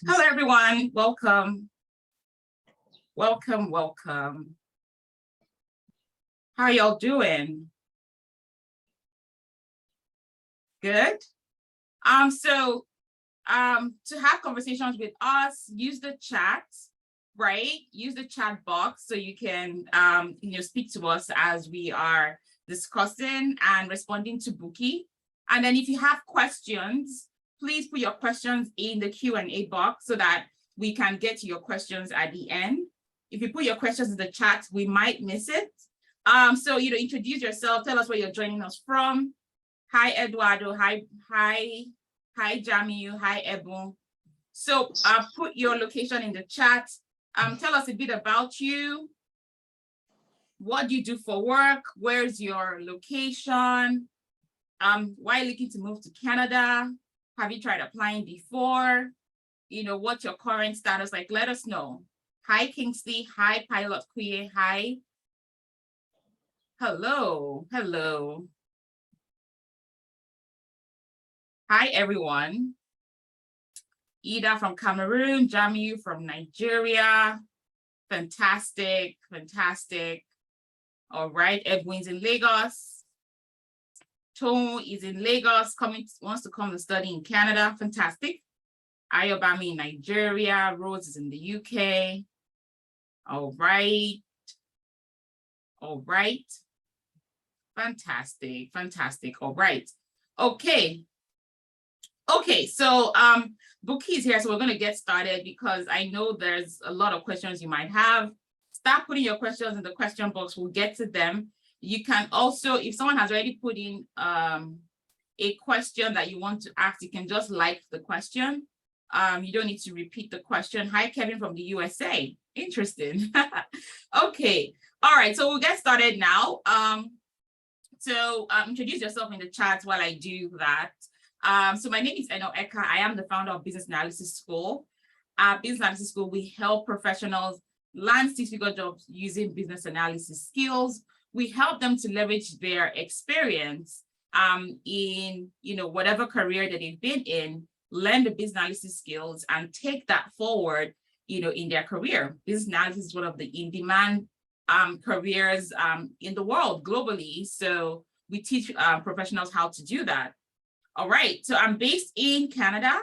Hello, everyone. Welcome. Welcome, welcome. How y'all doing? Good. To have conversations with us, use the chat, right? Use the chat box so you can speak to us as we are discussing and responding to Bukky. And then if you have questions, please put your questions in the Q&A box so that we can get to your questions at the end. If you put your questions in the chat, we might miss it. So introduce yourself, tell us where you're joining us from. Hi, Eduardo. Hi, Jamiu. Hi, Ebon. So put your location in the chat. Tell us a bit about you. What do you do for work? Where's your location? Why are you looking to move to Canada? Have you tried applying before? What's your current status like? Let us know. Hi, Kingsley. Hi, Pilot Kuye. Hi. Hello. Hello. Hi, everyone. Ida from Cameroon, Jamiu from Nigeria. Fantastic, fantastic. All right, Edwin's in Lagos. Tomu is in Lagos, wants to come and study in Canada. Fantastic. Ayobami in Nigeria. Rose is in the UK. All right. All right. Fantastic, fantastic. All right. Okay. Okay, so Bukky is here, so we're going to get started because I know there's a lot of questions you might have. Start putting your questions in the question box. We'll get to them. You can also, if someone has already put in a question that you want to ask, you can just like the question. You don't need to repeat the question. Hi, Kevin from the USA. Interesting. Okay. All right, so we'll get started now. Introduce yourself in the chat while I do that. So my name is Eno Eka. I am the founder of Business Analysis School. Business Analysis School, we help professionals land six-figure jobs using business analysis skills. We help them to leverage their experience in whatever career that they've been in, learn the business analysis skills and take that forward in their career. Business analysis is one of the in-demand careers in the world globally. So we teach professionals how to do that. All right, so I'm based in Canada,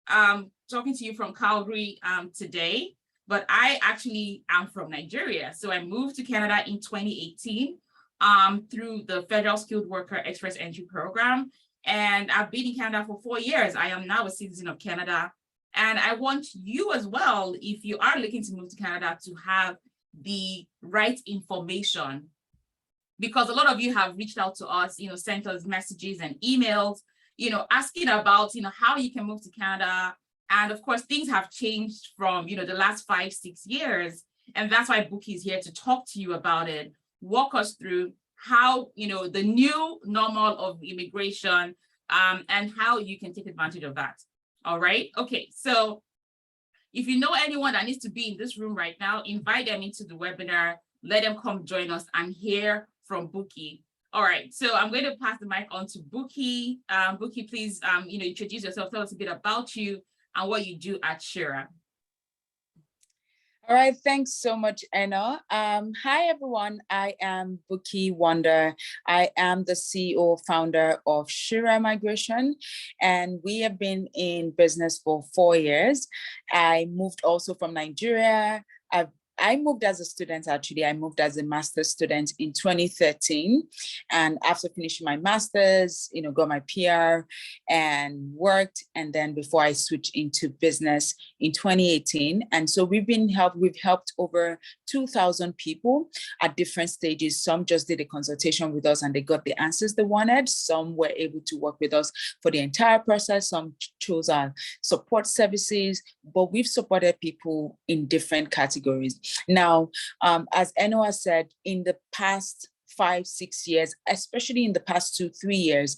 talking to you from Calgary today, but I actually am from Nigeria. So I moved to Canada in 2018 through the Federal Skilled Worker Express Entry Program. And I've been in Canada for 4 years. I am now a citizen of Canada. And I want you as well, if you are looking to move to Canada, to have the right information, because a lot of you have reached out to us, sent us messages and emails, asking about, how you can move to Canada. And of course, things have changed from, the last 5-6 years. And that's why Bukky is here to talk to you about it, walk us through how, the new normal of immigration and how you can take advantage of that. All right. Okay. So if you know anyone that needs to be in this room right now, invite them into the webinar, let them come join us and hear from Bukky. All right, so I'm going to pass the mic on to Bukky. Bukky, please, introduce yourself. Tell us a bit about you and what you do at Shira. All right, thanks so much, Eno. Hi, everyone. I am Bukky Wonda. I am the CEO founder of Shira Migration, and we have been in business for 4 years. I moved also from Nigeria. I moved as a student, actually. I moved as a master's student in 2013. And after finishing my master's, got my PR and worked. And then before I switched into business in 2018. And so we've helped over 2,000 people at different stages. Some just did a consultation with us and they got the answers they wanted. Some were able to work with us for the entire process. Some chose our support services, but we've supported people in different categories. Now, as Eno said, in the past 5-6 years, especially in the past 2-3 years,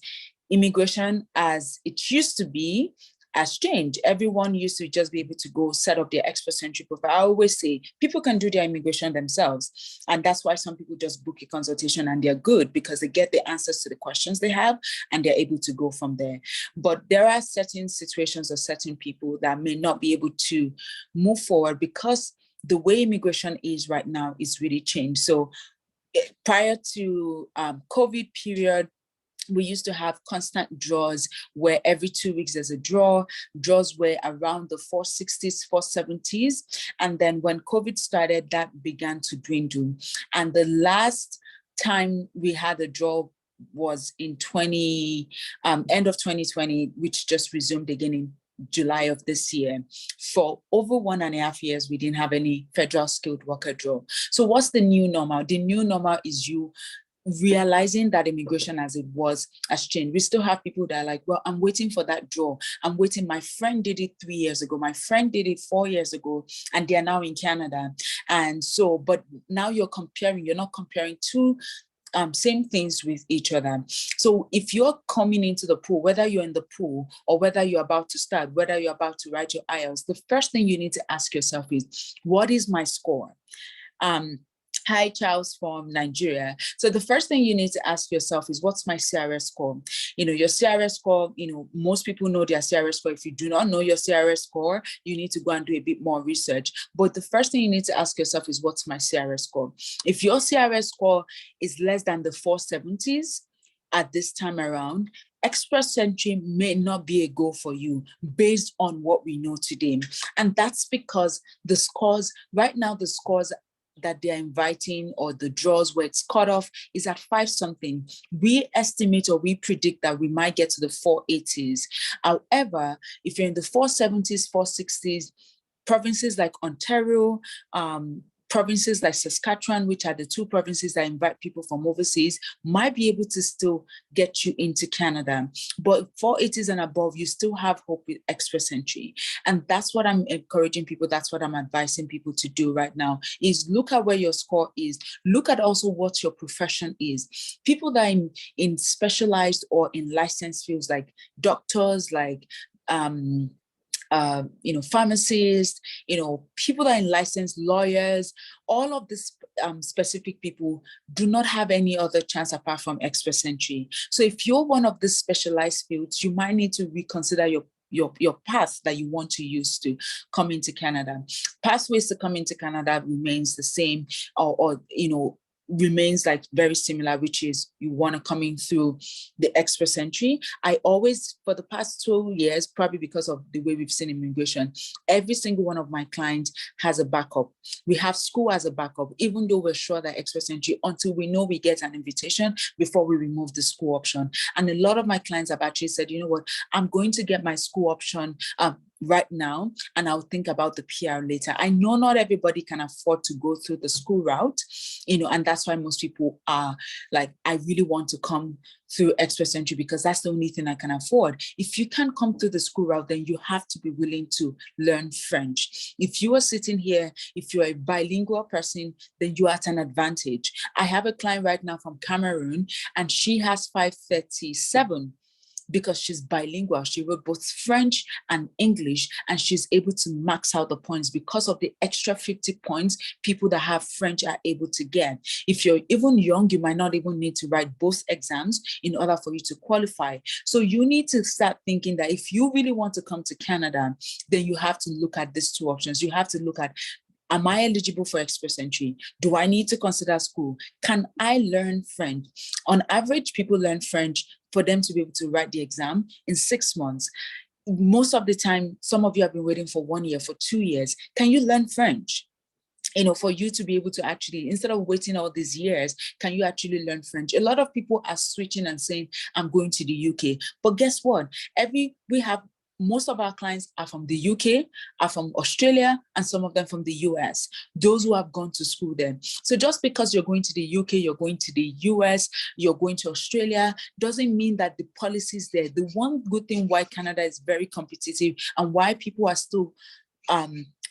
immigration as it used to be has changed. Everyone used to just be able to go set up their express entry profile. I always say people can do their immigration themselves. And that's why some people just book a consultation and they're good because they get the answers to the questions they have and they're able to go from there. But there are certain situations or certain people that may not be able to move forward because the way immigration is right now is really changed. So prior to COVID period, we used to have constant draws where every 2 weeks there's a draw. Draws were around the 460s, 470s. And then when COVID started, that began to dwindle. And the last time we had a draw was in end of 2020, which just resumed again in July of this year. For over 1.5 years, we didn't have any federal skilled worker draw. So what's the new normal? The new normal is you realizing that immigration as it was has changed. We still have people that are like, well, I'm waiting for that draw. I'm waiting. My friend did it 3 years ago. My friend did it 4 years ago, and they're now in Canada. And so, but now you're not comparing two same things with each other. So if you're coming into the pool, whether you're in the pool or whether you're about to start, whether you're about to write your IELTS, the first thing you need to ask yourself is, what is my score? Hi, Charles from Nigeria. So the first thing you need to ask yourself is, what's my CRS score? Your CRS score, most people know their CRS score. If you do not know your CRS score, you need to go and do a bit more research. But the first thing you need to ask yourself is, what's my CRS score? If your CRS score is less than the 470s at this time around, express entry may not be a goal for you based on what we know today. And that's because the scores, right now, the scores that they're inviting or the draws where it's cut off is at 5 something. We estimate or we predict that we might get to the 480s. However, if you're in the 470s, 460s, provinces like Ontario, provinces like Saskatchewan, which are the 2 provinces that invite people from overseas, might be able to still get you into Canada. But 480s and above, you still have hope with express entry. And that's what I'm encouraging people, that's what I'm advising people to do right now, is look at where your score is. Look at also what your profession is. People that are in specialized or in licensed fields like doctors, like pharmacists, people that are in licensed lawyers, all of these specific people do not have any other chance apart from express entry. So if you're one of these specialized fields, you might need to reconsider your path that you want to use to come into Canada. Pathways to come into Canada remains the same, or remains like very similar, which is you want to come in through the express entry. I always, for the past 2 years, probably because of the way we've seen immigration, every single one of my clients has a backup. We have school as a backup, even though we're sure that express entry, until we know we get an invitation before we remove the school option. And a lot of my clients have actually said, you know what, I'm going to get my school option right now, and I'll think about the PR later. I know not everybody can afford to go through the school route, and that's why most people are like, I really want to come through express entry because that's the only thing I can afford. If you can't come through the school route, then you have to be willing to learn French. If you are sitting here, if you're a bilingual person, then you are at an advantage. I have a client right now from Cameroon, and she has 537 because she's bilingual. She wrote both French and English, and she's able to max out the points because of the extra 50 points people that have French are able to get. If you're even young, you might not even need to write both exams in order for you to qualify. So you need to start thinking that if you really want to come to Canada, then you have to look at these 2 options. You have to look at, am I eligible for express entry? Do I need to consider school? Can I learn French? On average, people learn French for them to be able to write the exam in 6 months. Most of the time, some of you have been waiting for 1 year, for 2 years. Can you learn French? For you to be able to actually, instead of waiting all these years, can you actually learn French? A lot of people are switching and saying, I'm going to the UK. But guess what? Most of our clients are from the UK, are from Australia, and some of them from the US, those who have gone to school there. So just because you're going to the UK, you're going to the US, you're going to Australia, doesn't mean that the policies there. The one good thing why Canada is very competitive and why people are still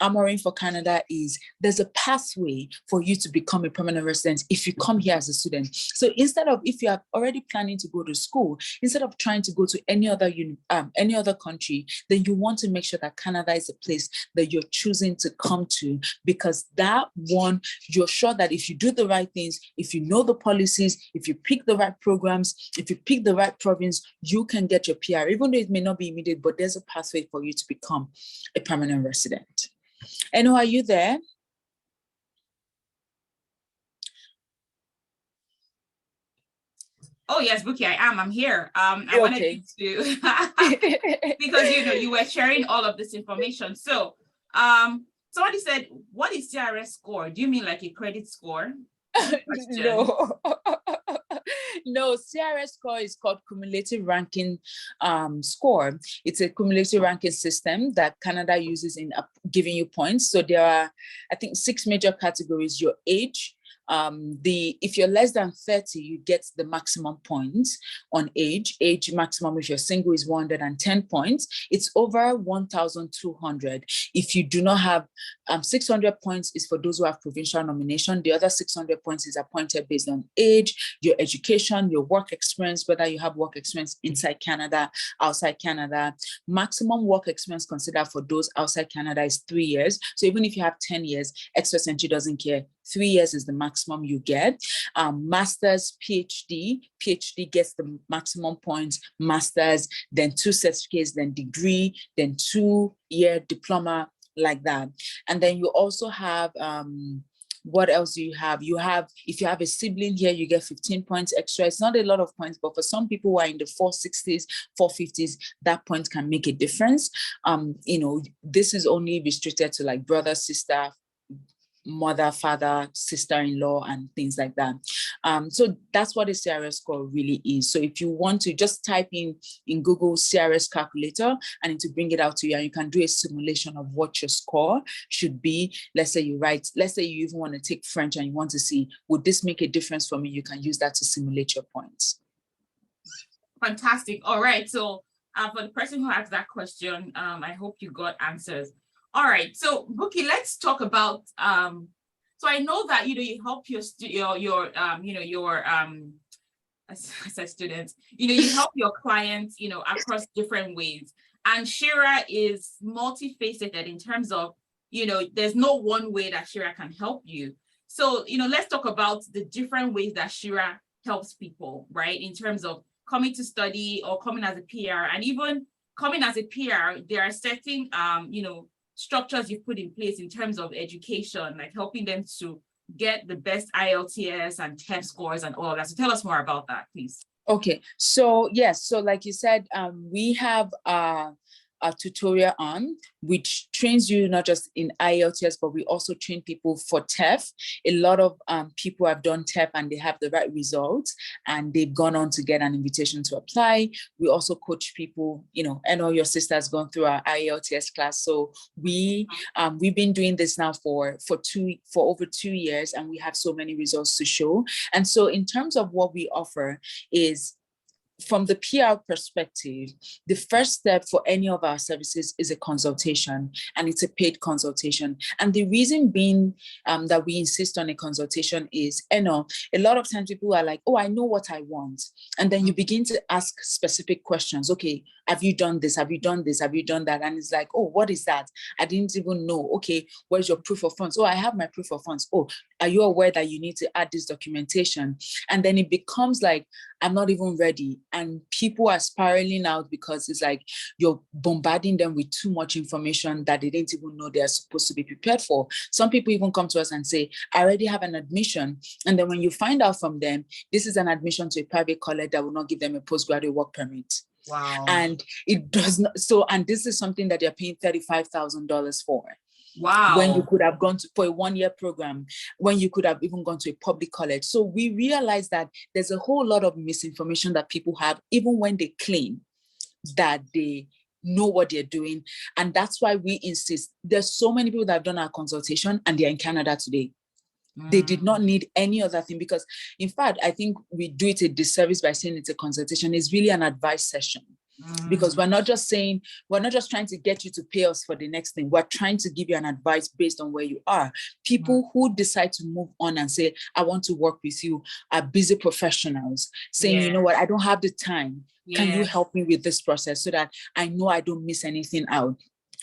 armoring for Canada is there's a pathway for you to become a permanent resident if you come here as a student. So instead of, if you are already planning to go to school, instead of trying to go to any other country, then you want to make sure that Canada is a place that you're choosing to come to, because that one, you're sure that if you do the right things, if you know the policies, if you pick the right programs, if you pick the right province, you can get your PR, even though it may not be immediate, but there's a pathway for you to become a permanent resident. Eno, are you there? Oh yes, Bukky, I am. I'm here. I wanted you to because you were sharing all of this information. So somebody said, what is CRS score? Do you mean like a credit score? No. No, CRS score is called cumulative ranking score. It's a cumulative ranking system that Canada uses in giving you points. So there are, I think, 6 major categories: your age. If you're less than 30, you get the maximum points on age. Age maximum, if you're single, is 110 points. It's over 1,200. If you do not have 600 points is for those who have provincial nomination. The other 600 points is appointed based on age, your education, your work experience, whether you have work experience inside Canada, outside Canada. Maximum work experience considered for those outside Canada is 3 years. So even if you have 10 years, Express Entry doesn't care. 3 years is the maximum you get. Master's, PhD gets the maximum points, master's, then 2 certificates, then degree, then 2-year diploma, like that. And then you also have, what else do you have? You have, if you have a sibling here, you get 15 points extra. It's not a lot of points, but for some people who are in the 460s, 450s, that point can make a difference. This is only restricted to like brother, sister, mother, father, sister-in-law, and things like that. So that's what a CRS score really is. So if you want to just type in Google CRS calculator and it will bring it out to you, and you can do a simulation of what your score should be. Let's say you even want to take French and you want to see, would this make a difference for me? You can use that to simulate your points. Fantastic. All right. So for the person who asked that question, I hope you got answers. All right, so Bukky, let's talk about. So I know that you help your as students, you help your clients, across different ways. And Shira is multifaceted in terms of, there's no one way that Shira can help you. So let's talk about the different ways that Shira helps people, right? In terms of coming to study or coming as a PR, and even coming as a PR, there are certain structures you've put in place in terms of education, like helping them to get the best IELTS and TEF scores and all of that. So tell us more about that, please. Okay, so yes, so like you said, we have a tutorial on, which trains you not just in IELTS, but we also train people for TEF. A lot of people have done TEF and they have the right results and they've gone on to get an invitation to apply. We also coach people, I know your sister has gone through our IELTS class. So we've been doing this now for over 2 years, and we have so many results to show. And so in terms of what we offer is, from the PR perspective, the first step for any of our services is a consultation, and it's a paid consultation. And the reason being that we insist on a consultation is, a lot of times people are like, oh, I know what I want. And then you begin to ask specific questions. Okay, have you done this? Have you done this? Have you done that? And it's like, oh, what is that? I didn't even know. Okay, where's your proof of funds? Oh, I have my proof of funds. Oh, are you aware that you need to add this documentation? And then it becomes like, I'm not even ready. And people are spiraling out because it's like you're bombarding them with too much information that they didn't even know they're supposed to be prepared for. Some people even come to us and say, I already have an admission. And then when you find out from them, this is an admission to a private college that will not give them a postgraduate work permit. Wow. And it does not. So, and this is something that they're paying $35,000 for. Wow. When you could have gone for a 1-year program, when you could have even gone to a public college. So we realize that there's a whole lot of misinformation that people have, even when they claim that they know what they're doing. And that's why we insist. There's so many people that have done our consultation and they're in Canada today. They did not need any other thing, because in fact, I think we do it a disservice by saying it's a consultation. It's really an advice session. Because we're not just trying to get you to pay us for the next thing. We're trying to give you an advice based on where you are. People who decide to move on and say, I want to work with you, are busy professionals saying, you know what, I don't have the time. Can you help me with this process so that I know I don't miss anything out?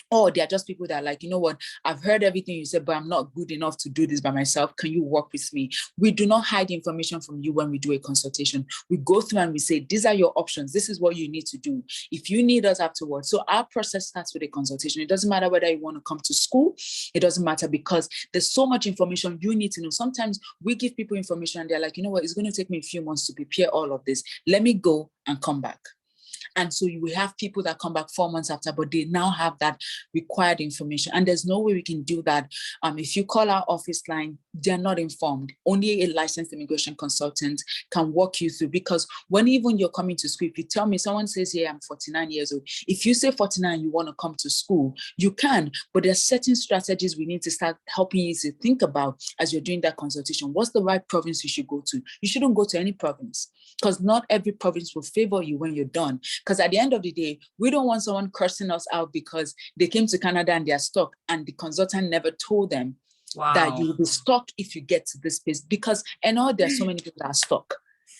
Or they're just people that are like, you know what, I've heard everything you said, but I'm not good enough to do this by myself. Can you work with me? We do not hide information from you when we do a consultation. We go through and we say, these are your options. This is what you need to do if you need us afterwards. So our process starts with a consultation. It doesn't matter whether you want to come to school. It doesn't matter, because there's so much information you need to know. Sometimes we give people information and they're like, you know what, it's going to take me a few months to prepare all of this. Let me go and come back. And so we have people that come back 4 months after, but they now have that required information. And there's no way we can do that. If you call our office line, they're not informed. Only a licensed immigration consultant can walk you through, because when even you're coming to school, if you tell me, someone says, yeah, I'm 49 years old. If you say 49, you want to come to school, you can, but there's certain strategies we need to start helping you to think about as you're doing that consultation. What's the right province you should go to? You shouldn't go to any province, because not every province will favor you when you're done. Because at the end of the day, we don't want someone cursing us out because they came to Canada and they're stuck and the consultant never told them that you will be stuck if you get to this place. Because there's so many people that are stuck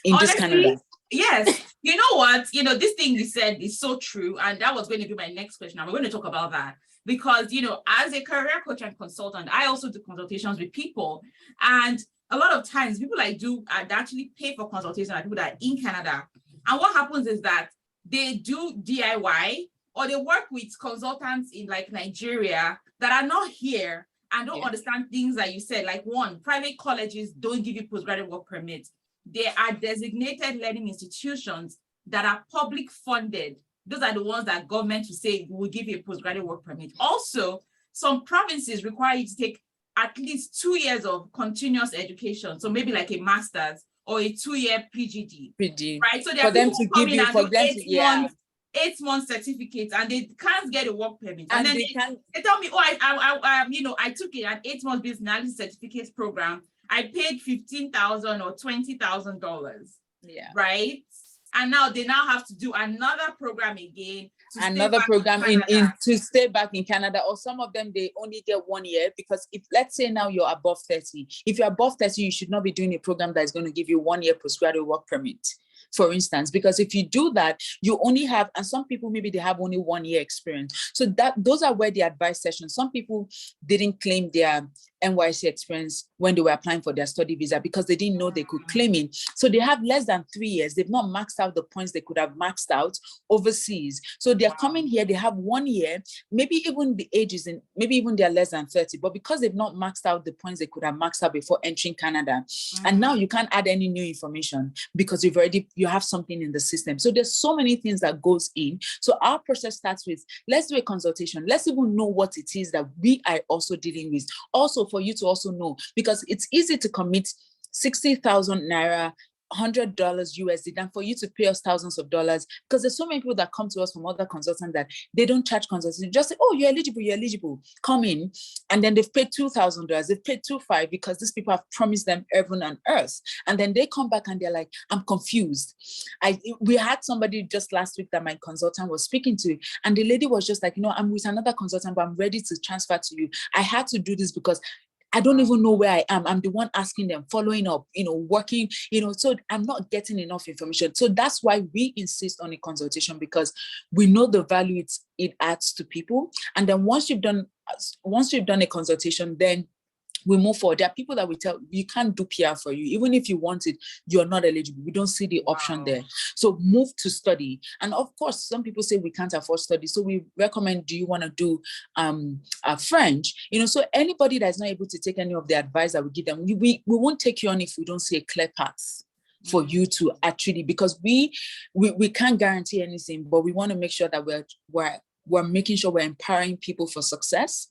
in this Canada. Yes. You know what? This thing you said is so true. And that was going to be my next question. And we're going to talk about that. Because, as a career coach and consultant, I also do consultations with people. And a lot of times people I do actually pay for consultation are people that are in Canada. And what happens is that they do DIY, or they work with consultants in like Nigeria that are not here and don't understand things that you said. Like, one, private colleges don't give you postgraduate work permits. They are designated learning institutions that are public funded. Those are the ones that government will say will give you a postgraduate work permit. Also, some provinces require you to take at least 2 years of continuous education. So maybe like a master's or a 2-year PGD, right? So for them to give you, for them to, 8-month certificates, and they can't get a work permit. And then they tell me, I took an 8-month business analysis certificate program. I paid $15,000 or $20,000. Yeah. Right. And now they have to do another program again. Another program to stay back in Canada, or some of them they only get 1 year, because if, let's say now you're above 30, if you're above 30, you should not be doing a program that is going to give you 1 year postgraduate work permit, for instance, because if you do that, you only have, and some people maybe they have only 1 year experience. So those are where the advice sessions. Some people didn't claim their NYC experience when they were applying for their study visa because they didn't know they could claim it. So they have less than 3 years. They've not maxed out the points they could have maxed out overseas. So they're coming here, they have 1 year, maybe even the ages, and maybe even they're less than 30, but because they've not maxed out the points they could have maxed out before entering Canada. And now you can't add any new information because you have something in the system. So there's so many things that goes in. So our process starts with, let's do a consultation. Let's even know what it is that we are also dealing with. Also for you to also know, because it's easy to commit 60,000 Naira, $100 USD than for you to pay us thousands of dollars, because there's so many people that come to us from other consultants that they don't charge consultants. Just say, oh, you're eligible, come in. And then they've paid $2,000, they've paid $2,500 because these people have promised them heaven and earth. And then they come back and they're like, I'm confused. We had somebody just last week that my consultant was speaking to, and the lady was just like, I'm with another consultant, but I'm ready to transfer to you. I had to do this because I don't even know where I am. I'm the one asking them, following up, working, so I'm not getting enough information. So that's why we insist on a consultation, because we know the value it adds to people. And then once you've done a consultation, then we move forward. There are people that we tell, you can't do PR for you. Even if you want it, you're not eligible. We don't see the option there. So move to study. And of course, some people say we can't afford study. So we recommend, do you want to do French? So anybody that's not able to take any of the advice that we give them, we won't take you on if we don't see a clear path for you to actually, because we can't guarantee anything, but we want to make sure that we're making sure we're empowering people for success.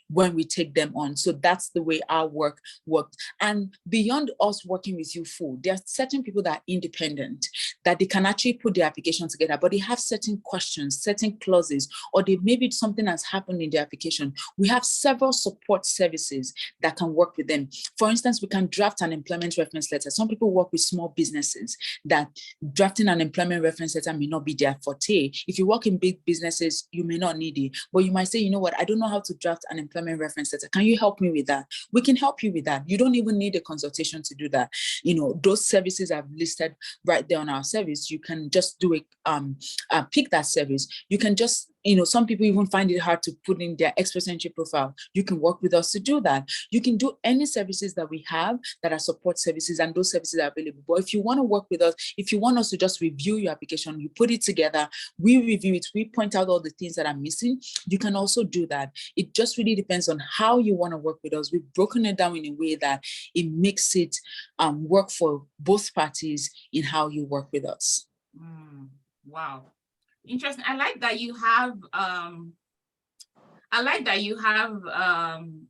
when we take them on. So that's the way our work worked. And beyond us working with you full, there are certain people that are independent, that they can actually put the application together, but they have certain questions, certain clauses, or they maybe something has happened in the application. We have several support services that can work with them. For instance, we can draft an employment reference letter. Some people work with small businesses that drafting an employment reference letter may not be their forte. If you work in big businesses, you may not need it, but you might say, you know what, I don't know how to draft an employment reference letter. Can you help me with that? We can help you with that. You don't even need a consultation to do that. You know, those services I've listed right there on our service. You can just do it, pick that service. You can just, you know, some people even find it hard to put in their expert entry profile. You can work with us to do that. You can do any services that we have that are support services, and those services are available. But if you want to work with us, if you want us to just review your application, you put it together, we review it, we point out all the things that are missing, you can also do that. It just really depends on how you want to work with us. We've broken it down in a way that it makes it work for both parties in how you work with us. Wow. Interesting. I like that you have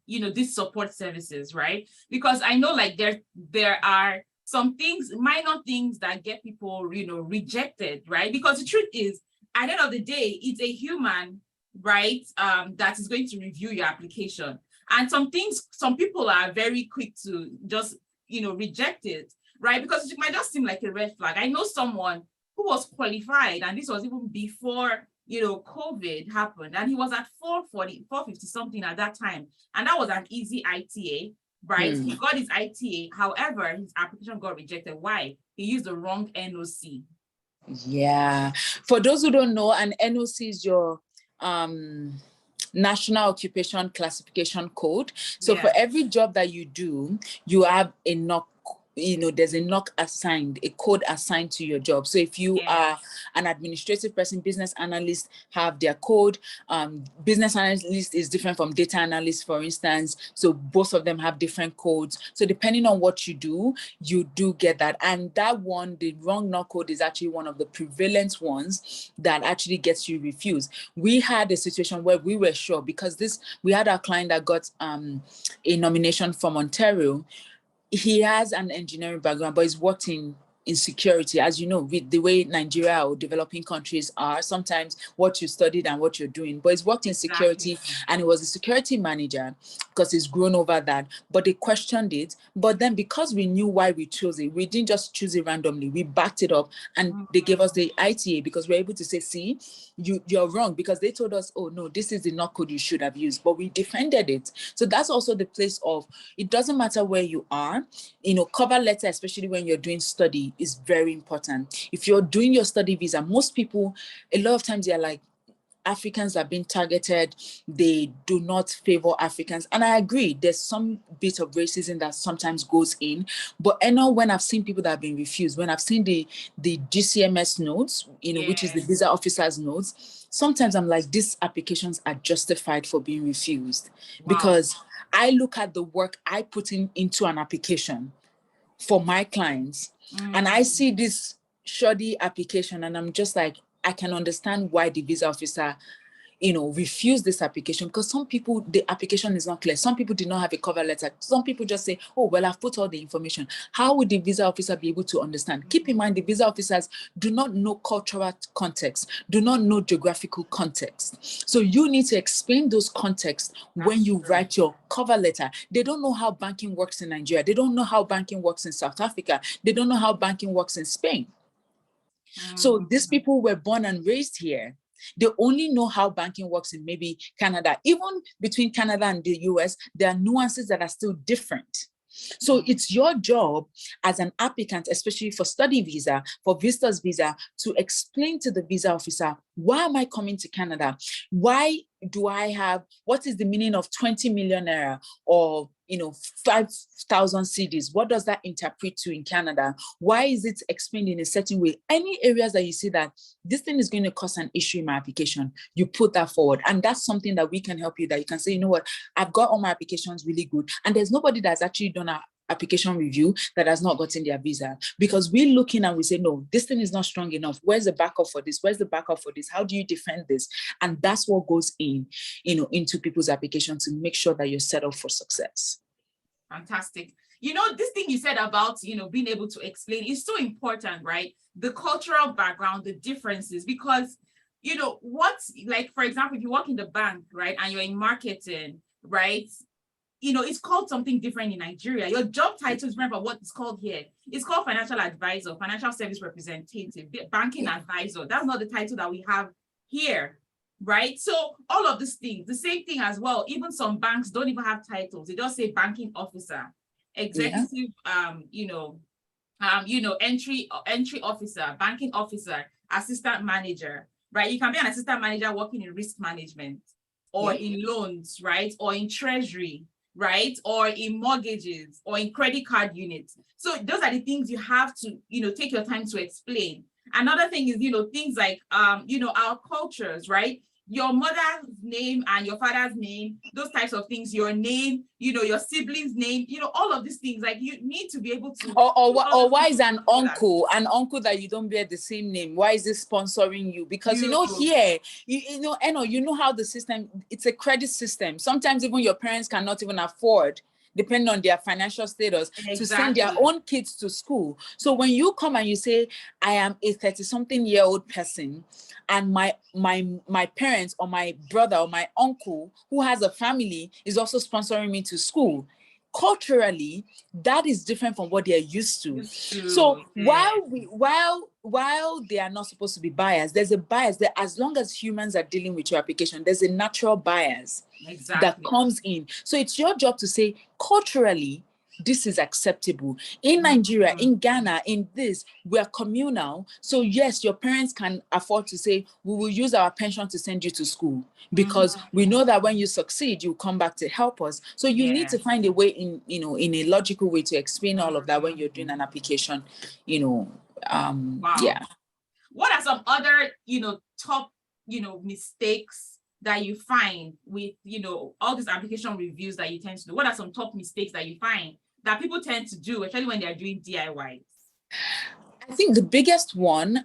you know, these support services, right? Because I know like there are some things, minor things that get people, you know, rejected, right? Because the truth is, at the end of the day, it's a human, right, that is going to review your application. And some things, some people are very quick to just, you know, reject it, right? Because it might just seem like a red flag. I know someone who was qualified, and this was even before, you know, COVID happened, and he was at 450 something at that time, and that was an easy ITA, right? He got his ITA, however, his application got rejected. Why? He used the wrong NOC. Yeah, for those who don't know, an NOC is your National Occupation Classification Code. So for every job that you do, you have a NOC. You know, there's a NOC assigned, a code assigned to your job. So if you are an administrative person, business analyst have their code. Business analyst is different from data analyst, for instance. So both of them have different codes. So depending on what you do get that. And that one, the wrong NOC code, is actually one of the prevalent ones that actually gets you refused. We had a situation where we were sure, because we had a client that got a nomination from Ontario. He has an engineering background, but he's worked in security. As you know, with the way Nigeria or developing countries are, sometimes what you studied and what you're doing. But he's worked in security, and he was a security manager because he's grown over that. But they questioned it. But then because we knew why we chose it, we didn't just choose it randomly. We backed it up, and they gave us the ITA, because we're able to say, see, you're wrong, because they told us, oh no, this is the NOC code you should have used, but we defended it. So that's also the place of, it doesn't matter where you are, you know, cover letter, especially when you're doing study, is very important. If you're doing your study visa, most people, a lot of times they're like, Africans are being targeted, they do not favor Africans. And I agree, there's some bit of racism that sometimes goes in. But I know when I've seen people that have been refused, when I've seen the GCMS notes, you know, which is the visa officer's notes, sometimes I'm like, these applications are justified for being refused. Because I look at the work I put into an application for my clients, and I see this shoddy application, and I'm just like, I can understand why the visa officer, you know, refused this application, because some people, the application is not clear. Some people did not have a cover letter. Some people just say, oh, well, I've put all the information. How would the visa officer be able to understand? Keep in mind, the visa officers do not know cultural context, do not know geographical context. So you need to explain those contexts when you write your cover letter. They don't know how banking works in Nigeria. They don't know how banking works in South Africa. They don't know how banking works in Spain. So these people were born and raised here. They only know how banking works in maybe Canada. Even between Canada and the US, there are nuances that are still different. So it's your job as an applicant, especially for study visa, for visitors visa, to explain to the visa officer, why am I coming to Canada? Why do I have, what is the meaning of 20 million naira or, you know, 5,000 cedis? What does that interpret to in Canada? Why is it explained in a certain way? Any areas that you see that this thing is going to cause an issue in my application, you put that forward. And that's something that we can help you, that you can say, you know what, I've got all my applications really good. And there's nobody that's actually done application review that has not gotten their visa, because we look in and we say, no, this thing is not strong enough. Where's the backup for this? Where's the backup for this? How do you defend this? And that's what goes in, into people's application to make sure that you're set up for success. Fantastic. This thing you said about, being able to explain is so important, right? The cultural background, the differences, because, like, for example, if you work in the bank, right, and you're in marketing, right, it's called something different in Nigeria. Your job title is, remember what it's called here. It's called financial advisor, financial service representative, banking advisor. That's not the title that we have here, right? So all of these things, the same thing as well. Even some banks don't even have titles. They just say banking officer, executive, entry officer, banking officer, assistant manager, right? You can be an assistant manager working in risk management or in loans, right? Or in treasury, right? Or in mortgages or in credit card units. So those are the things you have to, take your time to explain. Another thing is, things like, our cultures, right? Your mother's name and your father's name, those types of things, your name, your siblings' name, all of these things, like you need to be able to. Or why is an uncle that you don't bear the same name? Why is this sponsoring you? Because here, you know how the system, it's a credit system. Sometimes even your parents cannot even afford, depending on their financial status, to send their own kids to school. So when you come and you say, I am a 30-something-year-old person, and my parents or my brother or my uncle who has a family is also sponsoring me to school, culturally, that is different from what they are used to. So while they are not supposed to be biased, there's a bias that, as long as humans are dealing with your application, there's a natural bias that comes in. So it's your job to say, culturally, this is acceptable. In Nigeria, in Ghana, in this, we're communal. So yes, your parents can afford to say, we will use our pension to send you to school, because we know that when you succeed, you come back to help us. So you need to find a way in a logical way to explain all of that when you're doing an application, What are some other, top, mistakes that you find with, all these application reviews that you tend to do? What are some top mistakes that you find that people tend to do, especially when they're doing DIYs? I think the biggest one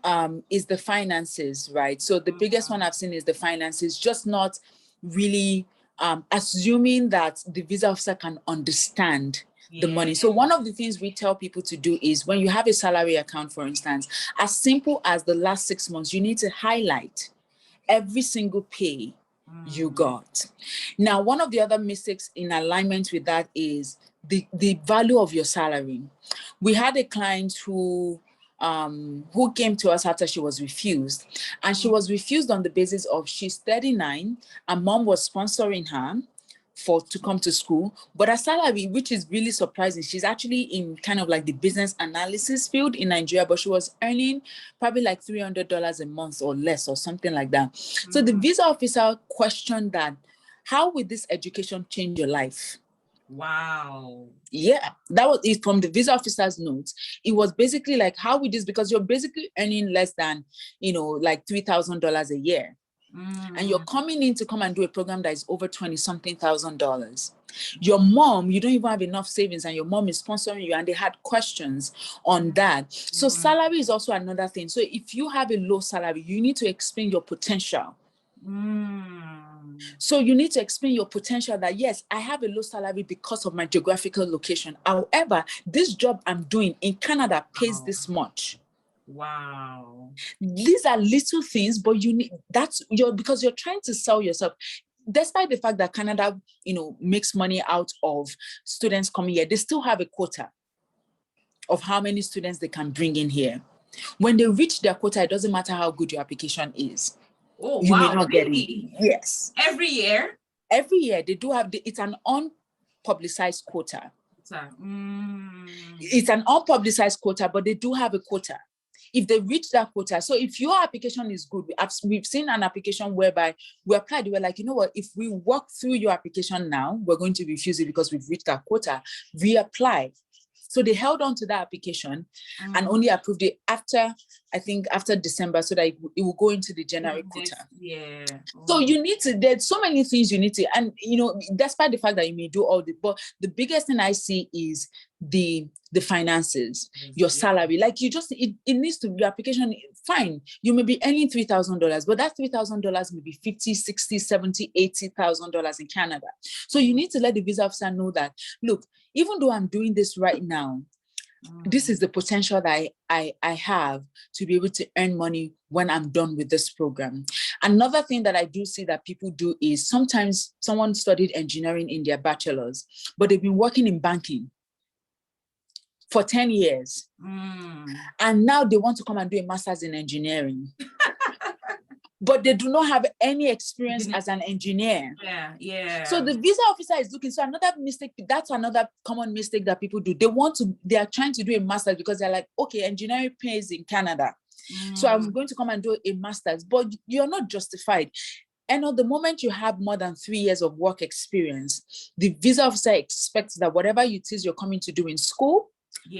is the finances, right? So the biggest one I've seen is the finances, just not really assuming that the visa officer can understand the money. So one of the things we tell people to do is, when you have a salary account, for instance, as simple as the last 6 months, you need to highlight every single pay you got. Now, one of the other mistakes in alignment with that is the value of your salary. We had a client who came to us after she was refused, and she was refused on the basis of she's 39 and mom was sponsoring her to come to school, but her salary, which is really surprising, she's actually in kind of like the business analysis field in Nigeria, but she was earning probably like $300 a month or less or something like that. So the visa officer questioned that, how will this education change your life? Wow. Yeah, that was it. From the visa officer's notes, it was basically like, how would this, because you're basically earning less than, like $3,000 a year. And you're coming in to come and do a program that is over $20-something thousand. Your mom, you don't even have enough savings, and your mom is sponsoring you, and they had questions on that. So salary is also another thing. So if you have a low salary, you need to explain your potential. So you need to explain your potential, that yes, I have a low salary because of my geographical location. However, this job I'm doing in Canada pays this much. Wow. These are little things, but you need, because you're trying to sell yourself. Despite the fact that Canada, makes money out of students coming here, they still have a quota of how many students they can bring in here. When they reach their quota, it doesn't matter how good your application is. Oh, you wow, may not really? get it. Yes. Every year? Every year they do have, it's an unpublicized quota. It's an unpublicized quota, but they do have a quota. If they reach that quota, so if your application is good, we've seen an application whereby we applied, we were like, you know what, if we walk through your application now, we're going to refuse it because we've reached that quota, reapply. So they held on to that application and only approved it after I think after December, so that it will go into the January quota. Yeah. So you need to, there's so many things you need to, and despite the fact that you may do all the, but the biggest thing I see is the finances, your salary. Like you just, it needs to be application, fine. You may be earning $3,000, but that $3,000 may be $50,000, $60,000, $70,000, $80,000 in Canada. So you need to let the visa officer know that, look, even though I'm doing this right now, this is the potential that I have to be able to earn money when I'm done with this program. Another thing that I do see that people do is sometimes someone studied engineering in their bachelor's, but they've been working in banking for 10 years. And now they want to come and do a master's in engineering. But they do not have any experience as an engineer. Yeah. So the visa officer is looking. So another mistake, that's another common mistake that people do. They are trying to do a master's because they're like, okay, engineering pays in Canada. So I'm going to come and do a master's, but you're not justified. And at the moment you have more than 3 years of work experience, the visa officer expects that whatever it is you're coming to do in school,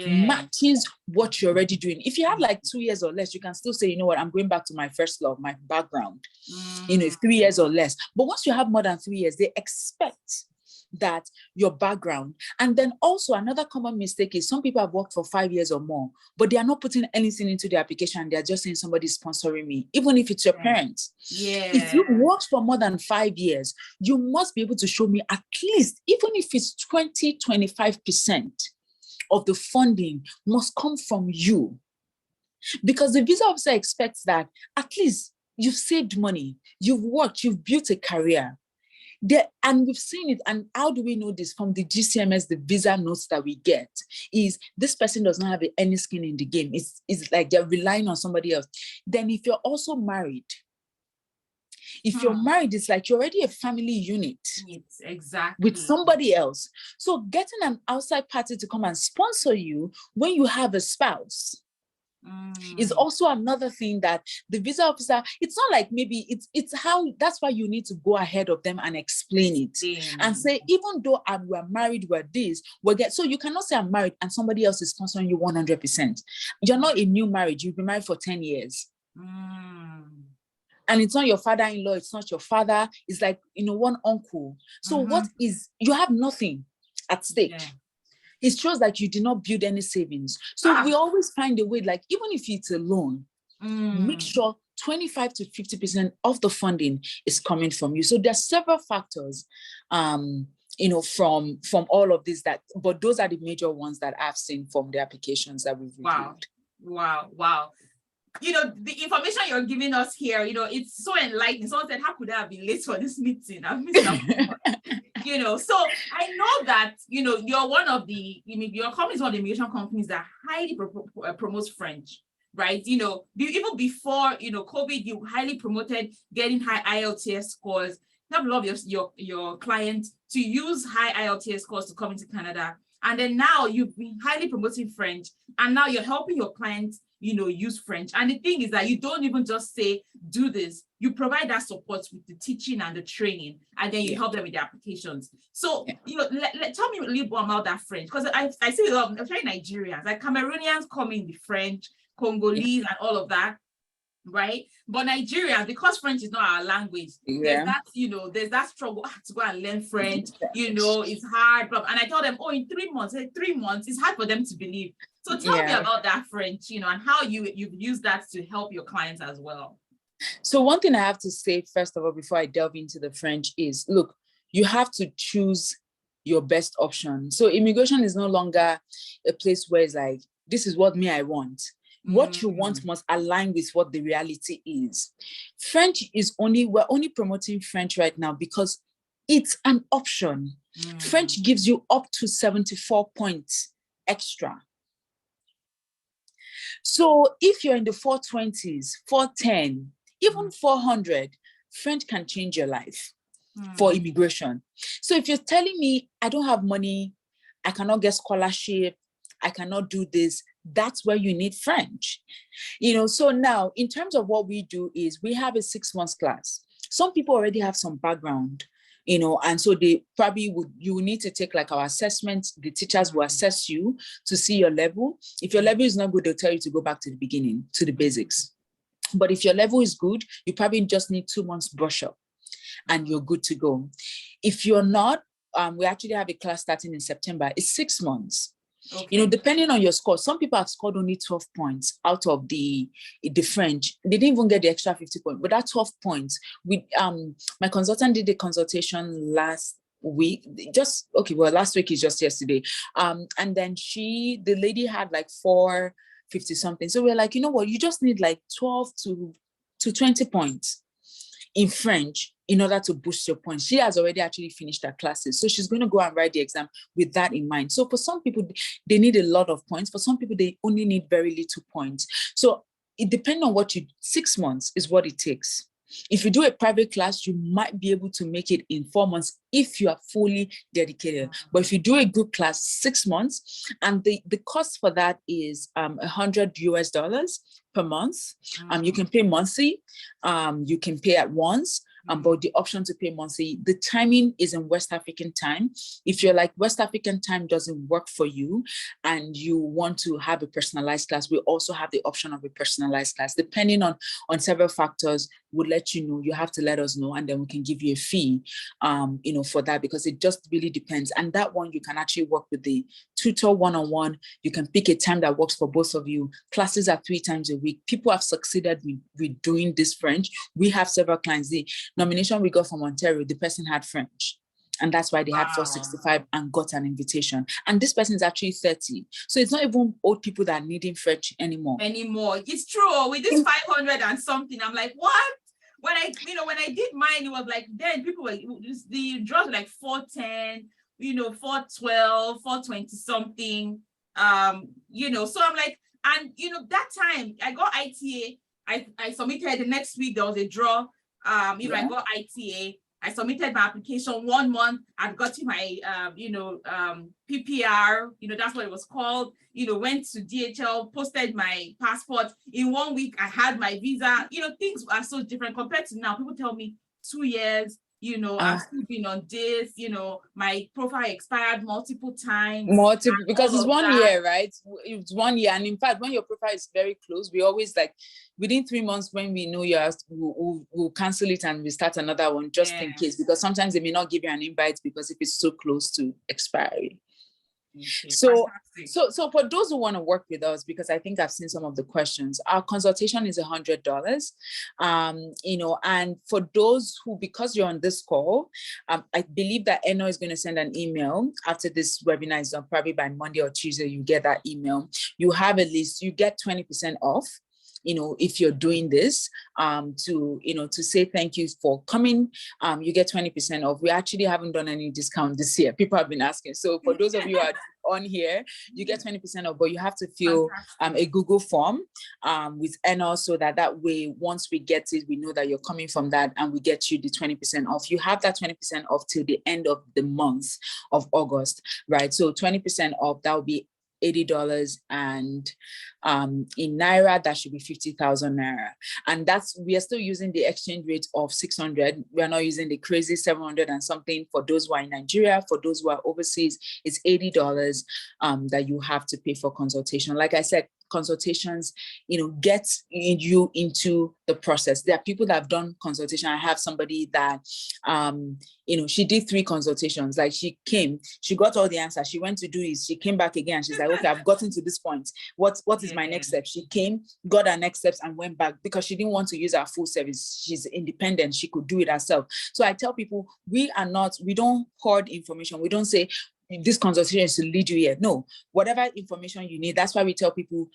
matches what you're already doing. If you have like 2 years or less, you can still say, you know what, I'm going back to my first love, my background, 3 years or less. But once you have more than 3 years, they expect that your background. And then also another common mistake is some people have worked for 5 years or more, but they are not putting anything into the application. They're just saying somebody's sponsoring me, even if it's your parents. If you've worked for more than 5 years, you must be able to show me at least, even if it's 20-25% of the funding must come from you, because the visa officer expects that at least you've saved money, you've worked, you've built a career. And we've seen it. And how do we know this? From the GCMS, the visa notes that we get is this person does not have any skin in the game. It's like they're relying on somebody else. Then if you're also married, it's like you're already a family unit. Exactly. With somebody else. So getting an outside party to come and sponsor you when you have a spouse is also another thing that the visa officer, it's not like maybe it's how, that's why you need to go ahead of them and explain it and say, even though we're married, so you cannot say I'm married and somebody else is sponsoring you 100%. You're not a new marriage. You've been married for 10 years. And it's not your father-in-law, it's not your father, it's like, one uncle. So what is, you have nothing at stake. It shows that you did not build any savings. So we always find a way, like, even if it's a loan, make sure 25 to 50% of the funding is coming from you. So there's several factors, from all of this, but those are the major ones that I've seen from the applications that we've reviewed. Wow. The information you're giving us here, it's so enlightening. Someone said, how could I have been late for this meeting? I've missed out. So I know that, you're one of the, your company is one of the immigration companies that highly promotes French, right? Even before, COVID, you highly promoted getting high IELTS scores. You have a lot of your clients to use high IELTS scores to come into Canada. And then now you've been highly promoting French, and now you're helping your clients, use French. And the thing is that you don't even just say, do this. You provide that support with the teaching and the training, and then you help them with the applications. So, tell me a little bit about that French, because I see a lot of, especially Nigerians, like Cameroonians coming with French, Congolese, and all of that, right? But Nigerians, because French is not our language, there's that struggle to go and learn French. It's hard. And I tell them, in 3 months, it's hard for them to believe. So tell me about that French, and how you've used that to help your clients as well. So one thing I have to say, first of all, before I delve into the French is, look, you have to choose your best option. So immigration is no longer a place where it's like, this is what I want. What you want must align with what the reality is. We're only promoting French right now because it's an option. French gives you up to 74 points extra. So if you're in the 420s, 410, even 400, French can change your life for immigration. So if you're telling me, I don't have money, I cannot get scholarship, I cannot do this, that's where you need French. So now in terms of what we do is we have a 6 months class. Some people already have some background and so they probably you will need to take like our assessment. The teachers will assess you to see your level. If your level is not good, they'll tell you to go back to the beginning, to the basics. But if your level is good, you probably just need 2 months brush up and you're good to go. If you're not, we actually have a class starting in September. It's 6 months. Okay. Depending on your score, some people have scored only 12 points out of the French. They didn't even get the extra 50 points, but that 12 points, my consultant did a consultation last week. Last week is just yesterday. And then the lady had like 450 something. So we're like, you know what, you just need like 12 to 20 points in French in order to boost your points. She has already actually finished her classes. So she's going to go and write the exam with that in mind. So for some people, they need a lot of points. For some people, they only need very little points. So it depends on 6 months is what it takes. If you do a private class, you might be able to make it in 4 months if you are fully dedicated. But if you do a group class, 6 months, and the cost for that is $100 per month. You can pay monthly, you can pay at once. But the option to pay monthly, the timing is in West African time. If you're like West African time doesn't work for you and you want to have a personalized class, we also have the option of a personalized class. Depending on several factors, we'll let you know. You have to let us know, and then we can give you a fee, for that, because it just really depends. And that one, you can actually work with the tutor one-on-one. You can pick a time that works for both of you. Classes are 3 times a week. People have succeeded with doing this French. We have several clients. The nomination we got from Ontario, the person had French. And that's why they had 465 and got an invitation. And this person is actually 30. So it's not even old people that are needing French anymore. It's true. With this 500 and something, I'm like, what? When I did mine, it was like, then people were, the draws were like 410, 412, 420 something, so I'm like, and, that time I got ITA, I submitted the next week, there was a draw, I got ITA, I submitted my application 1 month, I'd gotten my, PPR, that's what it was called, went to DHL, posted my passport. In 1 week, I had my visa. Things are so different compared to now. People tell me 2 years, I've still been on this, my profile expired multiple times. Because it's 1 year, right? It's 1 year. And in fact, when your profile is very close, we always like, within 3 months, when we know you're, we'll cancel it and we start another one just in case, because sometimes they may not give you an invite because if it's so close to expiry. Okay, so for those who want to work with us, because I think I've seen some of the questions, our consultation is $100, and for those who, because you're on this call, I believe that Eno is going to send an email after this webinar is done, probably by Monday or Tuesday. You get that email. You have a list. You get 20% off. If you're doing this, to say thank you for coming, you get 20% off. We actually haven't done any discount this year. People have been asking. So for those of you who are on here, you get 20% off, but you have to fill a Google form with Eno, so that way, once we get it, we know that you're coming from that and we get you the 20% off. You have that 20% off till the end of the month of August, right? So 20% off, that will be $80, and in Naira, that should be 50,000 Naira. And we are still using the exchange rate of 600. We are not using the crazy 700 and something for those who are in Nigeria. For those who are overseas, it's $80 that you have to pay for consultation. Like I said, consultations, get you into the process. There are people that have done consultation. I have somebody that, she did 3 consultations. Like she came, she got all the answers. She went to do it. She came back again. She's like, okay, I've gotten to this point. What is my next step? She came, got her next steps and went back because she didn't want to use our full service. She's independent. She could do it herself. So I tell people, we don't hoard information. We don't say, this consultation is to lead you here. No, whatever information you need, that's why we tell people,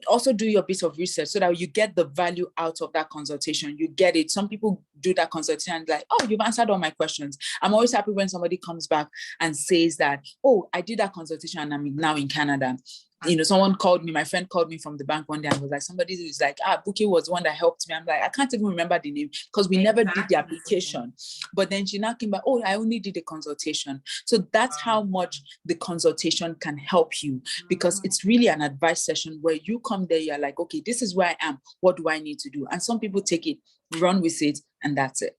also do your bit of research so that you get the value out of that consultation. You get it. Some people do that consultation and like, oh, you've answered all my questions. I'm always happy when somebody comes back and says that, oh, I did that consultation and I'm now in Canada. Someone called me, my friend called me from the bank one day and was like, somebody who's like, Bukky was the one that helped me. I'm like, I can't even remember the name because we never did the application. But then she now came back, oh, I only did a consultation. So that's how much the consultation can help you, because it's really an advice session where you come there, you're like, okay, this is where I am. What do I need to do? And some people take it, run with it, and that's it.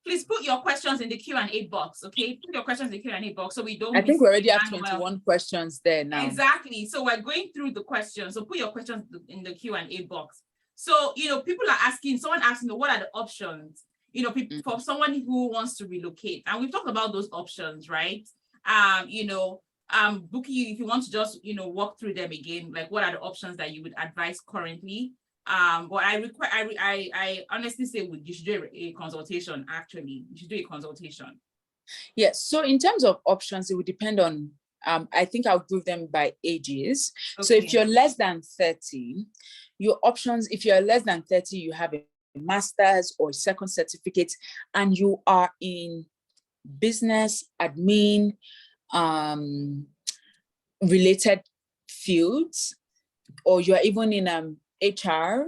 please put your questions in the Q&A box, okay? Put your questions in the Q&A box so we don't I think we already have Emmanuel. 21 questions there now. Exactly. So we're going through the questions. So put your questions in the Q&A box. So, people are asking, someone asked me, what are the options? For someone who wants to relocate. And we've talked about those options, right? Bukky, if you want to just, walk through them again, like what are the options that you would advise currently? But I honestly say you should do a consultation, actually. You should do a consultation. Yes. So in terms of options, it would depend on, I think I'll group them by ages. Okay. So if you're less than 30, your options, if you're less than 30, you have a master's or a second certificate, and you are in business, admin, related fields, or you're even in HR,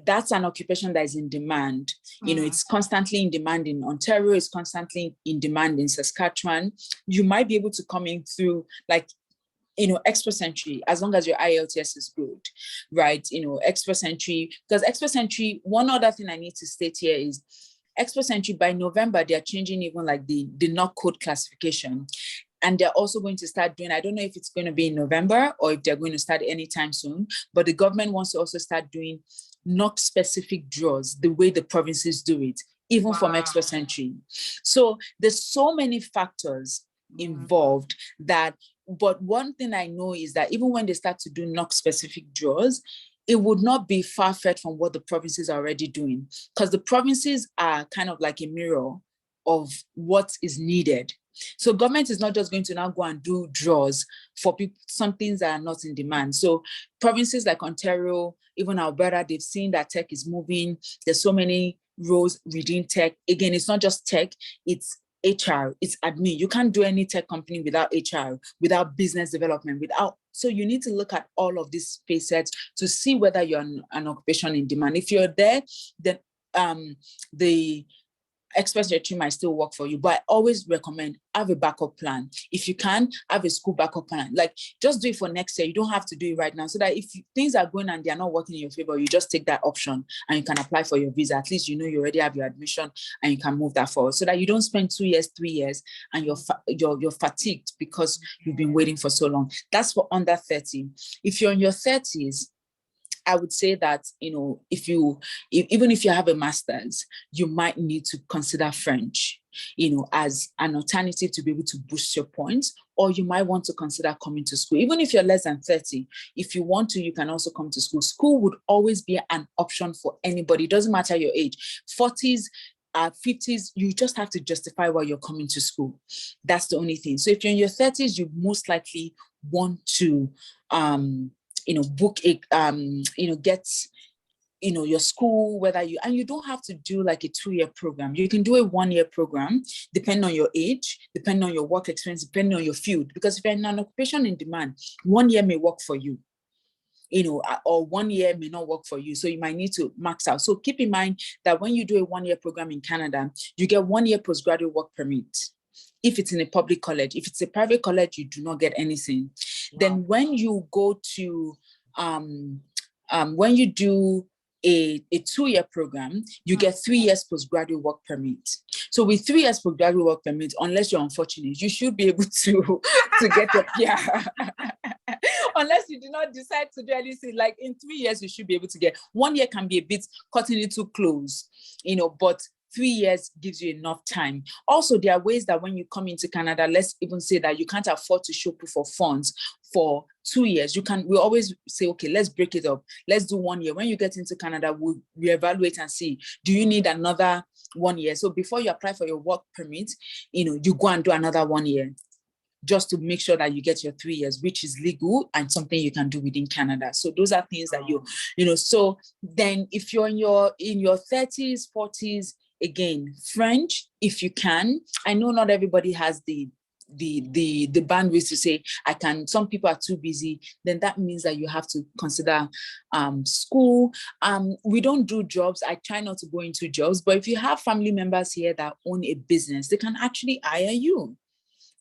that's an occupation that is in demand. It's constantly in demand in Ontario, it's constantly in demand in Saskatchewan. You might be able to come in through Express Entry, as long as your IELTS is good, right? Express Entry, because Express Entry, one other thing I need to state here is Express Entry, by November, they're changing even like the NOC code classification. And they're also going to start doing, I don't know if it's going to be in November or if they're going to start anytime soon, but the government wants to also start doing NOC specific draws, the way the provinces do it, even from Express Entry. So there's so many factors involved but one thing I know is that even when they start to do NOC specific draws, it would not be far-fetched from what the provinces are already doing, because the provinces are kind of like a mirror of what is needed. So government is not just going to now go and do draws for people, some things that are not in demand. So provinces like Ontario, even Alberta, they've seen that tech is moving. There's so many roles within tech. Again, it's not just tech, it's HR, it's admin. You can't do any tech company without HR, without business development, so you need to look at all of these facets to see whether you're an occupation in demand. If you're there, then the Express Entry might still work for you, but I always recommend have a backup plan. If you can, have a school backup plan. Like, just do it for next year. You don't have to do it right now, so that if things are going and they're not working in your favor, you just take that option and you can apply for your visa. At least you already have your admission and you can move that forward, so that you don't spend 2 years, 3 years and you're fatigued because you've been waiting for so long. That's for under 30. If you're in your 30s, I would say that, even if you have a master's, you might need to consider French, as an alternative to be able to boost your points, or you might want to consider coming to school. Even if you're less than 30, if you want to, you can also come to school. School would always be an option for anybody. It doesn't matter your age, 40s, 50s, you just have to justify why you're coming to school. That's the only thing. So if you're in your 30s, you most likely want to, book a, get, your school, and you don't have to do like a 2-year program. You can do a 1-year program, depending on your age, depending on your work experience, depending on your field. Because if you're in an occupation in demand, 1 year may work for you, or 1 year may not work for you. So you might need to max out. So keep in mind that when you do a 1-year program in Canada, you get 1 year postgraduate work permit. If it's in a public college, if it's a private college, you do not get anything. Wow. Then when you go to, when you do a 2-year program, you get 3 years postgraduate work permit. So with 3 years postgraduate work permit, unless you're unfortunate, you should be able to get your PR. Unless you do not decide to do anything, like in 3 years, you should be able to get. 1 year can be a bit cutting it too close, but 3 years gives you enough time. Also, there are ways that when you come into Canada, let's even say that you can't afford to show proof of funds for 2 years. We always say, okay, let's break it up. Let's do 1 year. When you get into Canada, we'll reevaluate and see, do you need another 1 year? So before you apply for your work permit, you go and do another 1 year, just to make sure that you get your 3 years, which is legal and something you can do within Canada. So those are things that so then if you're in your 30s, 40s, again, French, if you can. I know not everybody has the bandwidth to say, I can. Some people are too busy. Then that means that you have to consider school. We don't do jobs. I try not to go into jobs, but if you have family members here that own a business, they can actually hire you,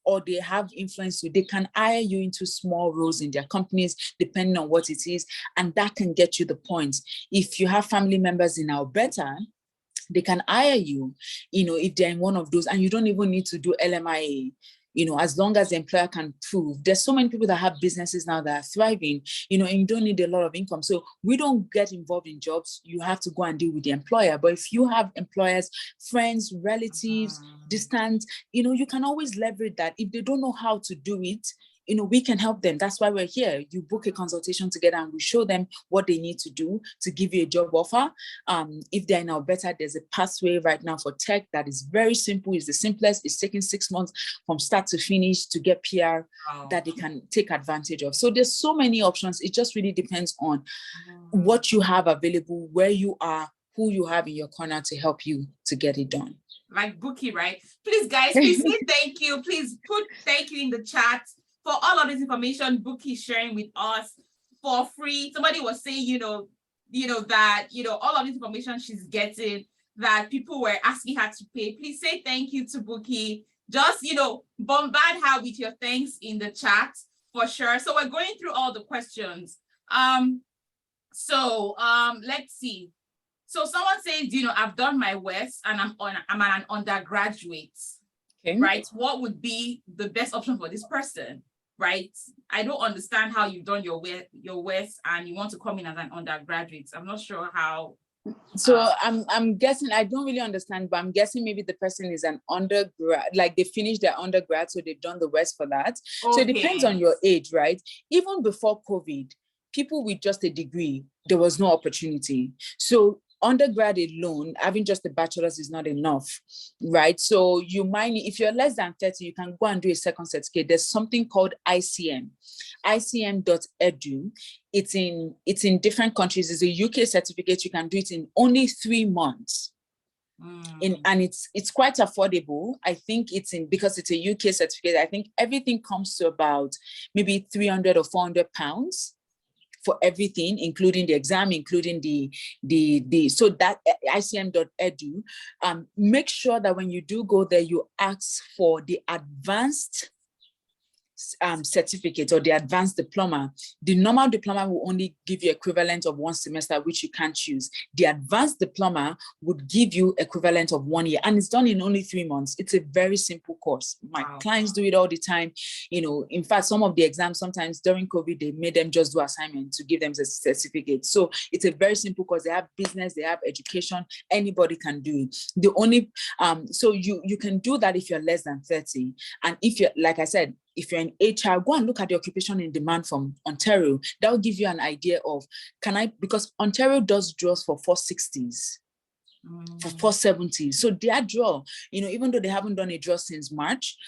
or they have influence, they can hire you into small roles in their companies, depending on what it is, and that can get you the points. If you have family members in Alberta, they can hire you, if they're in one of those, and you don't even need to do LMIA. As long as the employer can prove. There's so many people that have businesses now that are thriving, and you don't need a lot of income. So we don't get involved in jobs. You have to go and deal with the employer. But if you have employers, friends, relatives, distant, you can always leverage that. If they don't know how to do it, we can help them. That's why we're here. You book a consultation together and we show them what they need to do to give you a job offer. If they're in Alberta, there's a pathway right now for tech that is very simple. It's the simplest. It's taking 6 months from start to finish to get PR that they can take advantage of. So there's so many options. It just really depends on what you have available, where you are, who you have in your corner to help you to get it done. Like Bukky, right? Please, guys, please say thank you. Please put thank you in the chat for all of this information Bukky is sharing with us for free. Somebody was saying, that, all of this information she's getting that people were asking her to pay. Please say thank you to Bukky. Just, bombard her with your thanks in the chat for sure. So we're going through all the questions. Let's see. So someone says, I've done my West and I'm an undergraduate, okay. Right? What would be the best option for this person? Right? I don't understand how you've done your West and you want to come in as an undergraduate. I'm not sure how. So I'm guessing, I don't really understand, but I'm guessing maybe the person is an undergrad, like they finished their undergrad, so they've done the West for that. Okay. So it depends on your age, right? Even before COVID, people with just a degree, there was no opportunity. So undergrad alone, having just a bachelor's is not enough, right? So you might, if you're less than 30, you can go and do a second certificate. There's something called ICM, icm.edu. It's in different countries. It's a UK certificate. You can do it in only 3 months. And it's quite affordable. I think because it's a UK certificate, I think everything comes to about maybe 300 or 400 pounds. For everything, including the exam, including so that icm.edu, make sure that when you do go there, you ask for the advanced certificate or the advanced diploma. The normal diploma will only give you equivalent of 1 semester, which you can't choose. The advanced diploma would give you equivalent of 1 year, and it's done in only 3 months. It's a very simple course. My clients do it all the time. In fact, some of the exams, sometimes during COVID, they made them just do assignment to give them a certificate. So it's a very simple course. They have business, they have education, anybody can do it. The only, so you can do that if you're less than 30. And if you're, like I said, if you're in HR, go and look at the occupation in demand from Ontario. That will give you an idea of, because Ontario does draws for 460s, for 470s. So their draw, even though they haven't done a draw since March,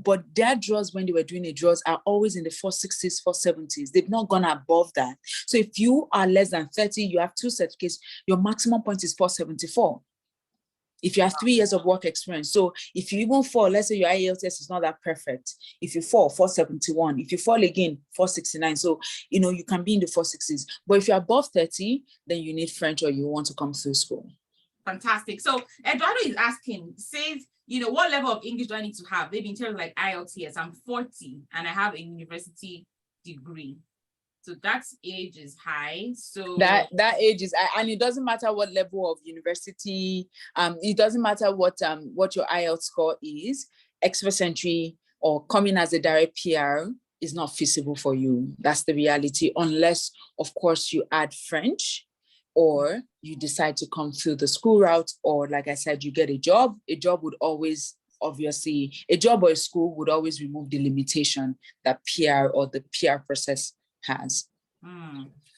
but their draws when they were doing a draws are always in the 460s, 470s. They've not gone above that. So if you are less than 30, you have 2 certificates, your maximum point is 474. If you have 3 years of work experience. So if you even fall, let's say your IELTS is not that perfect. If you fall, 471. If you fall again, 469. So, you can be in the 460s. But if you're above 30, then you need French or you want to come through school. Fantastic. So Eduardo is asking, says, what level of English do I need to have? Maybe in terms of like IELTS, I'm 40 and I have a university degree. So that age is high. So that age is, and it doesn't matter what level of university, it doesn't matter what your IELTS score is, express entry or coming as a direct PR is not feasible for you. That's the reality, unless of course you add French or you decide to come through the school route, or like I said, you get a job. A job would always, obviously, a job or a school would always remove the limitation that PR or the PR process has.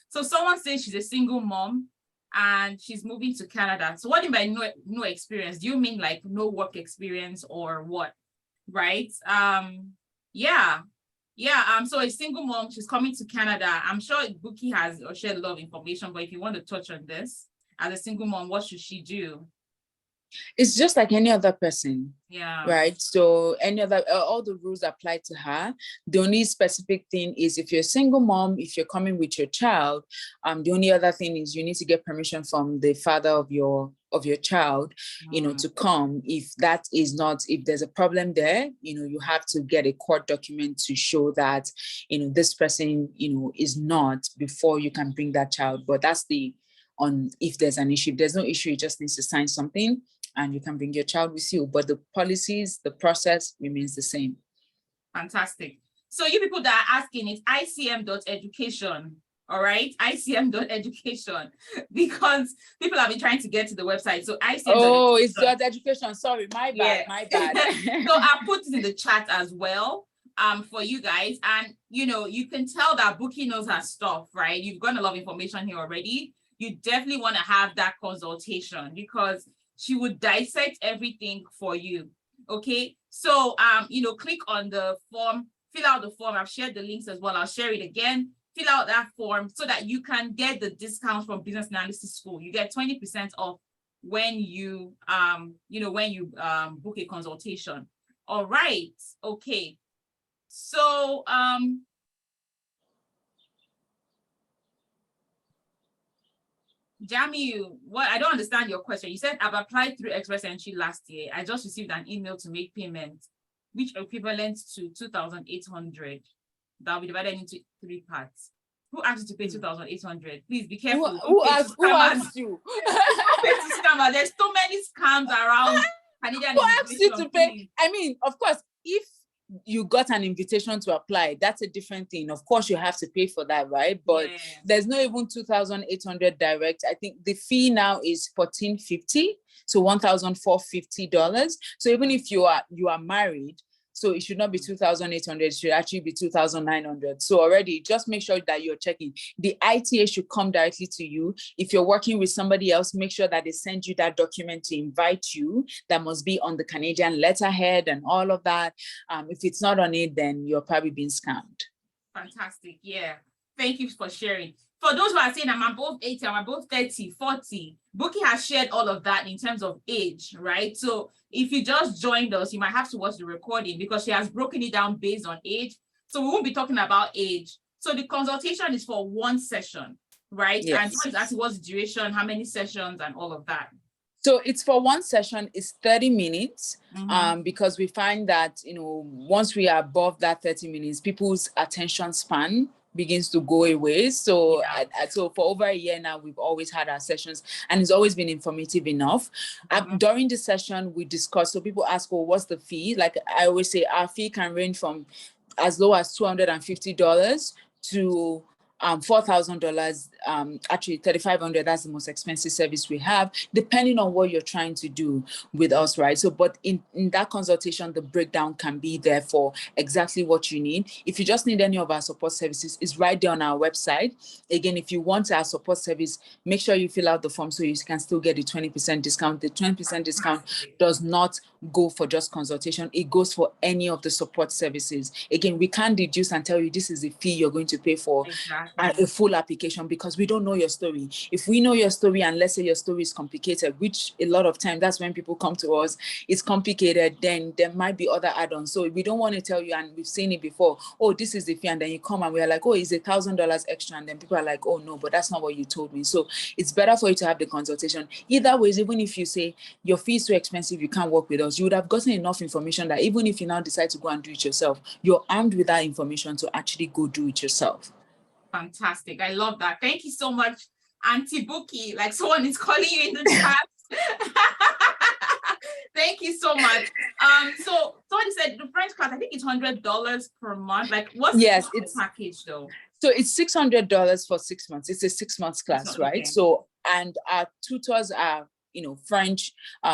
So someone says she's a single mom and she's moving to Canada. So what do you mean by no experience? Do you mean like no work experience or what? Right? So a single mom, she's coming to Canada. I'm sure Bukky has shared a lot of information, but if you want to touch on this, as a single mom, what should she do? It's just like any other person. Yeah. Right. So all the rules apply to her. The only specific thing is if you're a single mom, if you're coming with your child, the only other thing is you need to get permission from the father of your child, to come. If there's a problem there, you have to get a court document to show that, this person, is not, before you can bring that child. But that's the on if there's an issue. If there's no issue, you just need to sign something and you can bring your child with you. But the policies, the process remains the same. Fantastic. So you people that are asking, it's icm.education. All right, icm.education, because people have been trying to get to the website. So icm. Oh, it's .education. Sorry, my bad, my bad. So I put it in the chat as well for you guys. And, you can tell that Bukky knows her stuff, right? You've got a lot of information here already. You definitely want to have that consultation because she would dissect everything for you. Okay, so, click on the form, fill out the form. I've shared the links as well. I'll share it again. Fill out that form so that you can get the discount from Business Analysis School. You get 20% off when you book a consultation. All right. Okay. So Jamiu, what I don't understand your question. You said I've applied through Express Entry last year. I just received an email to make payment, which equivalent to 2,800. That will be divided into 3 parts. Who asked you to pay 2,800? Please be careful. Who asked you? There's so many scams around. Who asked you to pay? Please. I mean, of course, if you got an invitation to apply, that's a different thing. Of course, you have to pay for that, right? But there's no even 2,800 direct. I think the fee now is $1,450, so $1,450. So even if you are married, so it should not be 2,800, it should actually be 2,900. So already just make sure that you're checking. The ITA should come directly to you. If you're working with somebody else, make sure that they send you that document to invite you. That must be on the Canadian letterhead and all of that. If it's not on it, then you're probably being scammed. Fantastic. Yeah. Thank you for sharing. For those who are saying I'm above 80, I'm above 30, 40, Bukky has shared all of that in terms of age, right? So if you just joined us, you might have to watch the recording because she has broken it down based on age. So we won't be talking about age. So the consultation is for 1 session, right? Yes. And what's the duration, how many sessions and all of that? So it's for 1 session, it's 30 minutes, because we find that, once we are above that 30 minutes, people's attention span begins to go away. So so for over a year now, we've always had our sessions and it's always been informative enough. During the session, we discuss, so people ask, well, what's the fee? Like I always say, our fee can range from as low as $250 to $4,000, actually $3,500. That's the most expensive service we have, depending on what you're trying to do with us, right? So, but in that consultation, the breakdown can be there for exactly what you need. If you just need any of our support services, it's right there on our website. Again, if you want our support service, make sure you fill out the form so you can still get the 20% discount. The 20% discount does not go for just consultation. It goes for any of the support services. Again, we can't deduce and tell you this is the fee you're going to pay for a full application because we don't know your story. If we know your story and let's say your story is complicated, which a lot of time that's when people come to us, it's complicated, then there might be other add-ons. So we don't want to tell you, and we've seen it before, oh, this is the fee, and then you come and we're like, oh, it's $1,000 extra, and then people are like, oh no, but that's not what you told me. So it's better for you to have the consultation. Either ways, even if you say your fee is so expensive, you can't work with us, you would have gotten enough information that even if you now decide to go and do it yourself, you're armed with that information to actually go do it yourself. Fantastic. I love that. Thank you so much, Auntie Bukky. Like someone is calling you in the chat. Thank you so much. So someone said the French class, I think it's $100 per month. Like what's the package though? So it's $600 for 6 months. It's a 6 months class, right? Okay. So, and our tutors are, French.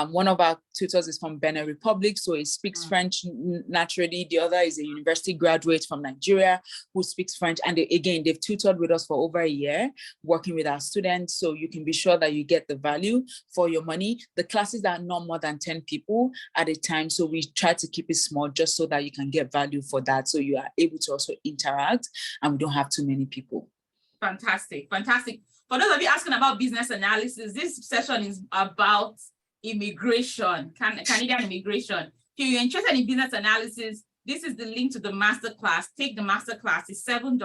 One of our tutors is from Benin Republic, so he speaks French naturally. The other is a university graduate from Nigeria who speaks French. And they've tutored with us for over a year, working with our students. So you can be sure that you get the value for your money. The classes are not more than 10 people at a time. So we try to keep it small just so that you can get value for that. So you are able to also interact and we don't have too many people. Fantastic, fantastic. For those of you asking about business analysis, this session is about immigration, Canadian immigration. If you're interested in business analysis, this is the link to the masterclass. Take the masterclass. It's $7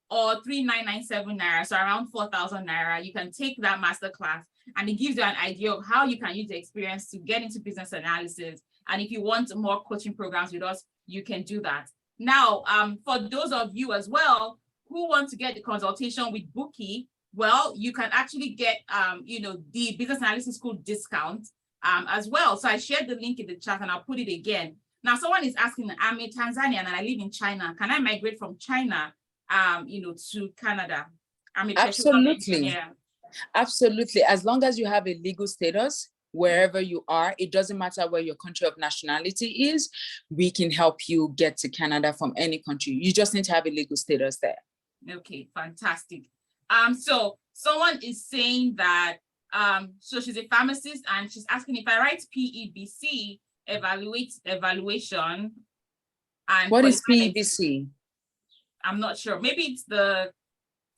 or 3,997 naira, so around 4,000 naira. You can take that masterclass, and it gives you an idea of how you can use the experience to get into business analysis. And if you want more coaching programs with us, you can do that. Now, for those of you as well who want to get the consultation with Bukky, well, you can actually get, the business analysis school discount as well. So I shared the link in the chat and I'll put it again. Now, someone is asking, I'm in Tanzania and I live in China. Can I migrate from China, to Canada? Absolutely. Absolutely. As long as you have a legal status, wherever you are, it doesn't matter where your country of nationality is, we can help you get to Canada from any country. You just need to have a legal status there. Okay, fantastic. So someone is saying that, so she's a pharmacist and she's asking if I write PEBC, evaluation. And what is PEBC? I'm not sure. Maybe it's the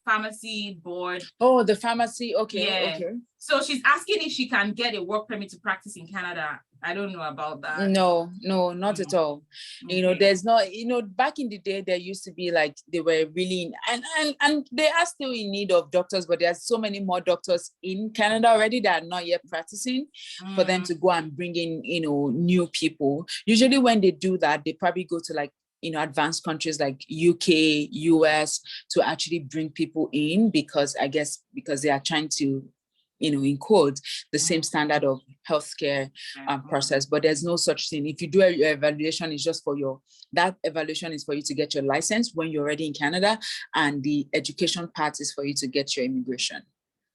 pharmacy board. Oh, the pharmacy. Okay. Yeah. Okay. So she's asking if she can get a work permit to practice in Canada. I don't know about that. No, not at all. Okay. There's not, back in the day, there used to be like, they were really, and they are still in need of doctors, but there's so many more doctors in Canada already that are not yet practicing for them to go and bring in, new people. Usually when they do that, they probably go to like, advanced countries like UK, US to actually bring people in because they are trying to, in quotes, the same standard of healthcare process, but there's no such thing. If you do your evaluation, it's just that evaluation is for you to get your license when you're already in Canada, and the education part is for you to get your immigration.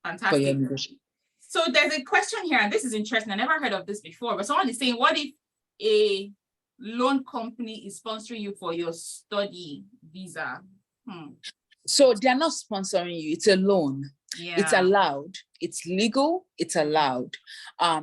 Fantastic. For your immigration. So there's a question here, and this is interesting. I never heard of this before, but someone is saying, what if a loan company is sponsoring you for your study visa? So they're not sponsoring you, it's a loan. Yeah. It's allowed, it's legal, it's allowed.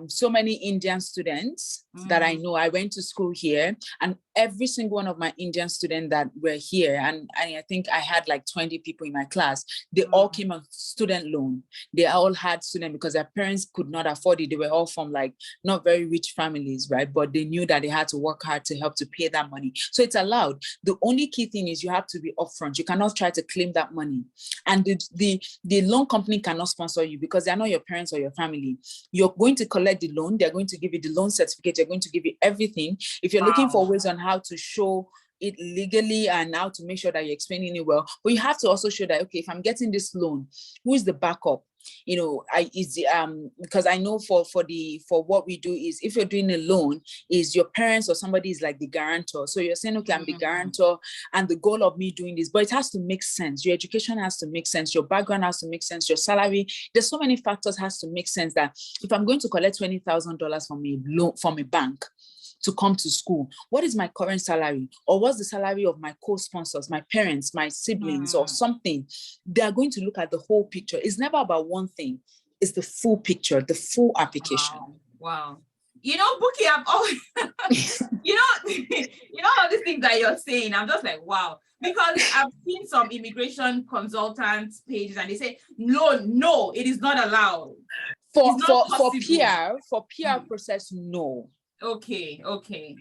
So many Indian students that I know, I went to school here, and every single one of my Indian students that were here, and I think I had like 20 people in my class, they all came on student loan. They all had student because their parents could not afford it. They were all from like not very rich families, right? But they knew that they had to work hard to help to pay that money. So it's allowed. The only key thing is you have to be upfront. You cannot try to claim that money. And the loan company cannot sponsor you because they're not your parents or your family. You're going to collect the loan. They're going to give you the loan certificate. They're going to give you everything. If you're looking for ways on how to show it legally and how to make sure that you're explaining it well, but you have to also show that, okay, if I'm getting this loan, who is the backup? Because I know for what we do is, if you're doing a loan, is your parents or somebody is like the guarantor. So you're saying, okay, I'm the guarantor, and the goal of me doing this, but it has to make sense. Your education has to make sense. Your background has to make sense. Your salary, there's so many factors has to make sense that if I'm going to collect $20,000 from a bank to come to school, what is my current salary, or what's the salary of my co-sponsors, my parents, my siblings, or something? They are going to look at the whole picture. It's never about one thing. It's the full picture, the full application. Wow. Bukky, I've always, all these things that you're saying, I'm just like, wow. Because I've seen some immigration consultants pages and they say, no, it is not allowed. For PR process, no. Okay.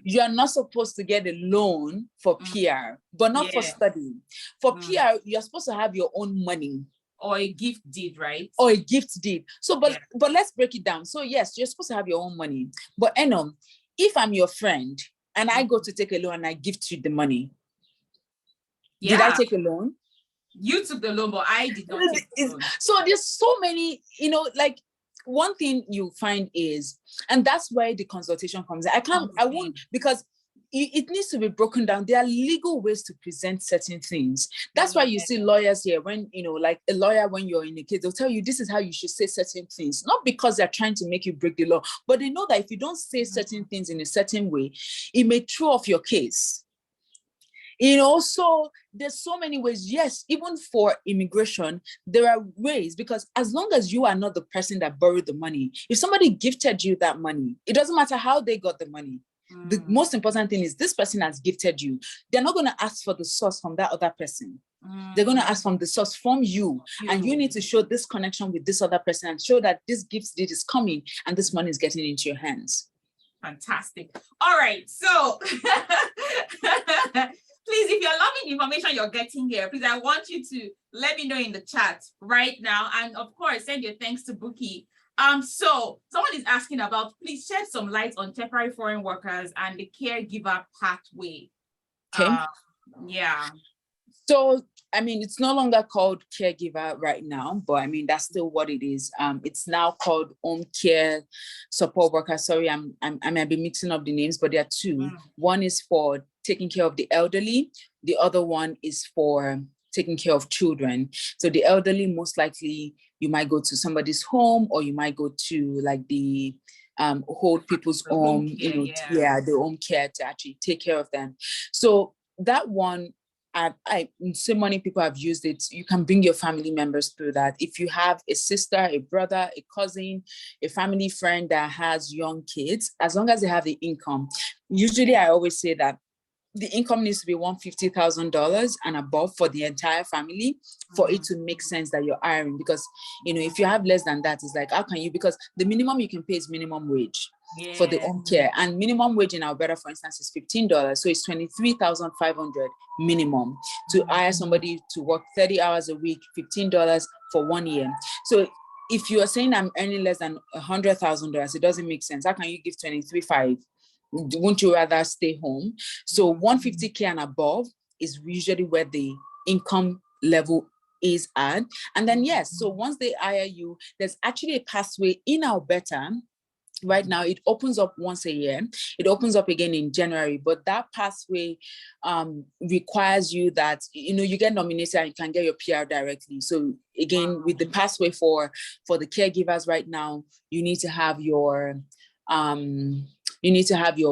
You are not supposed to get a loan for PR, but not for study. For PR, you're supposed to have your own money. Or a gift deed, right? Or a gift deed. So, but let's break it down. So yes, you're supposed to have your own money. But if I'm your friend and I go to take a loan and I gift you the money, did I take a loan? You took the loan, but I did not take the loan. So there's so many, one thing you find is, and that's where the consultation comes in. I won't, because it needs to be broken down. There are legal ways to present certain things. That's why you see lawyers here, when, like a lawyer, when you're in a case, they'll tell you this is how you should say certain things, not because they're trying to make you break the law, but they know that if you don't say certain things in a certain way, it may throw off your case. So there's so many ways. Yes, even for immigration, there are ways, because as long as you are not the person that borrowed the money, if somebody gifted you that money, it doesn't matter how they got the money. The most important thing is this person has gifted you. They're not going to ask for the source from that other person. They're going to ask from the source from you. And you need to show this connection with this other person and show that this gift deed is coming and this money is getting into your hands. Fantastic. All right. So please, if you're loving the information you're getting here, please, I want you to let me know in the chat right now. And of course, send your thanks to Bukky. So someone is asking about, please shed some light on temporary foreign workers and the caregiver pathway. Okay. Yeah. So I mean, it's no longer called caregiver right now, but I mean, that's still what it is. It's now called home care support worker. Sorry, I might be mixing up the names, but there are two. One is for taking care of the elderly. The other one is for taking care of children. So the elderly, most likely you might go to somebody's home, or you might go to like the old people's home, care, the home care to actually take care of them. So that one, so many people have used it. You can bring your family members through that. If you have a sister, a brother, a cousin, a family friend that has young kids, as long as they have the income. Usually I always say that the income needs to be $150,000 and above for the entire family for it to make sense that you're hiring. Because, if you have less than that, it's like, how can you? Because the minimum you can pay is minimum wage for the home care. And minimum wage in Alberta, for instance, is $15. So it's $23,500 minimum to hire somebody to work 30 hours a week, $15 for 1 year. So if you are saying I'm earning less than $100,000, it doesn't make sense. How can you give $23,500? Won't you rather stay home? So $150K and above is usually where the income level is at. And then, yes, so once they hire you, there's actually a pathway in Alberta. Right now, it opens up once a year. It opens up again in January, but that pathway requires you that, you get nominated and you can get your PR directly. So again, with the pathway for the caregivers right now, you need to have your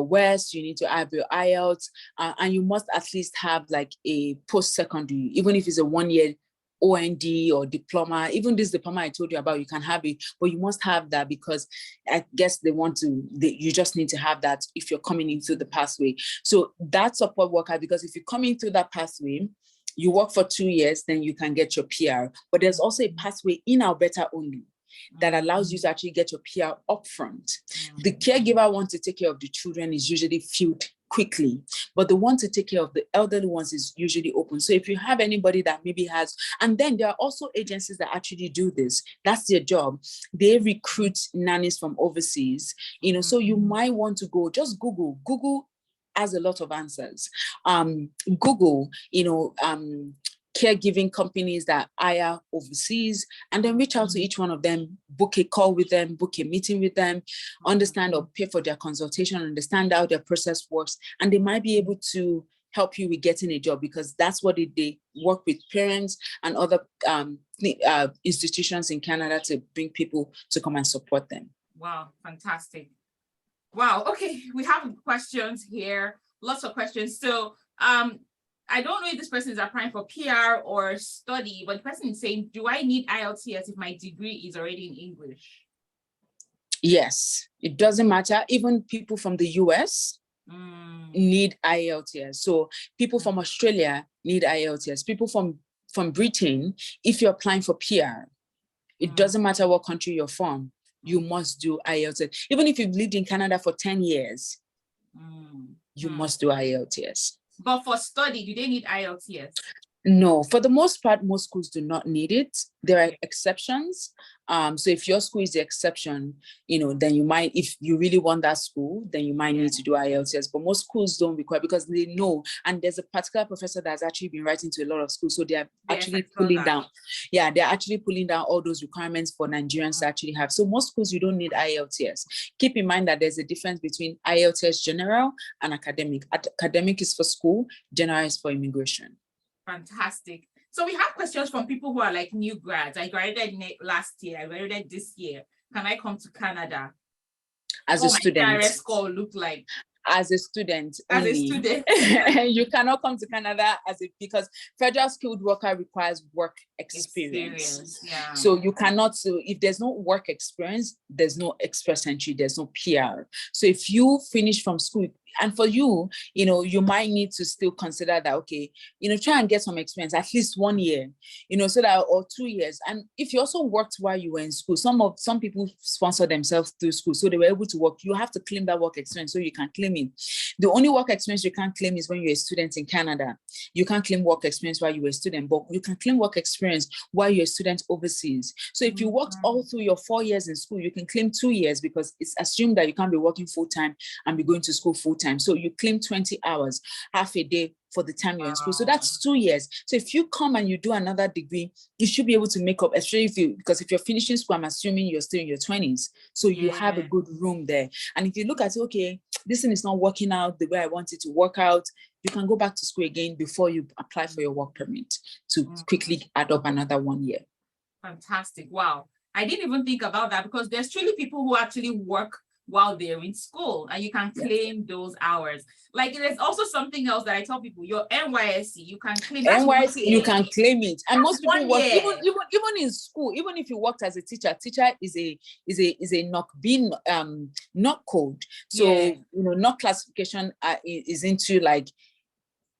West, you need to have your IELTS, and you must at least have like a post-secondary, even if it's a 1 year OND or diploma. Even this diploma I told you about, you can have it, but you must have that because I guess you just need to have that if you're coming into the pathway. So that's support worker, because if you're coming through that pathway, you work for 2 years, then you can get your PR. But there's also a pathway in Alberta only that allows you to actually get your PR upfront. The caregiver wants to take care of the children is usually filled quickly, but the one to take care of the elderly ones is usually open. So if you have anybody that maybe has, and then there are also agencies that actually do this, that's their job. They recruit nannies from overseas, so you might want to just Google has a lot of answers. Google, caregiving companies that hire overseas, and then reach out to each one of them, book a call with them, book a meeting with them, understand or pay for their consultation, understand how their process works, and they might be able to help you with getting a job, because that's what they work with parents and other institutions in Canada to bring people to come and support them. Wow, fantastic. Wow, okay, we have questions here, lots of questions. So I don't know if this person is applying for PR or study, but the person is saying, do I need IELTS if my degree is already in English? Yes, it doesn't matter. Even people from the US need IELTS. So people from Australia need IELTS. People from Britain, if you're applying for PR, it doesn't matter what country you're from, you must do IELTS. Even if you've lived in Canada for 10 years, you must do IELTS. But for study, do they need IELTS? No, for the most part, most schools do not need it. There are exceptions. So if your school is the exception, then you might, if you really want that school, then you might need to do IELTS. But most schools don't require, because they know. And there's a particular professor that's actually been writing to a lot of schools. So they're actually pulling down. Yeah, they're actually pulling down all those requirements for Nigerians to actually have. So most schools, you don't need IELTS. Keep in mind that there's a difference between IELTS general and academic. Academic is for school, general is for immigration. Fantastic. So we have questions from people who are like new grads. I graduated last year. I graduated this year. Can I come to Canada? As a student? What my CRS score look like? As a student only. As a student. You cannot come to Canada because federal skilled worker requires work experience. Yeah. So you cannot, if there's no work experience, there's no express entry, there's no PR. So if you finish from school, and for you, you might need to still consider that, okay, try and get some experience, at least 1 year, so that, or 2 years. And if you also worked while you were in school, some people sponsor themselves through school, so they were able to work. You have to claim that work experience so you can claim it. The only work experience you can't claim is when you're a student in Canada. You can't claim work experience while you were a student, but you can claim work experience while you're a student overseas. So if you worked all through your 4 years in school, you can claim 2 years, because it's assumed that you can't be working full-time and be going to school full-time. So you claim 20 hours, half a day for the time you're in school. So Wow. that's 2 years. So if you come and you do another degree, you should be able to make up, especially because if you're finishing school, I'm assuming you're still in your 20s. So you have a good room there. And if you look at, okay, this thing is not working out the way I want it to work out, you can go back to school again before you apply for your work permit to quickly add up another 1 year. Fantastic. Wow. I didn't even think about that, because there's truly people who actually work while they're in school, and you can claim those hours. Like, there's also something else that I tell people, your NYSC, you can claim. NYSC, you can claim it. And most people work, even in school, even if you worked as a teacher is a knock code. So, knock classification is into like,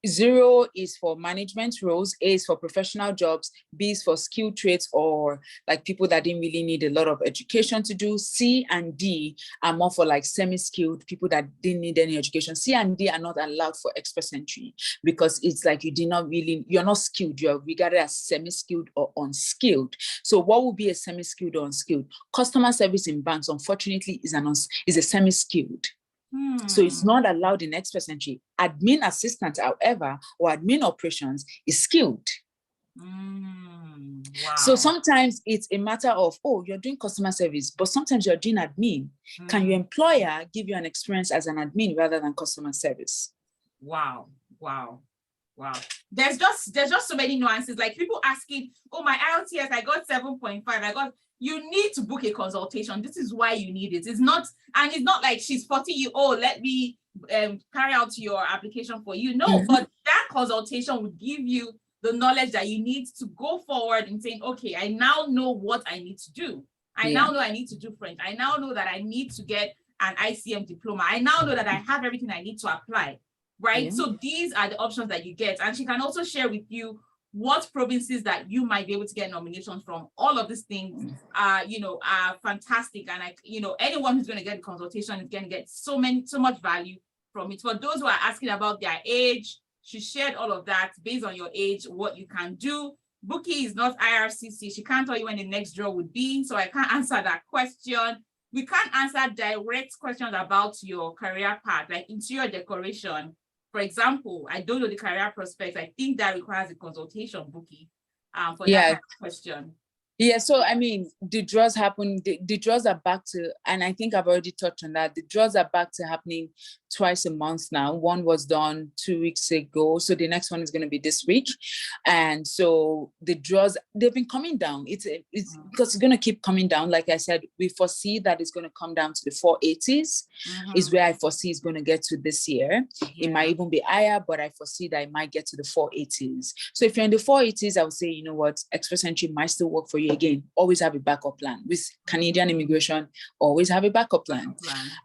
0 is for management roles, A is for professional jobs, B is for skilled trades or like people that didn't really need a lot of education to do. C and D are more for like semi-skilled people that didn't need any education. C and D are not allowed for express entry because it's like you're not skilled, you're regarded as semi-skilled or unskilled. So what would be a semi-skilled or unskilled? Customer service in banks, unfortunately, is a semi-skilled. So it's not allowed in express entry. Admin assistant, however, or admin operations is skilled. Wow. So sometimes it's a matter of, you're doing customer service, but sometimes you're doing admin. Can your employer give you an experience as an admin rather than customer service? Wow. There's just so many nuances. Like people asking, my IELTS, I got 7.5. You need to book a consultation. This is why you need it. It's not like she's 40 you, let me carry out your application for you. No, but that consultation would give you the knowledge that you need to go forward and saying, okay, I now know what I need to do. I now know I need to do French. I now know that I need to get an ICM diploma. I now know that I have everything I need to apply, right? Yeah. So these are the options that you get. And she can also share with you what provinces that you might be able to get nominations from. All of these things are fantastic. And anyone who's going to get the consultation is going to get so much value from it. For those who are asking about their age, she shared all of that based on your age, what you can do. Bukky is not IRCC. She can't tell you when the next draw would be. So I can't answer that question. We can't answer direct questions about your career path, like interior decoration. For example, I don't know the career prospects. I think that requires a consultation, Bukky, for that kind of question. Yeah, so I mean, the draws happen, the draws are back to, and I think I've already touched on that. The draws are back to happening twice a month now. One was done 2 weeks ago. So the next one is going to be this week. And so the draws, they've been coming down. It's because it's going to keep coming down. Like I said, we foresee that it's going to come down to the 480s is where I foresee it's going to get to this year. Yeah. It might even be higher, but I foresee that it might get to the 480s. So if you're in the 480s, I would say, you know what, express entry might still work for you. Again, always have a backup plan. With Canadian immigration, always have a backup plan.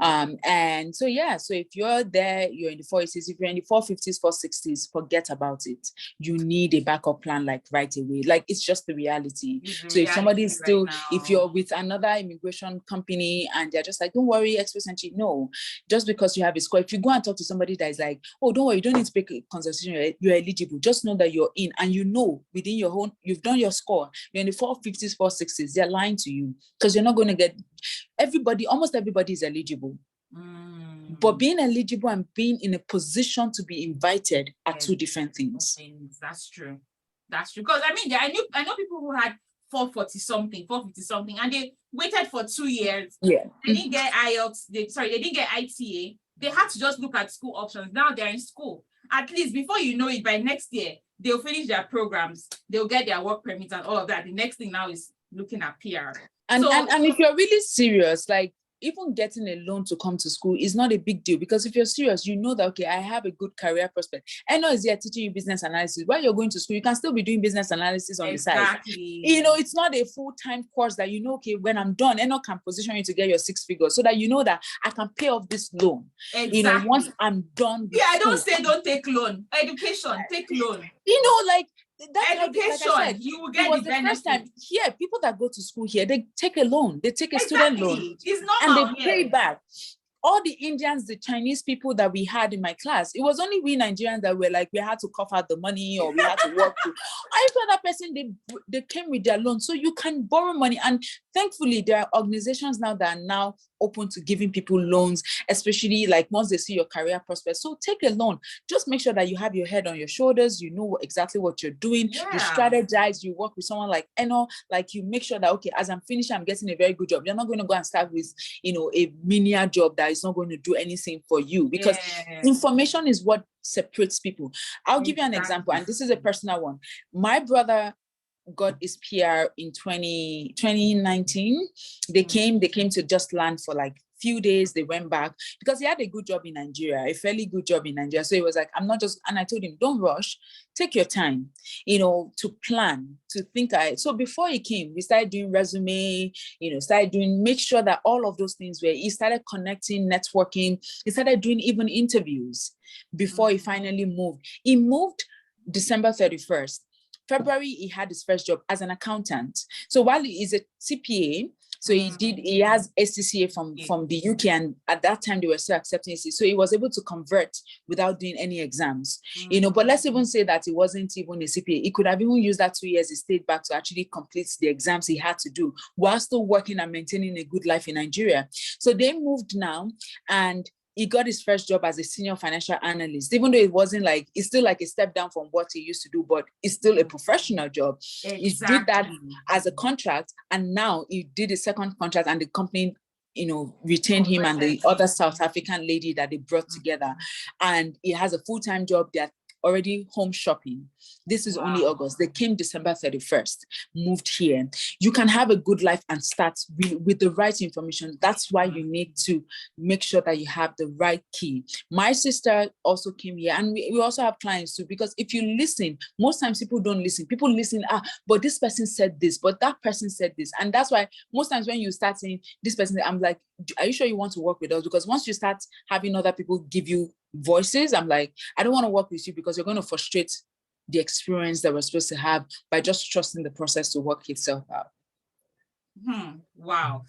And so, yeah, so if you're there, you're in the 480s, if you're in the 450s, 460s, forget about it. You need a backup plan like right away. Like it's just the reality. So if somebody is still, if you're with another immigration company and they're just like, don't worry, express entry, no. Just because you have a score, if you go and talk to somebody that is like, oh, don't worry, you don't need to pick a consultation, you're eligible. Just know that you're in, and you know within your own, you've done your score, you're in the 450s, 460s, they're lying to you because you're not going to get almost everybody is eligible. But being eligible and being in a position to be invited are two different things. That's true. Because I mean, I know people who had 440 something, 450 something, and they waited for 2 years. Yeah. They didn't get IELTS. They didn't get ITA. They had to just look at school options. Now they're in school. At least before you know it, by next year, they'll finish their programs. They'll get their work permits and all of that. The next thing now is looking at PR. And if you're really serious, like even getting a loan to come to school is not a big deal, because if you're serious, you know that, okay, I have a good career prospect. Eno is here teaching you business analysis. While you're going to school, you can still be doing business analysis on the side. It's not a full-time course that, okay, when I'm done, Eno can position you to get your 6 figures so that you know that I can pay off this loan. Exactly. Once I'm done. I don't say don't take loan. Education, take loan. Like, that's education, like I said, you will get the first time here. People that go to school here, they take a loan, they take a student loan, it's normal, and they pay back. All the Indians, the Chinese people that we had in my class, it was only we Nigerians that were like, we had to cough out the money or we had to work. Every other person, they came with their loan. So you can borrow money. And Thankfully, there are organizations now that are now open to giving people loans, especially like once they see your career prospects. So take a loan. Just make sure that you have your head on your shoulders. You know exactly what you're doing. Yeah. You strategize. You work with someone like Eno. Like you make sure that, okay, as I'm finishing, I'm getting a very good job. You're not going to go and start with, a menial job that is not going to do anything for you, because information is what separates people. I'll give you an example, and this is a personal one. My brother got his PR in 2019. They came to just land for like few days. They went back because he had a good job in Nigeria, a fairly good job in Nigeria. So he was like, I'm not just, and I told him, don't rush, take your time, to plan, to think ahead. So before he came, we started doing resume, make sure that all of those things were, he started connecting, networking, he started doing even interviews before he finally moved. He moved December 31st. February, he had his first job as an accountant. So while he is a CPA, so he has SCCA from the UK, and at that time they were still accepting SCCA. So he was able to convert without doing any exams, but let's even say that he wasn't even a CPA. He could have even used that 2 years he stayed back to actually complete the exams he had to do while still working and maintaining a good life in Nigeria. So they moved now, and he got his first job as a senior financial analyst, even though it wasn't like, it's still like a step down from what he used to do, but it's still a professional job. Exactly. He did that as a contract, and now he did a second contract, and the company, retained him and the other South African lady that they brought together. And he has a full-time job. They're already home shopping. This is only August. They came December 31st, moved here. You can have a good life and start with the right information. That's why you need to make sure that you have the right key. My sister also came here, and we also have clients too, because if you listen, most times people don't listen. People listen, but this person said this, but that person said this. And that's why most times when you start saying this person, I'm like, are you sure you want to work with us? Because once you start having other people give you voices, I'm like, I don't want to work with you, because you're going to frustrate the experience that we're supposed to have by just trusting the process to work itself out. Wow.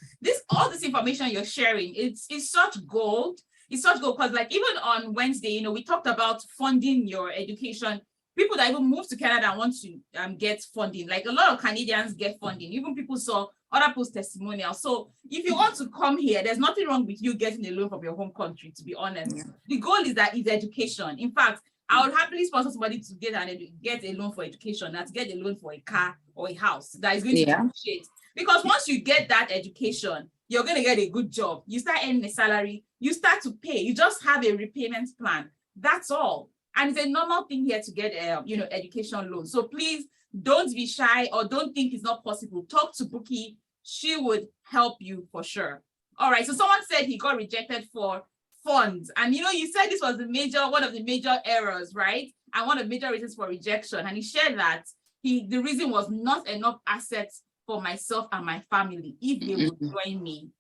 All this information you're sharing, it's such gold. It's such gold, because like even on Wednesday, we talked about funding your education. People that even move to Canada and want to get funding, like a lot of Canadians get funding. Even people saw other people's testimonials. So if you want to come here, there's nothing wrong with you getting a loan from your home country, to be honest. The goal is education. In fact, I would happily sponsor somebody to get a loan for education, not to get a loan for a car or a house that is going to depreciate. Because once you get that education, you're going to get a good job. You start earning a salary, you start to pay. You just have a repayment plan. That's all. And it's a normal thing here to get education loan. So please don't be shy or don't think it's not possible. Talk to Bukky. She would help you for sure. All right. So someone said he got rejected for funds. And you said this was one of the major errors, right? And one of the major reasons for rejection. And he shared that the reason was not enough assets for myself and my family if they would join me.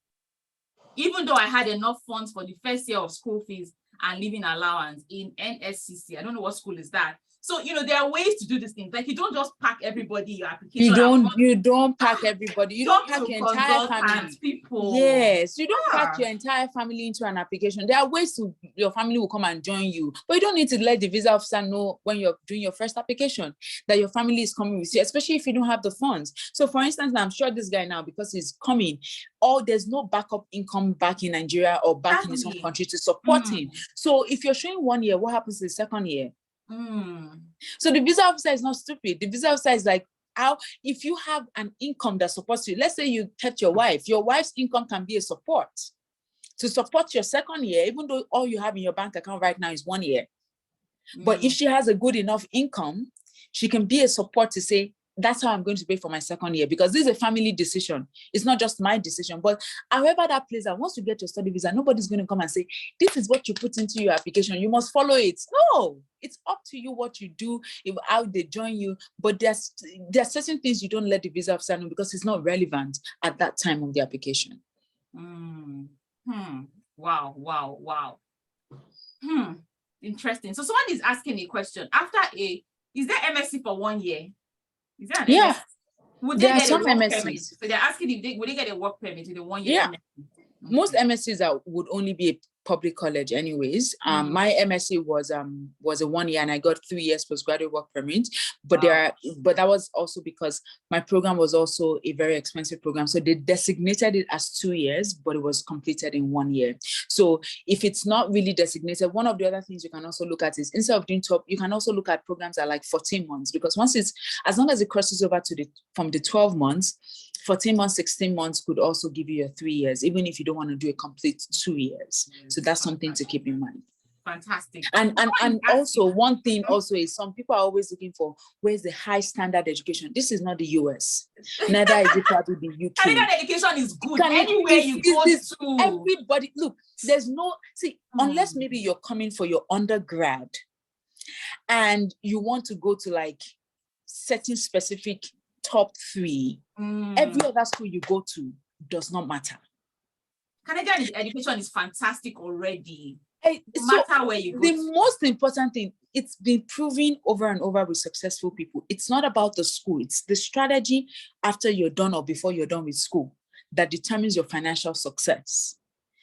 Even though I had enough funds for the first year of school fees and living allowance in NSCC. I don't know what school is that. So, there are ways to do these things. Like you don't just pack everybody your application. You don't pack everybody. You don't pack your entire family. People. Yes, you don't pack your entire family into an application. There are ways your family will come and join you, but you don't need to let the visa officer know when you're doing your first application that your family is coming with you, especially if you don't have the funds. So for instance, I'm sure this guy now, because he's coming, there's no backup income back in Nigeria or back in his home country to support him. So if you're showing 1 year, what happens to the second year? So the visa officer is not stupid. The visa officer is like, if you have an income that supports you, let's say you kept your wife's income can be a support to support your second year, even though all you have in your bank account right now is 1 year. But if she has a good enough income, she can be a support to say, that's how I'm going to pay for my second year, because this is a family decision. It's not just my decision. But however that plays out, once you get your study visa, nobody's going to come and say, this is what you put into your application, you must follow it. No, it's up to you what you do, how they join you. But there's certain things you don't let the visa officer know because it's not relevant at that time of the application. Wow. Interesting. So someone is asking a question. Is there MSc for 1 year? Is there an MSc? Would they get a work permit? So they're asking would they get a work permit with a 1 year MSc? Most MScs would only be public college anyways. My MSc was a 1 year and I got 3 years postgraduate work permit. But but that was also because my program was also a very expensive program. So they designated it as 2 years, but it was completed in 1 year. So if it's not really designated, one of the other things you can also look at is instead of doing top, you can also look at programs that are like 14 months, because once it's, as long as it crosses over to from the 12 months, 14 months, 16 months could also give you your 3 years, even if you don't want to do a complete 2 years. So that's something to keep in mind. Fantastic. And also one thing also is some people are always looking for where's the high standard education. This is not the US. Neither is it probably the UK. Canadian education is good. Anywhere you go to. Everybody, look, there's no, unless maybe you're coming for your undergrad and you want to go to like certain specific top 3, every other school you go to does not matter. Canadian education is fantastic already. No matter where you go. The most important thing, it's been proven over and over with successful people. It's not about the school. It's the strategy after you're done or before you're done with school that determines your financial success.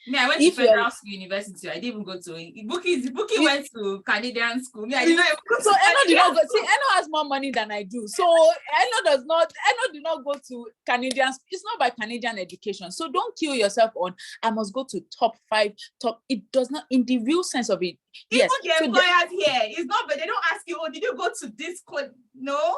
Yeah, I went to Federal School University. I didn't even go to Bukky went to Canadian school. I didn't even go to Eno did not go. See, Eno has more money than I do. So Eno did not go to Canadian. It's not by Canadian education. So don't kill yourself on, I must go to top 5, top. It does not, in the real sense of it. Even the employers here, it's not, but they don't ask you, oh, did you go to this club? No,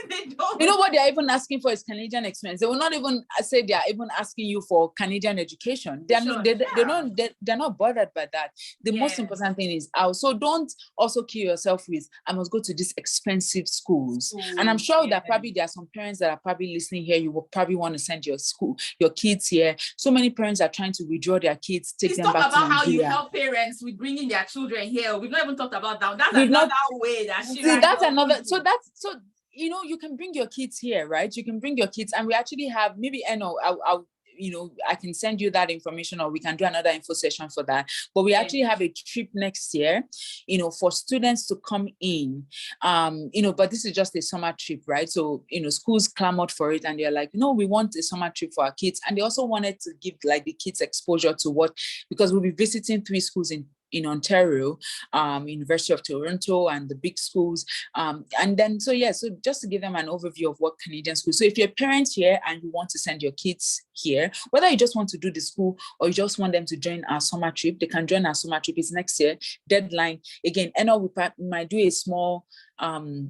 they don't. You know what they're even asking for is Canadian experience. They will not even say they are even asking you for Canadian education. They're not bothered by that. The most important thing is out. So don't also kill yourself with, I must go to these expensive schools. And I'm sure that probably there are some parents that are probably listening here. You will probably want to send your kids here. So many parents are trying to withdraw their kids, take them back to Nigeria. How you help parents with bringing their children here. We've not even talked about that. That's another way that that's another. So you can bring your kids here, right? You can bring your kids, and we actually have maybe I'll I can send you that information, or we can do another info session for that. But we actually have a trip next year, for students to come in, but this is just a summer trip, right? So, schools clamored for it and they're like, no, we want a summer trip for our kids. And they also wanted to give like the kids exposure to because we'll be visiting 3 schools in Ontario, University of Toronto and the big schools. And then, so just to give them an overview of what Canadian schools. So if you're a parent here and you want to send your kids here, whether you just want to do the school or you just want them to join our summer trip, they can join our summer trip. It's next year, deadline. Again, we might do a small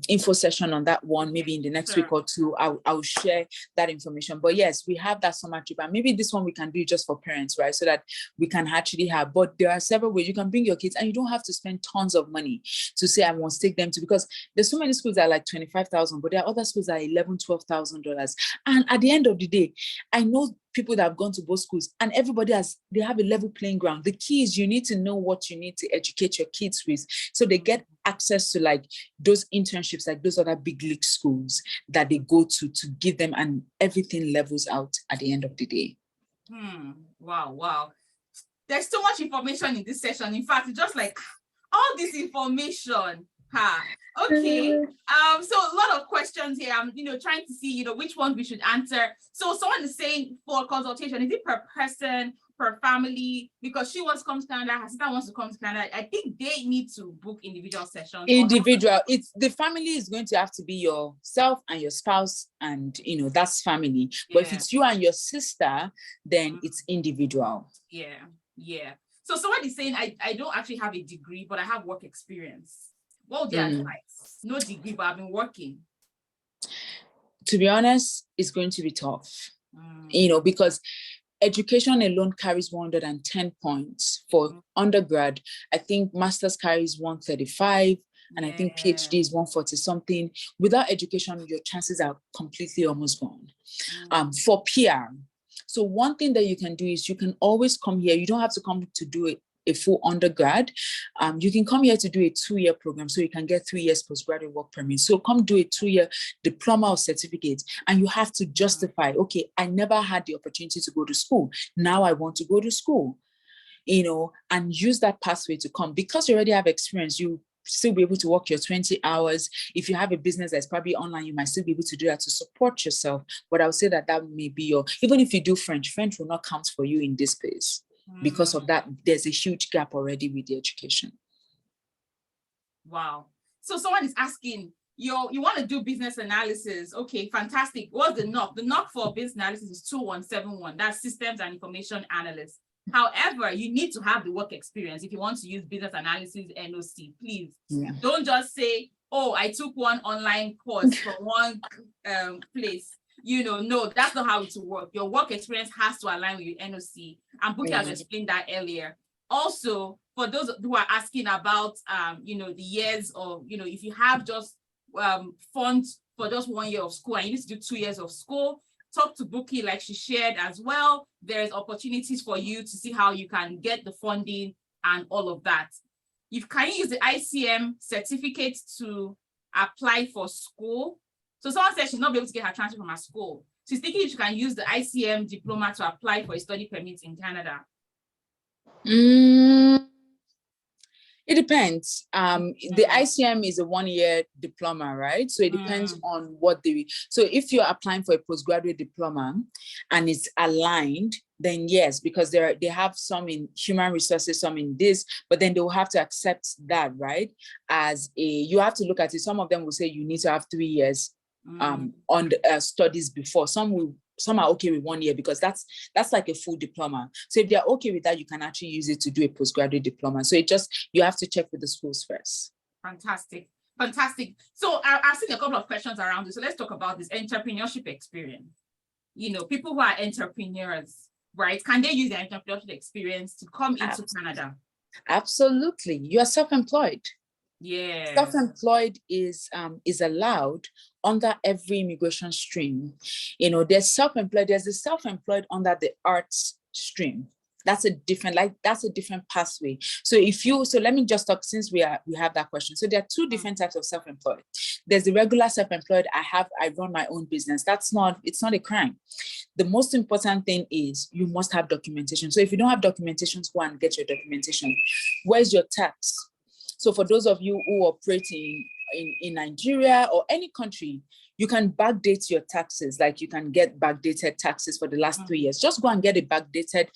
info session on that one, maybe in the next week or 2. I'll share that information. But yes, we have that summer trip, and maybe this one we can do just for parents, right? So that we can actually have, but there are several ways you can bring your kids, and you don't have to spend tons of money to say I want to take them to, because there's so many schools that are like 25,000, but there are other schools that are $11,000-$12,000. And at the end of the day, I know people that have gone to both schools, and everybody they have a level playing ground. The key is you need to know what you need to educate your kids with, so they get access to like those internships, like those other big league schools that they go to give them, and everything levels out at the end of the day. Wow. There's so much information in this session. In fact, it's just like all this information. Okay. So a lot of questions here. I'm trying to see which ones we should answer. So someone is saying for consultation, is it per person, per family? Because she wants to come to Canada, her sister wants to come to Canada. I think they need to book individual sessions. Individual. It's the family is going to have to be yourself and your spouse, and that's family. But if it's you and your sister, then it's individual. Yeah. So someone is saying, I don't actually have a degree, but I have work experience. What would you advise? No degree, but I've been working. To be honest, it's going to be tough, because education alone carries 110 points for undergrad. I think master's carries 135, and I think PhD is 140 something. Without education, your chances are completely almost gone. For PR. So one thing that you can do is you can always come here. You don't have to come to do a full undergrad. You can come here to do a 2-year program, so you can get 3 years postgraduate work permit. So come do a 2-year diploma or certificate, and you have to justify, okay, I never had the opportunity to go to school. Now I want to go to school, and use that pathway to come. Because you already have experience, you still be able to work your 20 hours. If you have a business that's probably online, you might still be able to do that to support yourself. But I would say that may be even if you do French will not count for you in this place. Because of that, there's a huge gap already with the education. Wow. So someone is asking, you want to do business analysis. Okay, fantastic. What's the NOC? The NOC for business analysis is 2171. That's Systems and Information Analyst. However, you need to have the work experience if you want to use business analysis NOC. Please don't just say, oh, I took one online course from one place. No, that's not how it will work. Your work experience has to align with your NOC. And Bukky has explained that earlier. Also, for those who are asking about, the years of, if you have just funds for just 1 year of school and you need to do 2 years of school, talk to Bukky like she shared as well. There's opportunities for you to see how you can get the funding and all of that. You can use the ICM certificate to apply for school. So someone said she's not able to get her transfer from her school. She's thinking if she can use the ICM diploma to apply for a study permit in Canada. It depends. The ICM is a 1-year diploma, right? So it depends on what so if you're applying for a postgraduate diploma and it's aligned, then yes, because they have some in human resources, some in this, but then they will have to accept that, right? You have to look at it. Some of them will say you need to have 3 years on the studies before. Some are okay with 1 year because that's like a full diploma. So if they're okay with that, you can actually use it to do a postgraduate diploma. So you have to check with the schools first. Fantastic. So I've seen a couple of questions around this. So let's talk about this entrepreneurship experience. People who are entrepreneurs, right? Can they use their entrepreneurship experience to come into Canada? Absolutely. You are self-employed. Yeah. Self-employed is allowed under every immigration stream. There's the self-employed under the arts stream. That's a different pathway. So let me just talk, since we have that question. So there are two different types of self-employed. There's the regular self-employed. I run my own business. It's not a crime. The most important thing is you must have documentation. So if you don't have documentation, go and get your documentation. Where's your tax? So for those of you who operate in Nigeria or any country, you can backdate your taxes. Like you can get backdated taxes for the last 3 years. Just go and get it backdated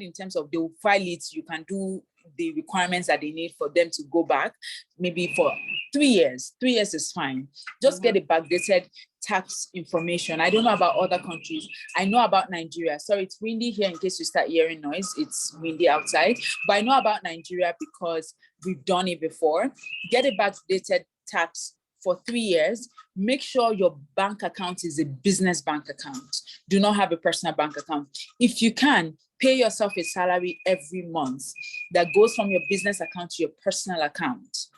in terms of they will file it. You can do the requirements that they need for them to go back, maybe for 3 years. 3 years is fine. Just get a backdated tax information. I don't know about other countries. I know about Nigeria. Sorry, it's windy here in case you start hearing noise. It's windy outside. But I know about Nigeria because we've done it before. Get a backdated tax for 3 years. Make sure your bank account is a business bank account. Do not have a personal bank account. If you can, pay yourself a salary every month that goes from your business account to your personal account.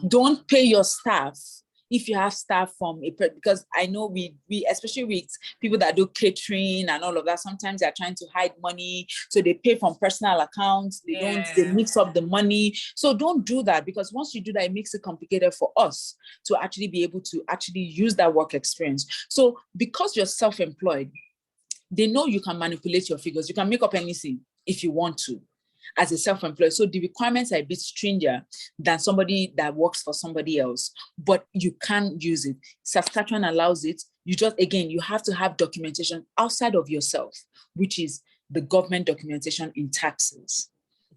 Don't pay your staff if you have staff because I know we especially with people that do catering and all of that, sometimes they're trying to hide money, so they pay from personal accounts. They mix up the money. So don't do that, because once you do that, it makes it complicated for us to actually be able to actually use that work experience. So because you're self-employed, they know you can manipulate your figures. You can make up anything if you want to as a self-employed. So the requirements are a bit stringent than somebody that works for somebody else, but you can use it. Saskatchewan allows it. You have to have documentation outside of yourself, which is the government documentation in taxes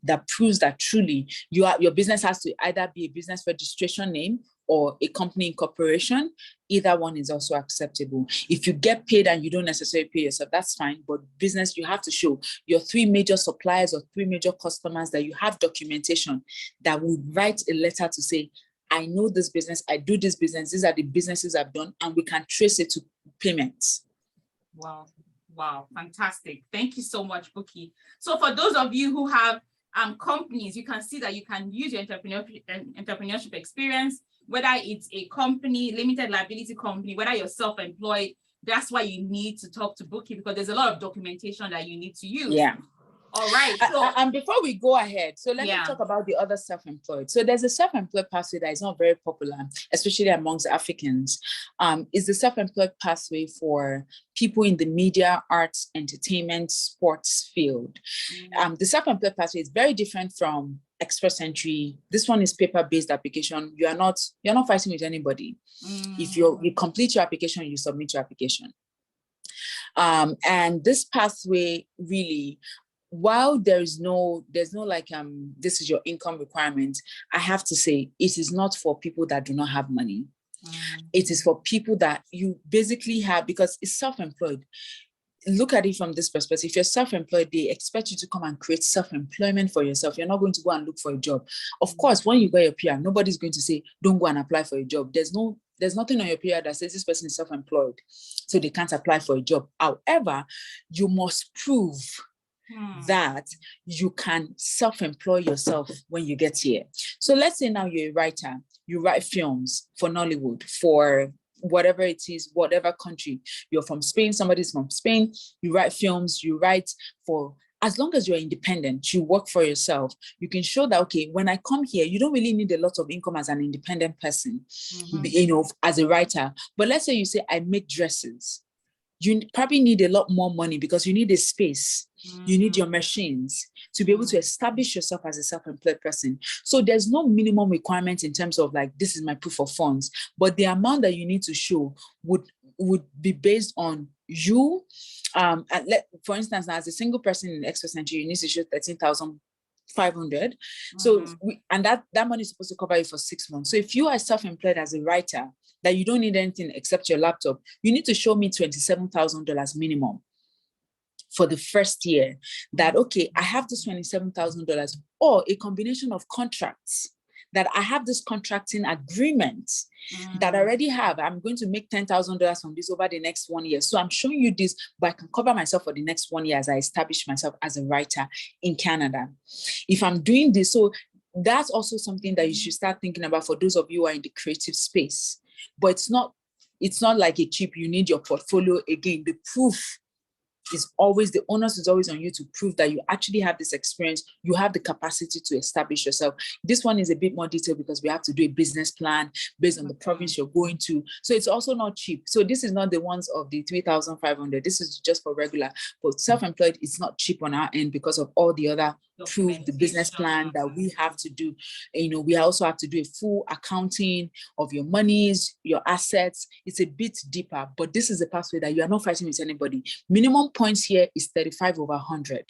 that proves that truly your business has to either be a business registration name or a company incorporation. Either one is also acceptable. If you get paid and you don't necessarily pay yourself, that's fine. But business, you have to show your 3 major suppliers or 3 major customers that you have documentation that would write a letter to say, I know this business, I do this business, these are the businesses I've done, and we can trace it to payments. Wow, fantastic. Thank you so much, Bukky. So for those of you who have companies, you can see that you can use your entrepreneurship experience, whether it's a company, limited liability company, whether you're self-employed. That's why you need to talk to Bukky, because there's a lot of documentation that you need to use. Yeah. All right. So, and before we go ahead, so let me talk about the other self-employed. So there's a self-employed pathway that is not very popular, especially amongst Africans. Is the self-employed pathway for people in the media, arts, entertainment, sports field. The self-employed pathway is very different from express entry. This one is paper-based application. You're not fighting with anybody. If you complete your application, you submit your application. And this pathway really, while there's no like this is your income requirement, I have to say it is not for people that do not have money. It is for people that you basically have, because it's self-employed. Look at it from this perspective. If you're self-employed, they expect you to come and create self-employment for yourself. You're not going to go and look for a job. Of course, when you get your PR, nobody's going to say, don't go and apply for a job. There's nothing on your PR that says this person is self-employed, so they can't apply for a job. However, you must prove that you can self-employ yourself when you get here. So let's say now you're a writer, you write films for Nollywood, for whatever it is, whatever country. You're from Spain, somebody's from Spain, you write films, you write for, as long as you're independent, you work for yourself, you can show that, okay, when I come here, you don't really need a lot of income as an independent person, as a writer. But let's say you say, I make dresses. You probably need a lot more money because you need a space. You need your machines to be able to establish yourself as a self-employed person. So there's no minimum requirement in terms of like, this is my proof of funds, but the amount that you need to show would be based on you. For instance, as a single person in Express Nigeria, you need to show 13,500. So that money is supposed to cover you for 6 months. So if you are self-employed as a writer, that you don't need anything except your laptop, you need to show me $27,000 minimum for the first year. That, okay, I have this $27,000, or a combination of contracts, that I have this contracting agreement that I already have. I'm going to make $10,000 from this over the next 1 year. So I'm showing you this, but I can cover myself for the next 1 year as I establish myself as a writer in Canada. If I'm doing this, so that's also something that you should start thinking about for those of you who are in the creative space. But it's not like a chip. You need your portfolio. Again, the proof is always, the onus is always on you to prove that you actually have this experience, you have the capacity to establish yourself. This one is a bit more detailed because we have to do a business plan based on the province you're going to. So it's also not cheap. So this is not the ones of the 3,500. This is just for regular. But self-employed, it's not cheap on our end because of all the other proof, the business plan that we have to do. We also have to do a full accounting of your monies, your assets. It's a bit deeper, but this is a pathway that you are not fighting with anybody. Minimum points here is 35 over 100.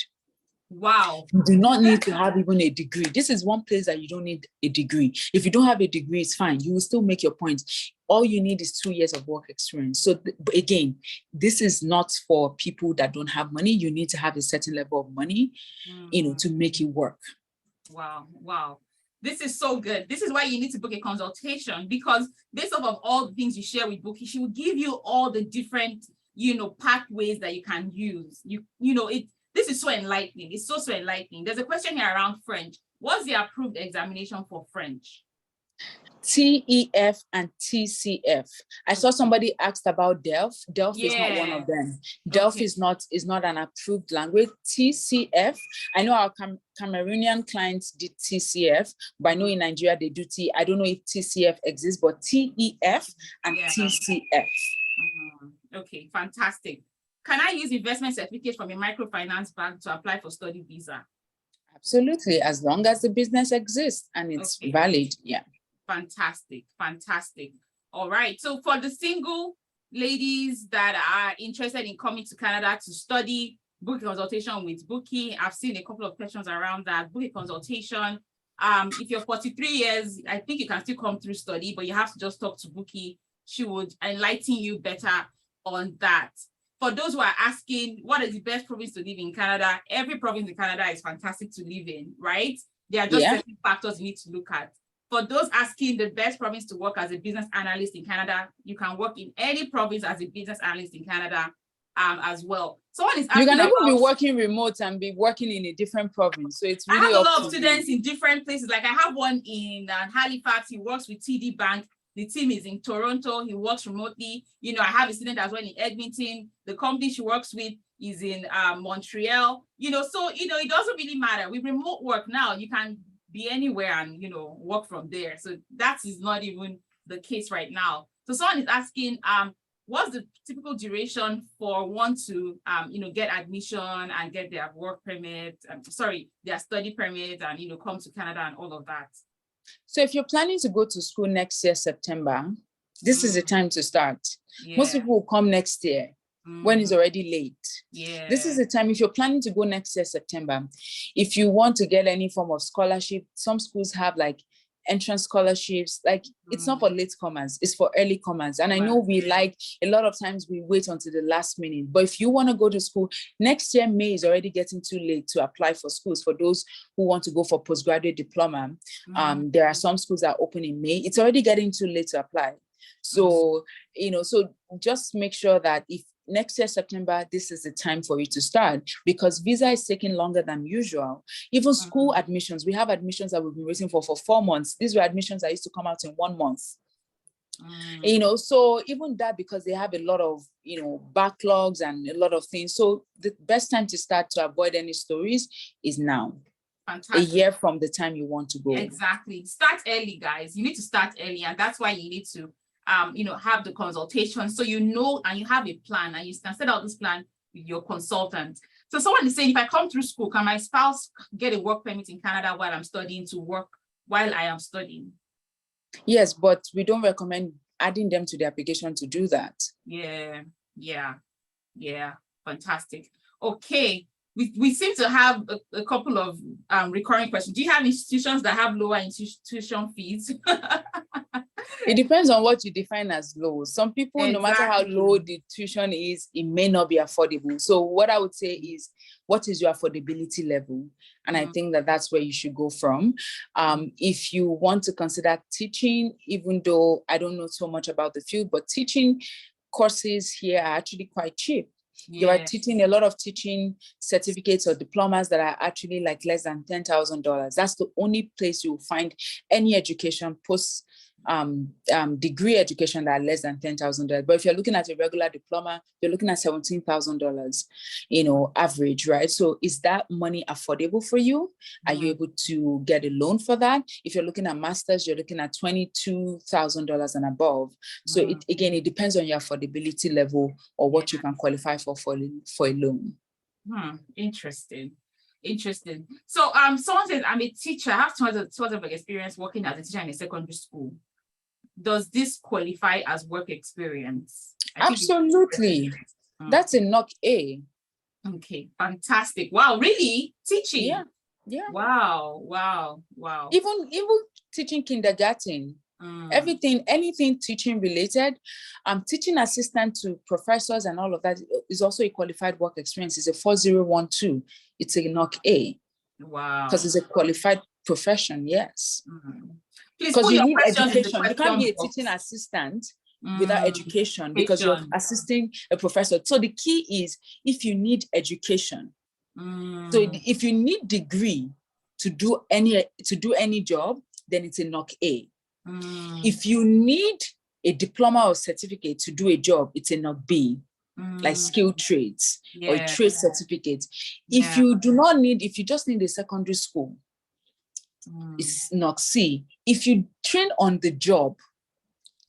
Wow. You do not need to have even a degree. This is one place that you don't need a degree. If you don't have a degree, it's fine. You will still make your points. All you need is 2 years of work experience. So again, this is not for people that don't have money. You need to have a certain level of money, to make it work. Wow. This is so good. This is why you need to book a consultation, because based off of all the things you share with Bukky, she will give you all the different, pathways that you can use. This is so enlightening. It's so enlightening. There's a question here around French. What's the approved examination for French? TEF and TCF. I saw somebody asked about DELF. DELF is not one of them. DELF is not an approved language. TCF, I know our Cameroonian clients did TCF, but I know in Nigeria they do T. I don't know if TCF exists, but TEF and TCF. Okay, fantastic. Can I use investment certificate from a microfinance bank to apply for study visa? Absolutely, as long as the business exists and it's valid. Yeah. Fantastic. All right. So for the single ladies that are interested in coming to Canada to study, book a consultation with Bukky. I've seen a couple of questions around that. Book a consultation. If you're 43 years, I think you can still come through study, but you have to just talk to Bukky. She would enlighten you better on that. For those who are asking, what is the best province to live in Canada? Every province in Canada is fantastic to live in, right? There are just certain factors you need to look at. For those asking the best province to work as a business analyst in Canada, you can work in any province as a business analyst in Canada as well. Someone is asking, you can even be working remote and be working in a different province. So it's really I have a lot of students in different places. Like I have one in Halifax. He works with TD Bank. The team is in Toronto. He works remotely. I have a student as well in Edmonton. The company she works with is in Montreal. So it doesn't really matter. With remote work now, you can be anywhere and work from there. So that is not even the case right now. So someone is asking, what's the typical duration for one to get admission and get their work permit, their study permit, and come to Canada and all of that? So if you're planning to go to school next year, September, this is the time to start. Most people will come next year. when it's already late. Yeah. This is the time, if you're planning to go next year, September, if you want to get any form of scholarship, some schools have like entrance scholarships, like it's not for late comers, it's for early comers. And I know we like, a lot of times we wait until the last minute, but if you want to go to school, next year, May is already getting too late to apply for schools. For those who want to go for postgraduate diploma, there are some schools that are open in May. It's already getting too late to apply. So, so just make sure that if next year, September, this is the time for you to start, because visa is taking longer than usual. Even school admissions, we have admissions that we've been waiting for 4 months. These were admissions that used to come out in 1 month. So even that, because they have a lot of, backlogs and a lot of things. So the best time to start to avoid any stories is now. Fantastic. A year from the time you want to go. Exactly. Start early, guys. You need to start early, and that's why you need to have the consultation, so and you have a plan, and you can set out this plan with your consultant. So someone is saying, if I come through school, can my spouse get a work permit in Canada while I'm studying, to work while I am studying? Yes, but we don't recommend adding them to the application to do that. Yeah. Fantastic. Okay. We seem to have a couple of recurring questions. Do you have institutions that have lower institution fees? It depends on what you define as low. Some people, no matter how low the tuition is, it may not be affordable. So what I would say is, what is your affordability level? And I think that that's where you should go from. If you want to consider teaching, even though I don't know so much about the field, but teaching courses here are actually quite cheap. Yes. You are teaching a lot of teaching certificates or diplomas that are actually like less than $10,000. That's the only place you will find any education post degree education that are less than $10,000. But if you're looking at a regular diploma, you're looking at $17,000, average, right? So is that money affordable for you? Are you able to get a loan for that? If you're looking at masters, you're looking at $22,000 and above. So it depends on your affordability level or what you can qualify for a loan. Interesting. So someone says, I'm a teacher, I have sort of experience working as a teacher in a secondary school. Does this qualify as work experience? Absolutely. That's a knock A. Okay, fantastic. Wow, really? Teaching? Yeah. Wow. Even teaching kindergarten, anything teaching related. Teaching assistant to professors and all of that is also a qualified work experience. It's a 4012. It's a knock A. Wow. Because it's a qualified profession, yes. Because you need education. You can't be a teaching assistant without education, because you're assisting a professor. So the key is, if you need education, so if you need degree to do any job, then it's a knock A. If you need a diploma or certificate to do a job, it's a knock B. Like skilled trades or a trade certificate. If you do not need, if you just need a secondary school, it's knock C. If you train on the job,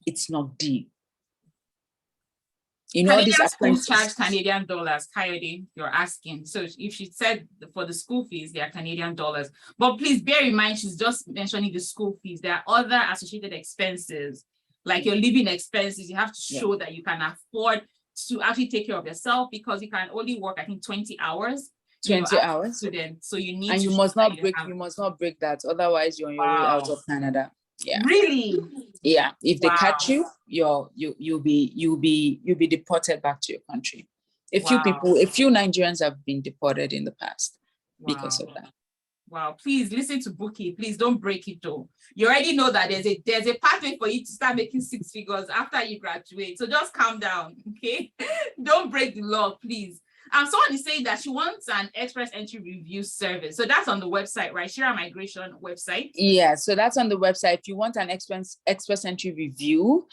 it's knock D. Canadian schools charge Canadian dollars, Coyote, you're asking. So if she said for the school fees, they are Canadian dollars. But please bear in mind, she's just mentioning the school fees. There are other associated expenses, like your living expenses. You have to show that you can afford to actually take care of yourself, because you can only work, I think, 20 hours. 20 hours. Student. So you need, and you must not break that. Otherwise, you're on your way out of Canada. Yeah. Really? Yeah. If they catch you, you'll be deported back to your country. A few Nigerians have been deported in the past because of that. Wow, please listen to Bukky. Please don't break it though. You already know that there's a pathway for you to start making 6 figures after you graduate. So just calm down, okay? Don't break the law, please. Someone is saying that she wants an express entry review service. So that's on the website, right? Shira Migration website. Yeah, so that's on the website. If you want an express entry review,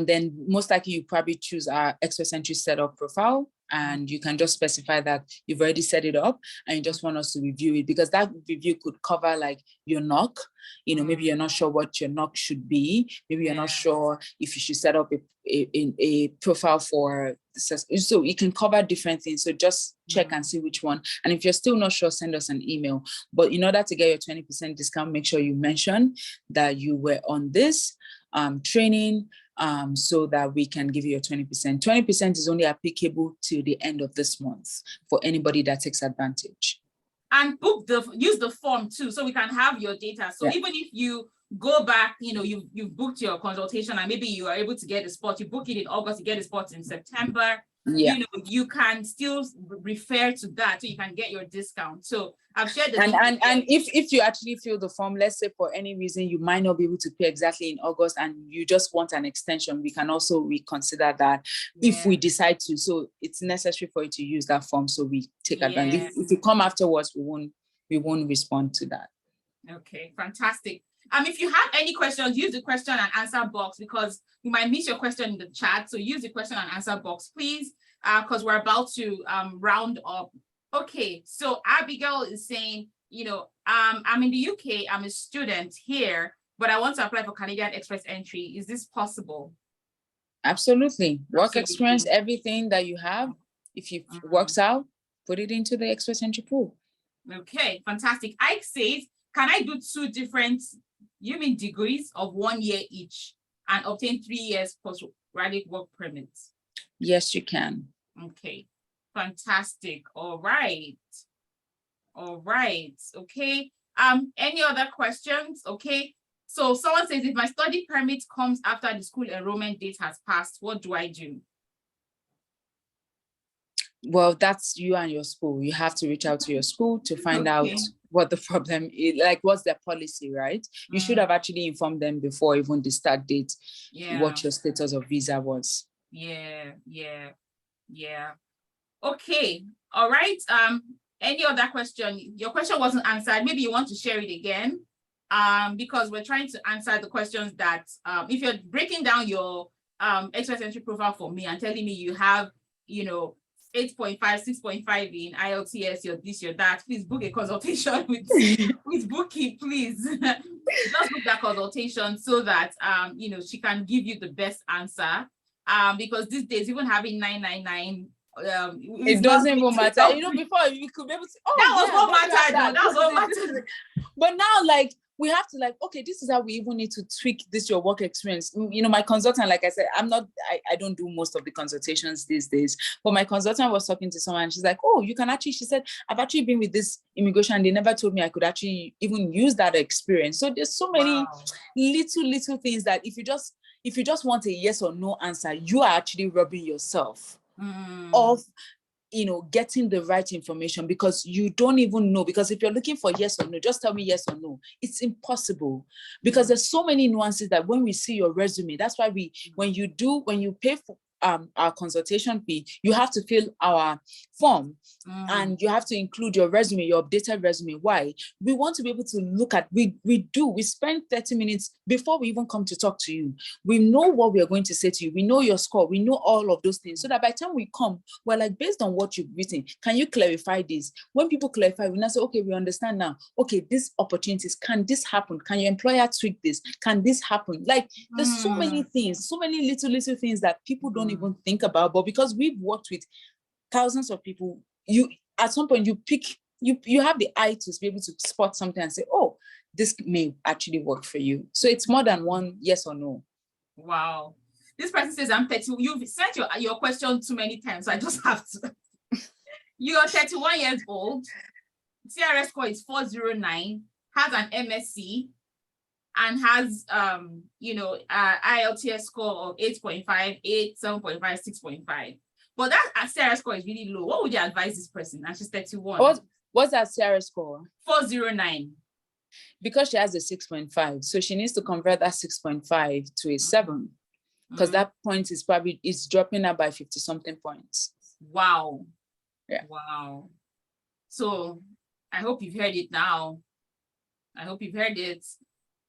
then most likely you probably choose our express entry setup profile, and you can just specify that you've already set it up and you just want us to review it, because that review could cover like your knock. Maybe you're not sure what your knock should be. Maybe you're not sure if you should set up a profile for the, so it can cover different things. So just check and see which one. And if you're still not sure, send us an email. But in order to get your 20% discount, make sure you mention that you were on this training so that we can give you a 20%. 20% is only applicable to the end of this month for anybody that takes advantage. And use the form too, so we can have your data. So even if you go back, you've booked your consultation and maybe you are able to get a spot, you book it in August, you get a spot in September, you can still refer to that so you can get your discount. So I've shared the and if you actually fill the form, let's say for any reason you might not be able to pay exactly in August and you just want an extension, we can also reconsider that if we decide to. So it's necessary for you to use that form, so we take advantage. If you come afterwards, we won't respond to that. Okay, fantastic. If you have any questions, use the question and answer box, because you might miss your question in the chat. So use the question and answer box, please, because we're about to round up. Okay, so Abigail is saying, I'm in the UK, I'm a student here, but I want to apply for Canadian Express entry. Is this possible? Absolutely. Work experience, everything that you have, if it works out, put it into the Express entry pool. Okay, fantastic. Ike says, can I do 2 different, degrees of 1 year each and obtain 3 years postgraduate work permits? Yes, you can. Okay, fantastic. All right. Okay. Any other questions? Okay. So someone says, if my study permit comes after the school enrollment date has passed, what do I do? Well, that's you and your school. You have to reach out to your school to find out what the problem is, like what's their policy, right? You should have actually informed them before even the start date, what your status of visa was. Yeah. Okay, all right. Any other question? Your question wasn't answered. Maybe you want to share it again, because we're trying to answer the questions that, if you're breaking down your Express entry profile for me and telling me you have, 8.5, 6.5 in IELTS, you're this, you're that, please book a consultation with Bukky, please. Just book that consultation so that, she can give you the best answer. Because these days, even having 999, it doesn't even matter. Before you could be able to, that was what mattered. But now, we have to okay, this is how we even need to tweak your work experience. My consultant, like I said, I don't do most of the consultations these days, but my consultant was talking to someone and she's like, oh, you can actually, she said, I've actually been with this immigration. They never told me I could actually even use that experience. So there's so many little things that if you just want a yes or no answer, you are actually robbing yourself of getting the right information, because you don't even know. Because if you're looking for yes or no, just tell me yes or no. It's impossible, because there's so many nuances that when we see your resume, that's why when you pay for our consultation fee, you have to fill our form and you have to include your resume, your updated resume. Why? We want to be able to look at, we spend 30 minutes before we even come to talk to you. We know what we are going to say to you. We know your score. We know all of those things, so that by the time we come, we're like, based on what you've written, can you clarify this? When people clarify, we now say, okay, we understand now. Okay, these opportunities, can this happen? Can your employer tweak this? Can this happen? There's so many things, so many little things that people don't even think about. But because we've worked with thousands of people, you at some point you have the eye to be able to spot something and say, oh, this may actually work for you. So it's more than one yes or no. Wow. This person says, I'm 30. You've sent your question too many times, so I just have to. You are 31 years old. CRS score is 409, has an MSc, and has IELTS score of 8.5, 8, 7.5, 6.5. But that CRS score is really low. What would you advise this person? And she's 31. What's that CRS score? 409. Because she has a 6.5, so she needs to convert that 6.5 to a 7, because that point is dropping her by 50 something points. Wow. Yeah. Wow. So I hope you've heard it now. I hope you've heard it.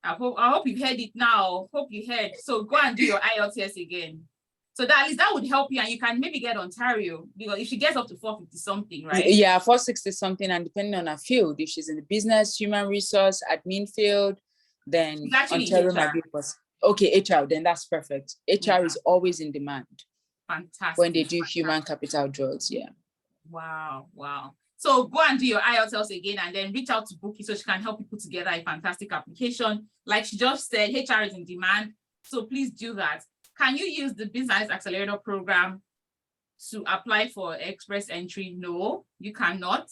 I hope you've heard it now. Hope you heard. So go and do your IELTS again. So that at least that would help you, and you can maybe get Ontario, because if she gets up to 450 something, right? Yeah, 460 something, and depending on her field, if she's in the business, human resource, admin field, then Ontario might be possible. Okay, HR, then that's perfect. HR is always in demand. Fantastic. When they do human capital draws, yeah. Wow. So go and do your IELTS again, and then reach out to Bukky so she can help you put together a fantastic application. Like she just said, HR is in demand, so please do that. Can you use the Business Accelerator program to apply for express entry? No, you cannot.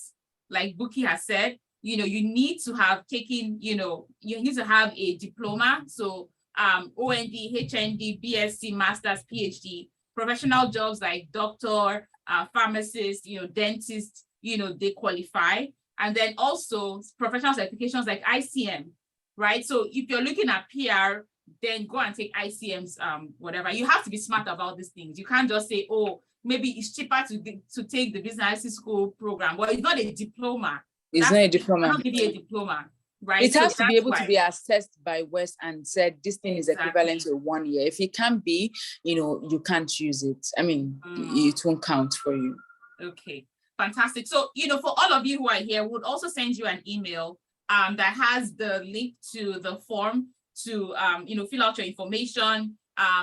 Like Bukky has said, you need to have taken, you need to have a diploma. So OND, HND, BSc, Masters, PhD, professional jobs like doctor, pharmacist, dentist, they qualify. And then also professional certifications like ICM, right? So if you're looking at PR, then go and take ICM's, whatever. You have to be smart about these things. You can't just say, oh, maybe it's cheaper to take the business school program. Well, it's not a diploma. It's not a diploma. Not give you a diploma, right? It has to be able to be assessed by West and said this thing is equivalent to 1 year. If it can't be, you can't use it. I mean, it won't count for you. Okay, fantastic. So, for all of you who are here, we'll also send you an email that has the link to the form to, fill out your information.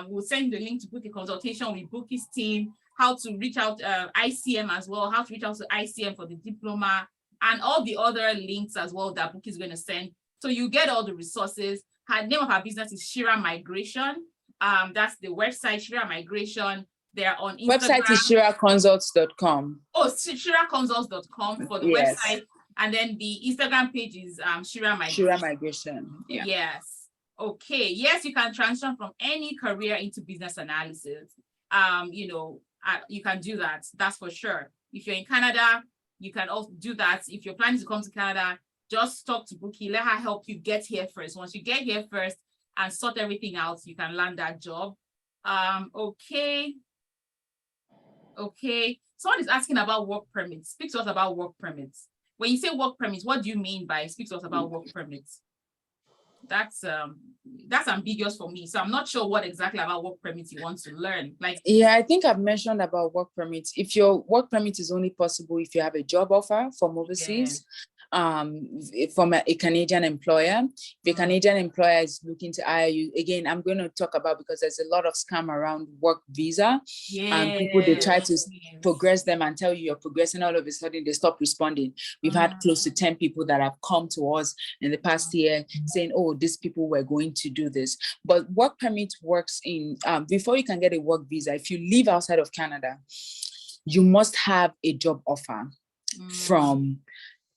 We'll send the link to book a consultation with Bukky's team, how to reach out ICM as well, how to reach out to ICM for the diploma, and all the other links as well that Bukky is going to send. So you get all the resources. Her name of her business is Shira Migration. That's the website, Shira Migration. They're on Instagram. Website is shiraconsults.com. Oh, shiraconsults.com for the website. And then the Instagram page is Shira Migration. Shira Migration. Yeah. Yes. Okay. Yes, you can transition from any career into business analysis. You can do that. That's for sure. If you're in Canada, you can also do that. If you're planning to come to Canada, just talk to Bukky. Let her help you get here first. Once you get here first and sort everything out, you can land that job. Okay. Someone is asking about work permits. Speak to us about work permits. When you say work permits, what do you mean by speak to us about work permits? That's ambiguous for me. So I'm not sure what exactly about work permits you want to learn. Yeah, I think I've mentioned about work permits. If your work permit is only possible if you have a job offer from overseas, from a Canadian employer. If a Canadian employer is looking to hire you, again, I'm going to talk about, because there's a lot of scam around work visa. And people, they try to progress them and tell you you're progressing, all of a sudden they stop responding. We've had close to 10 people that have come to us in the past year saying, oh, these people were going to do this. But work permit works in, before you can get a work visa, if you live outside of Canada, you must have a job offer from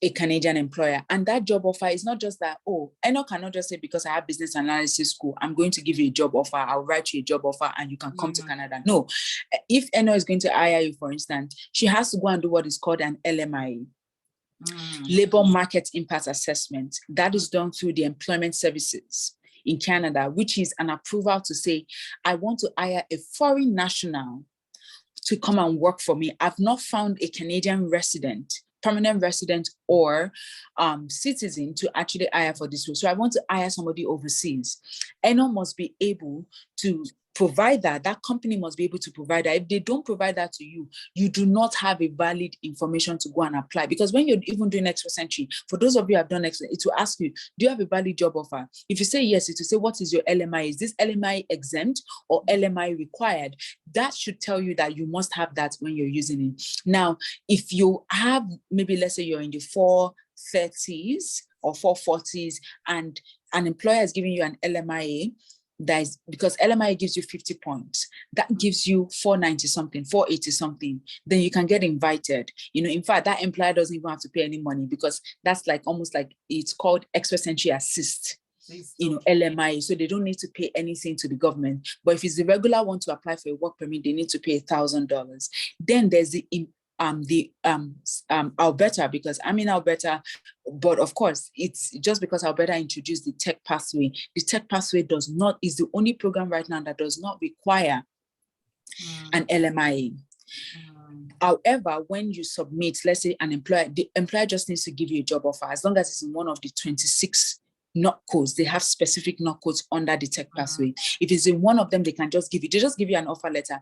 a Canadian employer. And that job offer is not just that, oh, Eno cannot just say, because I have business analysis school, I'm going to give you a job offer, I'll write you a job offer and you can come to Canada. No, if Eno is going to hire you, for instance, she has to go and do what is called an LMIA, Labor Market Impact Assessment. That is done through the Employment Services in Canada, which is an approval to say, I want to hire a foreign national to come and work for me. I've not found a Canadian resident, permanent resident or citizen to actually hire for this role. So I want to hire somebody overseas. Eno must be able to provide that. That company must be able to provide that. If they don't provide that to you, you do not have a valid information to go and apply. Because when you're even doing express entry, for those of you who have done express, it will ask you, do you have a valid job offer? If you say yes, it will say, what is your LMI? Is this LMI exempt or LMI required? That should tell you that you must have that when you're using it. Now, if you have, maybe let's say you're in the 430s or 440s and an employer is giving you an LMIA, that is because LMI gives you 50 points. That gives you 490 something, 480 something. Then you can get invited. In fact, that employer doesn't even have to pay any money, because that's like almost like it's called express entry assist. LMI, so they don't need to pay anything to the government. But if it's the regular one to apply for a work permit, they need to pay $1,000. Then there's the Alberta, because I'm in Alberta, but of course it's just because Alberta introduced the tech pathway. The tech pathway is the only program right now that does not require an LMIA. However, when you submit, let's say an employer, the employer just needs to give you a job offer, as long as it's in one of the 26 NOC codes. They have specific NOC codes under the tech pathway. If it's in one of them, they just give you an offer letter.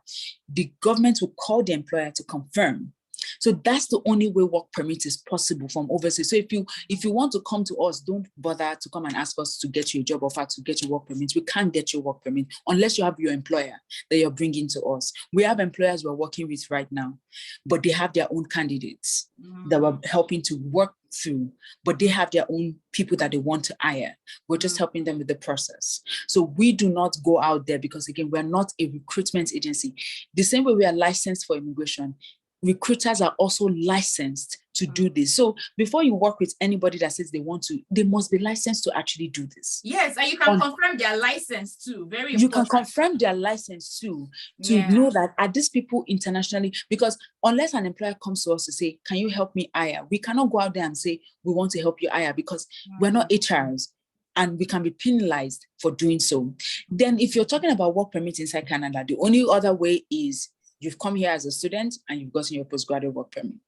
The government will call the employer to confirm. So that's the only way work permit is possible from overseas. So if you want to come to us, don't bother to come and ask us to get you a job offer, to get your work permit. We can't get your work permit unless you have your employer that you're bringing to us. We have employers we're working with right now, but they have their own candidates that we're helping to work through, but they have their own people that they want to hire. We're just helping them with the process. So we do not go out there because, again, we're not a recruitment agency. The same way we are licensed for immigration, recruiters are also licensed to do this. So before you work with anybody that says they want to, they must be licensed to actually do this. Yes, and you can confirm their license too. Very important. You can confirm their license too, to know that are these people internationally, because unless an employer comes to us to say, can you help me hire? We cannot go out there and say, we want to help you hire, because we're not HRs and we can be penalized for doing so. Then if you're talking about work permit inside Canada, the only other way is you've come here as a student and you've gotten your postgraduate work permit.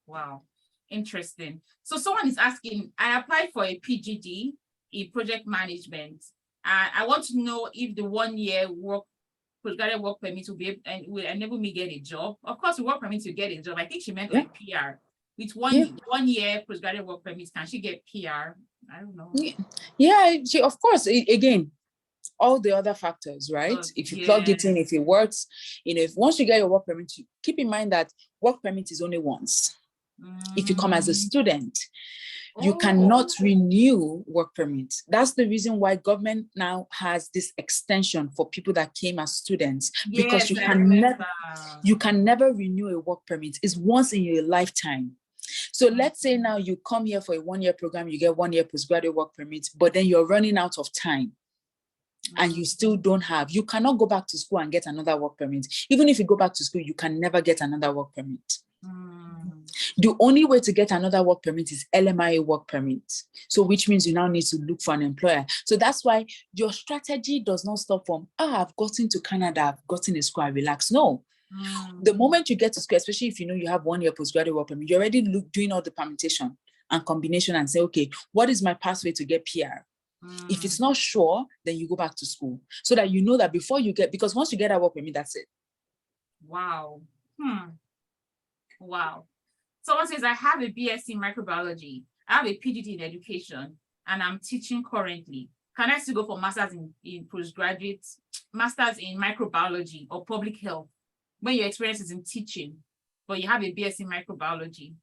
Wow, interesting. So someone is asking, I applied for a PGD in project management. I want to know if the 1 year postgraduate work permit will enable me get a job. Of course, the work permit to get a job. I think she meant like PR. With one year postgraduate work permit, can she get PR? I don't know. Yeah, of course. Again, all the other factors, right? If you plug it in, if it works, if once you get your work permit, keep in mind that work permit is only once. If you come as a student, you cannot renew work permit. That's the reason why government now has this extension for people that came as students, because you can never renew a work permit. It's once in your lifetime. So let's say now you come here for a 1 year program, you get 1 year postgraduate work permit, but then you're running out of time and you still don't have, you cannot go back to school and get another work permit. Even if you go back to school, you can never get another work permit. The only way to get another work permit is LMIA work permit. So which means you now need to look for an employer. So that's why your strategy does not stop from, I've gotten to Canada, I've gotten a school, I relax. No. The moment you get to school, especially if you know you have 1 year postgraduate work permit, you're already doing all the permutation and combination and say, okay, what is my pathway to get PR? If it's not sure, then you go back to school so that you know that before you get, because once you get that work permit, that's it. Wow. Wow. Someone says, I have a BSc in microbiology. I have a PGD in education, and I'm teaching currently. Can I still go for master's in postgraduate, master's in microbiology or public health when your experience is in teaching, but you have a BSc in microbiology?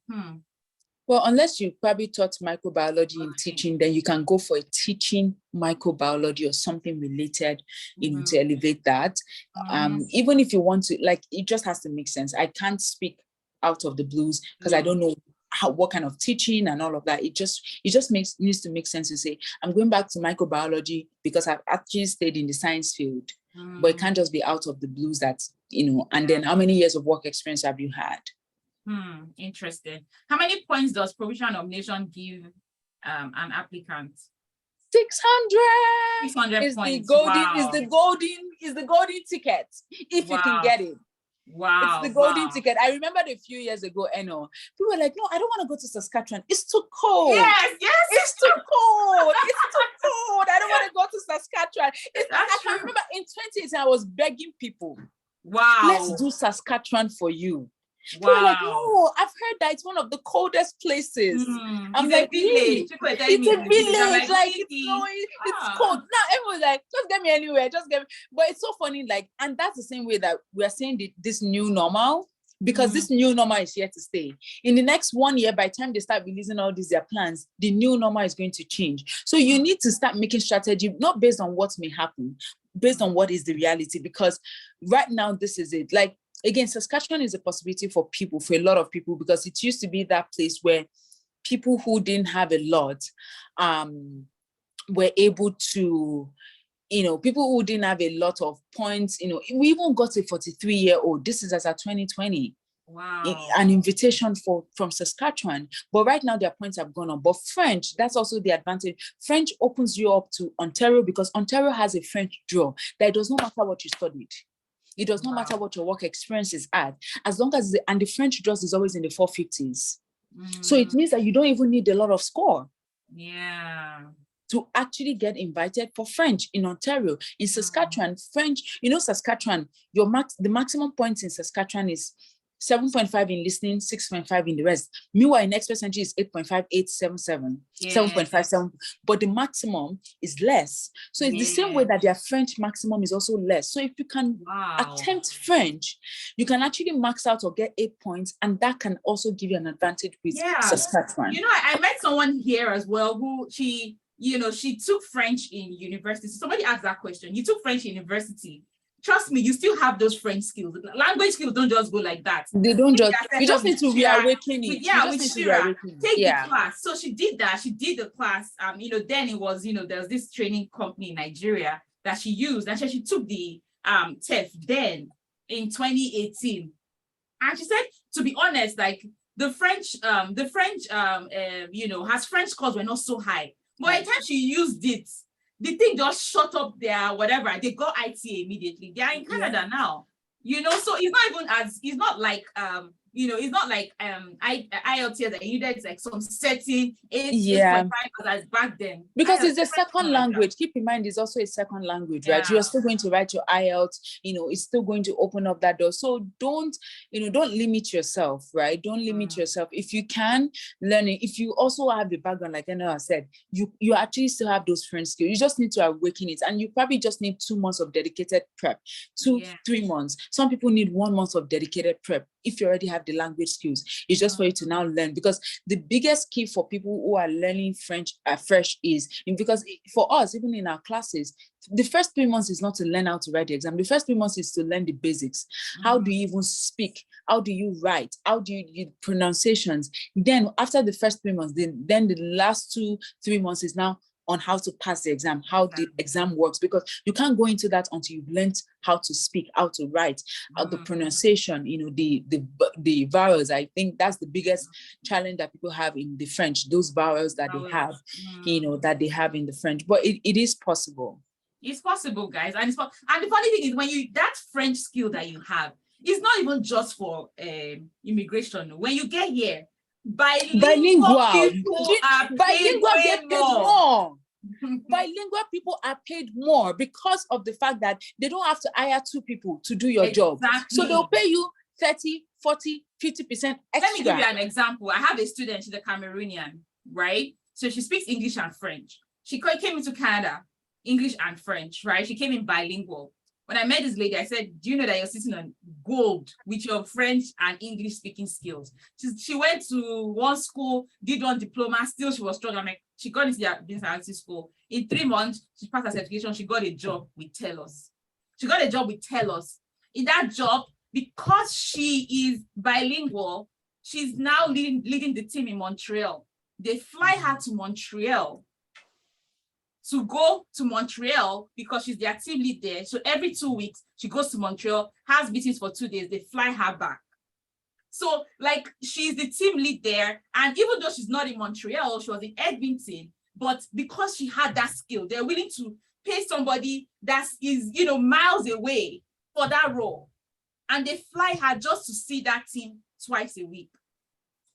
Well, unless you probably taught microbiology in teaching, then you can go for a teaching microbiology or something related, to elevate that. Even if you want to, like, it just has to make sense. I can't speak out of the blues because I don't know what kind of teaching and all of that. It just needs to make sense to say, I'm going back to microbiology because I've actually stayed in the science field, but it can't just be out of the blues that, and then how many years of work experience have you had? Interesting. How many points does provisional nomination give an applicant? 600. 600 points. Is the golden ticket if you can get it. Wow. It's the golden ticket. I remember a few years ago, people were like, no, I don't want to go to Saskatchewan. It's too cold. Yes. It's too cold. It's too cold. I don't want to go to Saskatchewan. I remember in 2018, I was begging people, wow, let's do Saskatchewan for you. Wow. Like, oh, I've heard that it's one of the coldest places. I'm it's like, a village. It's a village. Like, it's cold. Now everyone's like, just get me anywhere. But it's so funny. Like, and that's the same way that we are saying this new normal, because this new normal is here to stay. In the next 1 year, by the time they start releasing all their plans, the new normal is going to change. So you need to start making strategy, not based on what may happen, based on what is the reality. Because right now, this is it. Like, again, Saskatchewan is a possibility for a lot of people, because it used to be that place where people who didn't have a lot were able to, people who didn't have a lot of points, we even got a 43-year-old. This is as at 2020. Wow. An invitation from Saskatchewan. But right now their points have gone up. But French, that's also the advantage. French opens you up to Ontario, because Ontario has a French draw that it does not matter what you studied. It does not matter what your work experience is at, as long as the French draws is always in the 450s. So it means that you don't even need a lot of score. Yeah. To actually get invited for French in Ontario. In Saskatchewan, French, Saskatchewan, the maximum points in Saskatchewan is 7.5 in listening, 6.5 in the rest. Meanwhile, in expert entry is 8.5877, 7.57, but the maximum is less. So it's the same way that their French maximum is also less. So if you can attempt French, you can actually max out or get 8 points, and that can also give you an advantage with Saskatchewan. You know, I met someone here as well who she took French in university. So somebody asked that question. You took French in university. Trust me, you still have those French skills. Language skills don't just go like that. They don't just, you just need to reawaken it. With Shira, take the class. So she did that. She did the class. Then it was, there was this training company in Nigeria that she used. And she took the TEF then in 2018. And she said, to be honest, like the French, her French scores were not so high. But by the time she used it, the thing just shut up their whatever. They got ITA immediately. They are in Canada now, so it's not like IELTS that you needed like some setting 8.5 as back then. Because it's a second language. Keep in mind, it's also a second language, right? You're still going to write your IELTS, it's still going to open up that door. So don't limit yourself, right? Don't limit yourself. If you can learn it, if you also have the background, like I said, you actually still have those French skills. You just need to awaken it. And you probably just need 2 months of dedicated prep, 3 months. Some people need 1 month of dedicated prep. If you already have the language skills, it's just for you to now learn, because the biggest key for people who are learning French fresh is, because for us, even in our classes, the first 3 months is not to learn how to write the exam. The first 3 months is to learn the basics. How do you even speak? How do you write? How do you pronunciations? Then after the first 3 months, then the last 2-3 months is now on how to pass the exam, how the exam works, because you can't go into that until you've learned how to speak, how to write, the pronunciation, the vowels. I think that's the biggest challenge that people have in the French, those vowels that they have, that they have in the French. But it is possible. It's possible, guys. And the funny thing is, when that French skill that you have, it's not even just for immigration. When you get here, bilingual people are paid more. Bilingual people are paid more because of the fact that they don't have to hire 2 people to do your job. So they'll pay you 30, 40, 50% extra. Let me give you an example. I have a student, she's a Cameroonian, right? So she speaks English and French. She came into Canada, English and French, right? She came in bilingual. When I met this lady, I said, do you know that you're sitting on gold with your French and English speaking skills? She went to one school, did one diploma, still she was struggling. She got into the business analysis school. In 3 months, she passed her certification. She got a job with TELUS. In that job, because she is bilingual, she's now leading the team in Montreal. They fly her to Montreal to go to Montreal because she's their team lead there. So every 2 weeks, she goes to Montreal, has meetings for 2 days, they fly her back. So like she's the team lead there. And even though she's not in Montreal, she was in Edmonton, but because she had that skill, they're willing to pay somebody that is, miles away for that role. And they fly her just to see that team twice a week.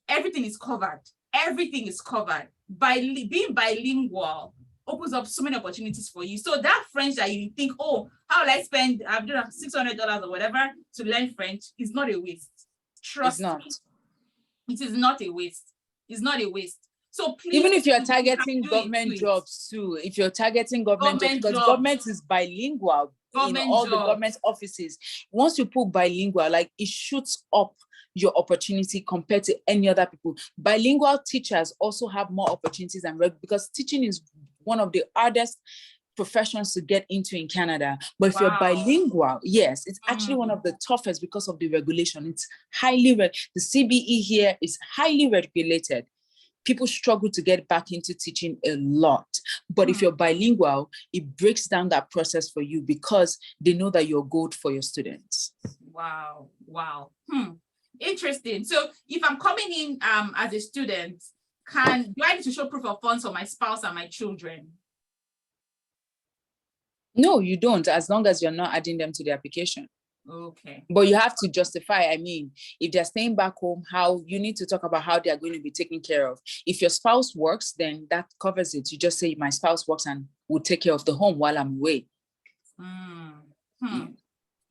Everything is covered. Everything is covered. By being bilingual opens up so many opportunities for you. So that French that you think, oh, how will I spend $600 or whatever to learn French is not a waste. Trust me. It is not a waste. It's not a waste. So please, even if you're targeting government jobs too, if you're targeting government jobs, because government is bilingual in all the government offices. Once you put bilingual, like it shoots up your opportunity compared to any other people. Bilingual teachers also have more opportunities because teaching is one of the hardest professions to get into in Canada. But if you're bilingual, yes, it's actually one of the toughest because of the regulation. It's the CBE here is highly regulated. People struggle to get back into teaching a lot. But if you're bilingual, it breaks down that process for you because they know that you're good for your students. Wow. Interesting. So if I'm coming in as a student, do I need to show proof of funds for my spouse and my children? No, you don't, as long as you're not adding them to the application. Okay. But you have to justify, if they're staying back home, how you need to talk about how they're going to be taken care of. If your spouse works, then that covers it. You just say, my spouse works and will take care of the home while I'm away.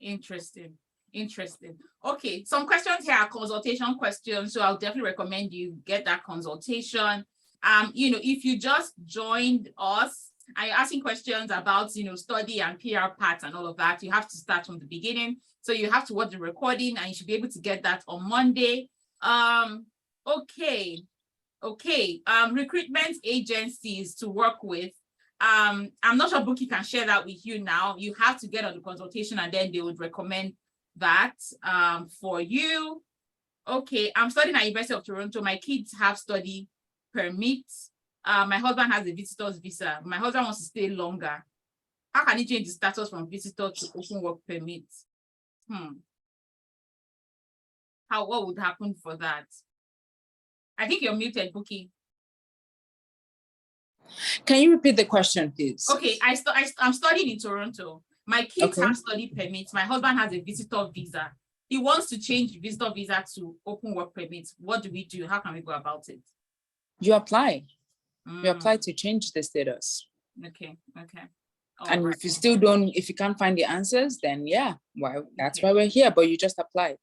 Interesting. Interesting. Okay, some questions here are consultation questions, so I'll definitely recommend you get that consultation. If you just joined us, I'm asking questions about, study and PR parts and all of that. You have to start from the beginning. So you have to watch the recording and you should be able to get that on Monday. Okay. Recruitment agencies to work with. I'm not sure Bukky can share that with you now. You have to get on the consultation and then they would recommend that for you. Okay, I'm studying at University of Toronto. My kids have study permits. My husband has a visitor's visa. My husband wants to stay longer. How can he change the status from visitor to open work permit? What would happen for that? I think you're muted, Bukky. Can you repeat the question, please? Okay, I'm studying in Toronto. My kids have study permits. My husband has a visitor visa. He wants to change visitor visa to open work permits. What do we do? How can we go about it? You apply. You apply to change the status. Okay. And if you still if you can't find the answers, then that's why we're here, but you just apply.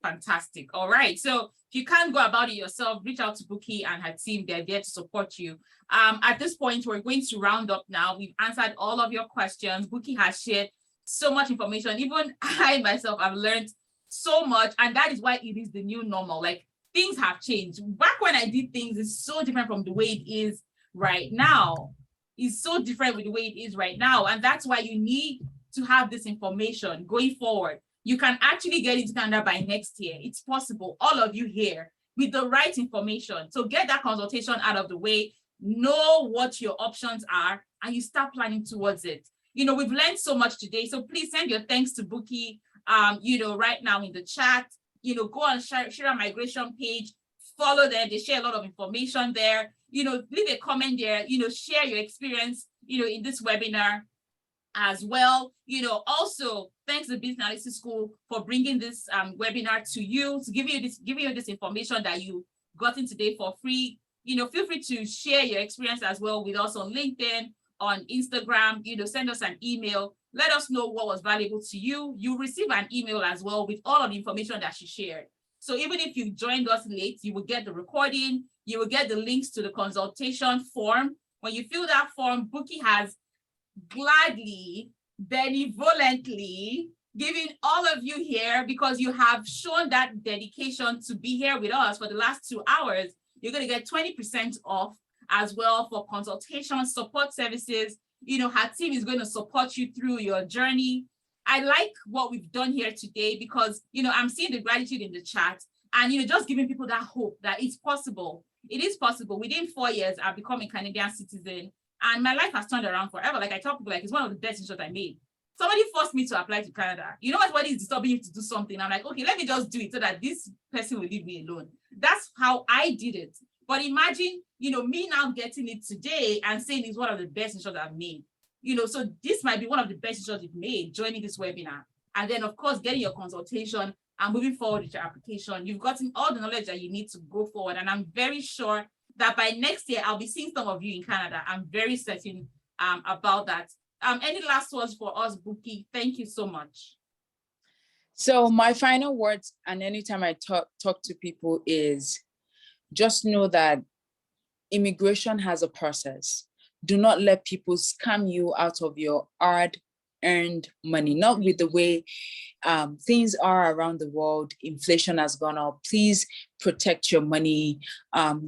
Fantastic. All right. So if you can't go about it yourself, reach out to Bukky and her team. They're there to support you. At this point, we're going to round up now. We've answered all of your questions. Bukky has shared so much information. Even I myself have learned so much. And that is why it is the new normal. Like, things have changed. Back when I did things, it's so different from the way it is right now. It's so different with the way it is right now. And that's why you need to have this information going forward. You can actually get into Canada by next year. It's possible. All of you here with the right information. So get that consultation out of the way, know what your options are, and you start planning towards it. We've learned so much today. So please send your thanks to Bukky, right now in the chat. Go on Shira Migration page, follow them. They share a lot of information there. Leave a comment there, share your experience, in this webinar as well. Also, thanks to Business Analysis School for bringing this webinar to you, to giving you this information that you got in today for free. Feel free to share your experience as well with us on LinkedIn, on Instagram. Send us an email. Let us know what was valuable to you. You'll receive an email as well with all of the information that she shared. So even if you joined us late, you will get the recording. You will get the links to the consultation form. When you fill that form, Bukky has gladly, benevolently giving all of you here, because you have shown that dedication to be here with us for the last 2 hours. You're going to get 20% off as well for consultation support services. Her team is going to support you through your journey. I like what we've done here today because, I'm seeing the gratitude in the chat and, just giving people that hope that it's possible. It is possible. Within 4 years, I've become a Canadian citizen and my life has turned around forever. Like I tell people, it's one of the best decisions I made. Somebody forced me to apply to Canada. Somebody is disturbing you to do something. I'm like, okay, let me just do it so that this person will leave me alone. That's how I did it. But imagine, me now getting it today and saying it's one of the best decisions I've made. So this might be one of the best decisions you've made, joining this webinar. And then, of course, getting your consultation and moving forward with your application. You've gotten all the knowledge that you need to go forward. And I'm very sure that by next year, I'll be seeing some of you in Canada. I'm very certain about that. Any last words for us, Bukky? Thank you so much. So my final words, and anytime I talk to people, is just know that immigration has a process. Do not let people scam you out of your hard-earned money, not with the way things are around the world. Inflation has gone up. Please protect your money,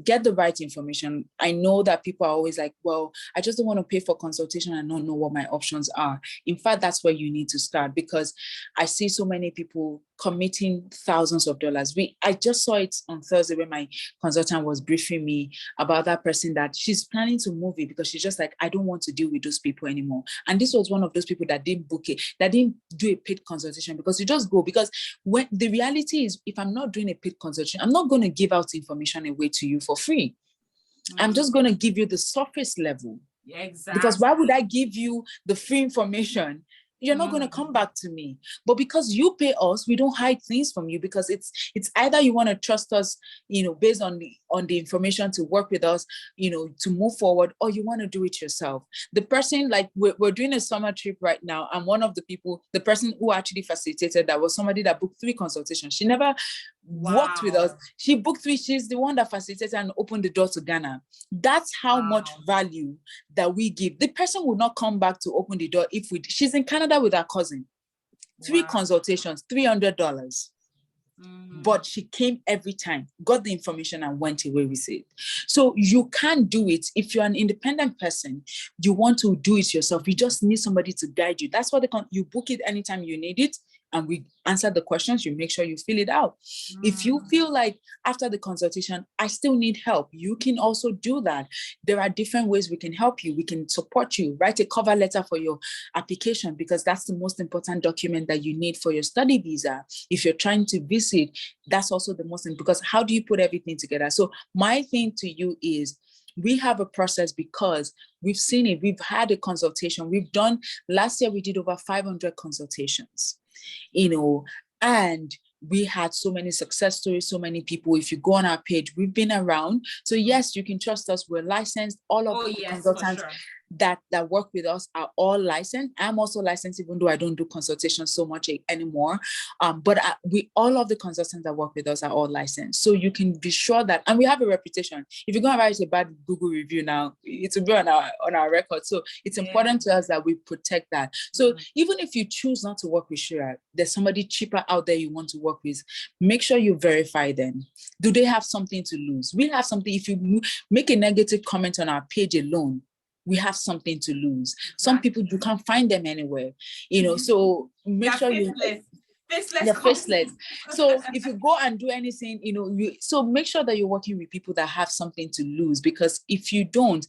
get the right information. I know that people are always like, well, I just don't want to pay for consultation and not know what my options are. In fact, that's where you need to start, because I see so many people committing thousands of dollars. I just saw it on Thursday when my consultant was briefing me about that person that she's planning to move it because she's just like, I don't want to deal with those people anymore. And this was one of those people that didn't book it, that didn't do a paid consultation, because you just go, because when the reality is, if I'm not doing a paid consultation, I'm not going to give out information away to you for free. I'm just going to give you the surface level. Yeah, exactly. Because why would I give you the free information? You're not going to come back to me. But because you pay us, we don't hide things from you, because it's either you want to trust us, based on on the information to work with us, to move forward, or you want to do it yourself. The person, like we're doing a summer trip right now, and one of the person who actually facilitated that was somebody that booked 3 consultations. She never worked with us. She booked 3. She's the one that facilitated and opened the door to Ghana. That's how much value that we give. The person will not come back to open the door if she's in Canada with her cousin. 3 consultations, $300. But she came every time, got the information, and went away with it. So you can't do it. If you're an independent person, you want to do it yourself. You just need somebody to guide you. That's why you book it anytime you need it, and we answer the questions. You make sure you fill it out. If you feel like after the consultation, I still need help, you can also do that. There are different ways we can help you. We can support you. Write a cover letter for your application, because that's the most important document that you need for your study visa. If you're trying to visit, that's also the most important, because how do you put everything together? So my thing to you is, we have a process because we've seen it. We've had a consultation. Last year, we did over 500 consultations, and we had so many success stories, so many people. If you go on our page, we've been around. So yes, you can trust us. We're licensed. All of the consultants that work with us are all licensed. I'm also licensed, even though I don't do consultations so much anymore. But all of the consultants that work with us are all licensed. So you can be sure that, and we have a reputation. If you're going to write a bad Google review now, it will be on our record. So it's important to us that we protect that. So even if you choose not to work with Shira, there's somebody cheaper out there you want to work with, make sure you verify them. Do they have something to lose? We have something. If you make a negative comment on our page alone, we have something to lose. Some people, you can't find them anywhere, so make sure they're faceless. So if you go and do anything, so make sure that you're working with people that have something to lose, because if you don't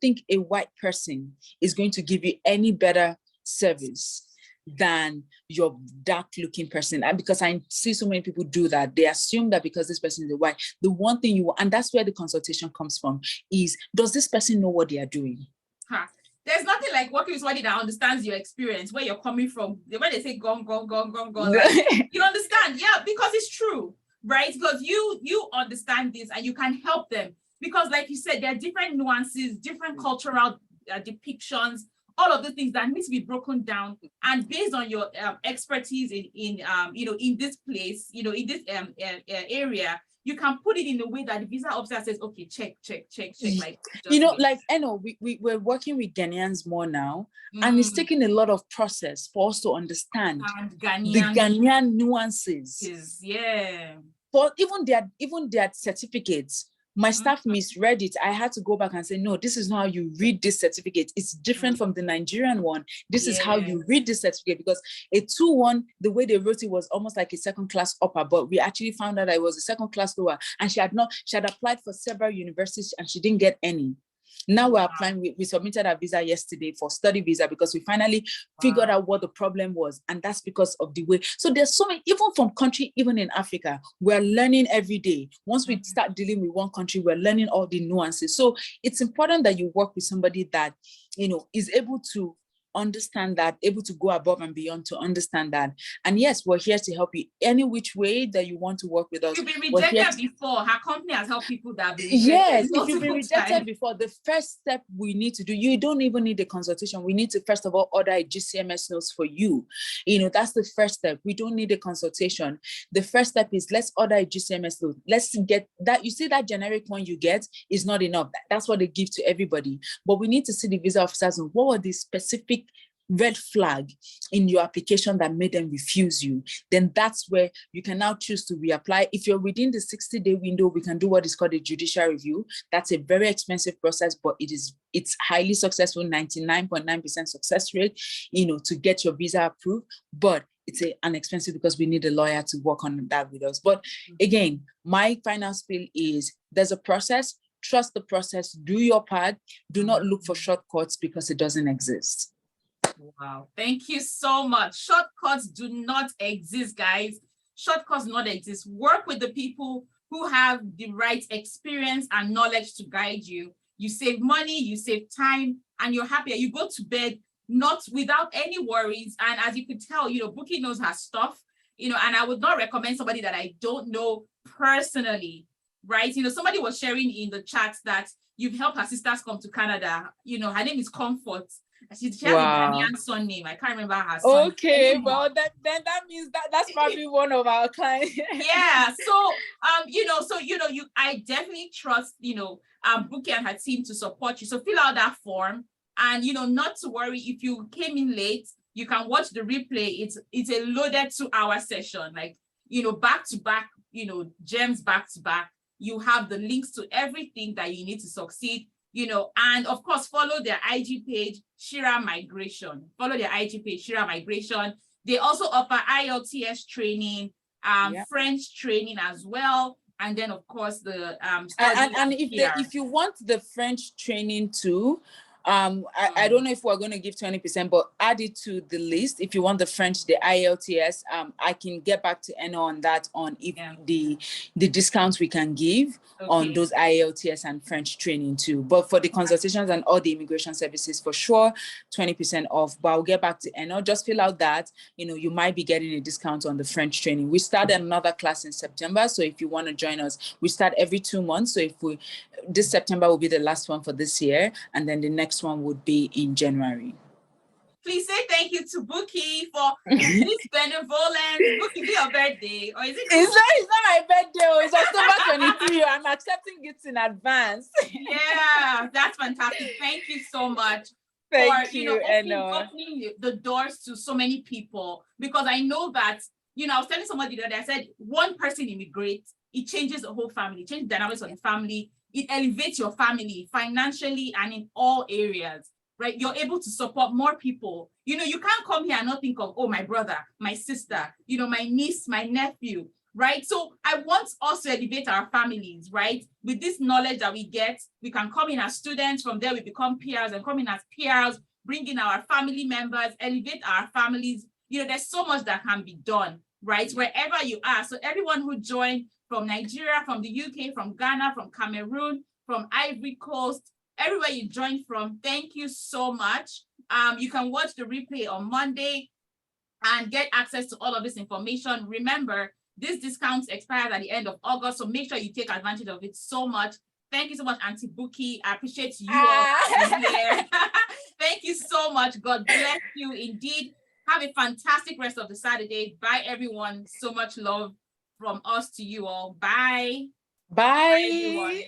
think a white person is going to give you any better service than your dark looking person. And because I see so many people do that, they assume that because this person is white, the one thing and that's where the consultation comes from, is, does this person know what they are doing? There's nothing like working with somebody that understands your experience, where you're coming from. When they say gone, like, you understand? Yeah, because it's true, right? Because you understand this and you can help them. Because like you said, there are different nuances, different cultural depictions, all of the things that need to be broken down, and based on your expertise in this place, in this area, you can put it in a way that the visa officer says, okay, check. Like, we're working with Ghanaians more now, and it's taking a lot of process for us to understand the Ghanaian nuances. For even their certificates. My staff misread it. I had to go back and say, no, this is not how you read this certificate. It's different from the Nigerian one. This is how you read this certificate, because a 2-1, the way they wrote it was almost like a second class upper, but we actually found out that it was a second class lower. And she had applied for several universities and she didn't get any. Now we're applying, we submitted our visa yesterday for study visa, because we finally figured out what the problem was. And that's because of the way. So there's so many, even from country, even in Africa, we're learning every day. Once we start dealing with one country, we're learning all the nuances. So it's important that you work with somebody that, is able to understand that, able to go above and beyond to understand that. And yes, we're here to help you any which way that you want to work with us. You've been rejected before. Her company has helped people that have been rejected. Yes, if you've been rejected before, the first step we need to do, you don't even need a consultation. We need to first of all order a GCMS notes for you. That's the first step. We don't need a consultation. The first step is, let's order a GCMS note. Let's get that. You see, that generic one you get is not enough. That's what they give to everybody. But we need to see the visa officers and what were the specific red flag in your application that made them refuse you. Then that's where you can now choose to reapply. If you're within the 60-day window, we can do what is called a judicial review. That's a very expensive process, but it's highly successful, 99.9% success rate, to get your visa approved. But it's unexpensive because we need a lawyer to work on that with us. But again, my final spiel is, there's a process. Trust the process. Do your part. Do not look for shortcuts, because it doesn't exist. Wow. Thank you so much. Shortcuts do not exist, guys. Shortcuts do not exist. Work with the people who have the right experience and knowledge to guide you. You save money, you save time, and you're happier. You go to bed not without any worries. And as you could tell, Bukky knows her stuff, and I would not recommend somebody that I don't know personally right? Somebody was sharing in the chat that you've helped her sisters come to Canada. Her name is Comfort. She has a Ghanaian surname. I can't remember her son. Okay, well, that means that's probably one of our clients. Yeah. So, I definitely trust, Bukky and her team to support you. So fill out that form, and not to worry if you came in late. You can watch the replay. It's a loaded 2-hour session, like back to back, gems back to back. You have the links to everything that you need to succeed. And of course, follow their IG page, Shira Migration. Follow their IG page, Shira Migration. They also offer IELTS training, French training as well. And then, of course, the and if you want the French training too, I don't know if we're going to give 20%, but add it to the list. If you want the French, the IELTS, I can get back to Eno on that, on if the discounts we can give on those IELTS and French training too. But for the consultations and all the immigration services, for sure, 20% off. But I'll get back to Eno. Just fill out that, you might be getting a discount on the French training. We started another class in September. So if you want to join us, we start every 2 months. So this September will be the last one for this year. And then the next one would be in January. Please say thank you to Bukky for this benevolence. Bukky, be your birthday, or is it? It's not my birthday. It's October 23. I'm accepting gifts in advance. Yeah, that's fantastic. Thank you so much. Thank you, opening the doors to so many people, because I know that, I was telling somebody that I said, one person immigrates, it changes the whole family, it changes the dynamics of the family. It elevates your family financially and in all areas, right? You're able to support more people. You can't come here and not think of, oh, my brother, my sister, my niece, my nephew, right? So I want us to elevate our families, right? With this knowledge that we get, we can come in as students. From there, we become peers, and come in as peers, bring in our family members, elevate our families. There's so much that can be done, right? Wherever you are. So everyone who joined, from Nigeria, from the UK, from Ghana, from Cameroon, from Ivory Coast, everywhere you joined from, thank you so much. You can watch the replay on Monday and get access to all of this information. Remember, this discount expires at the end of August, so make sure you take advantage of it so much. Thank you so much, Auntie Bukky. I appreciate you all here. Thank you so much. God bless you indeed. Have a fantastic rest of the Saturday. Bye, everyone. So much love from us to you all. Bye. Bye. Bye, everyone.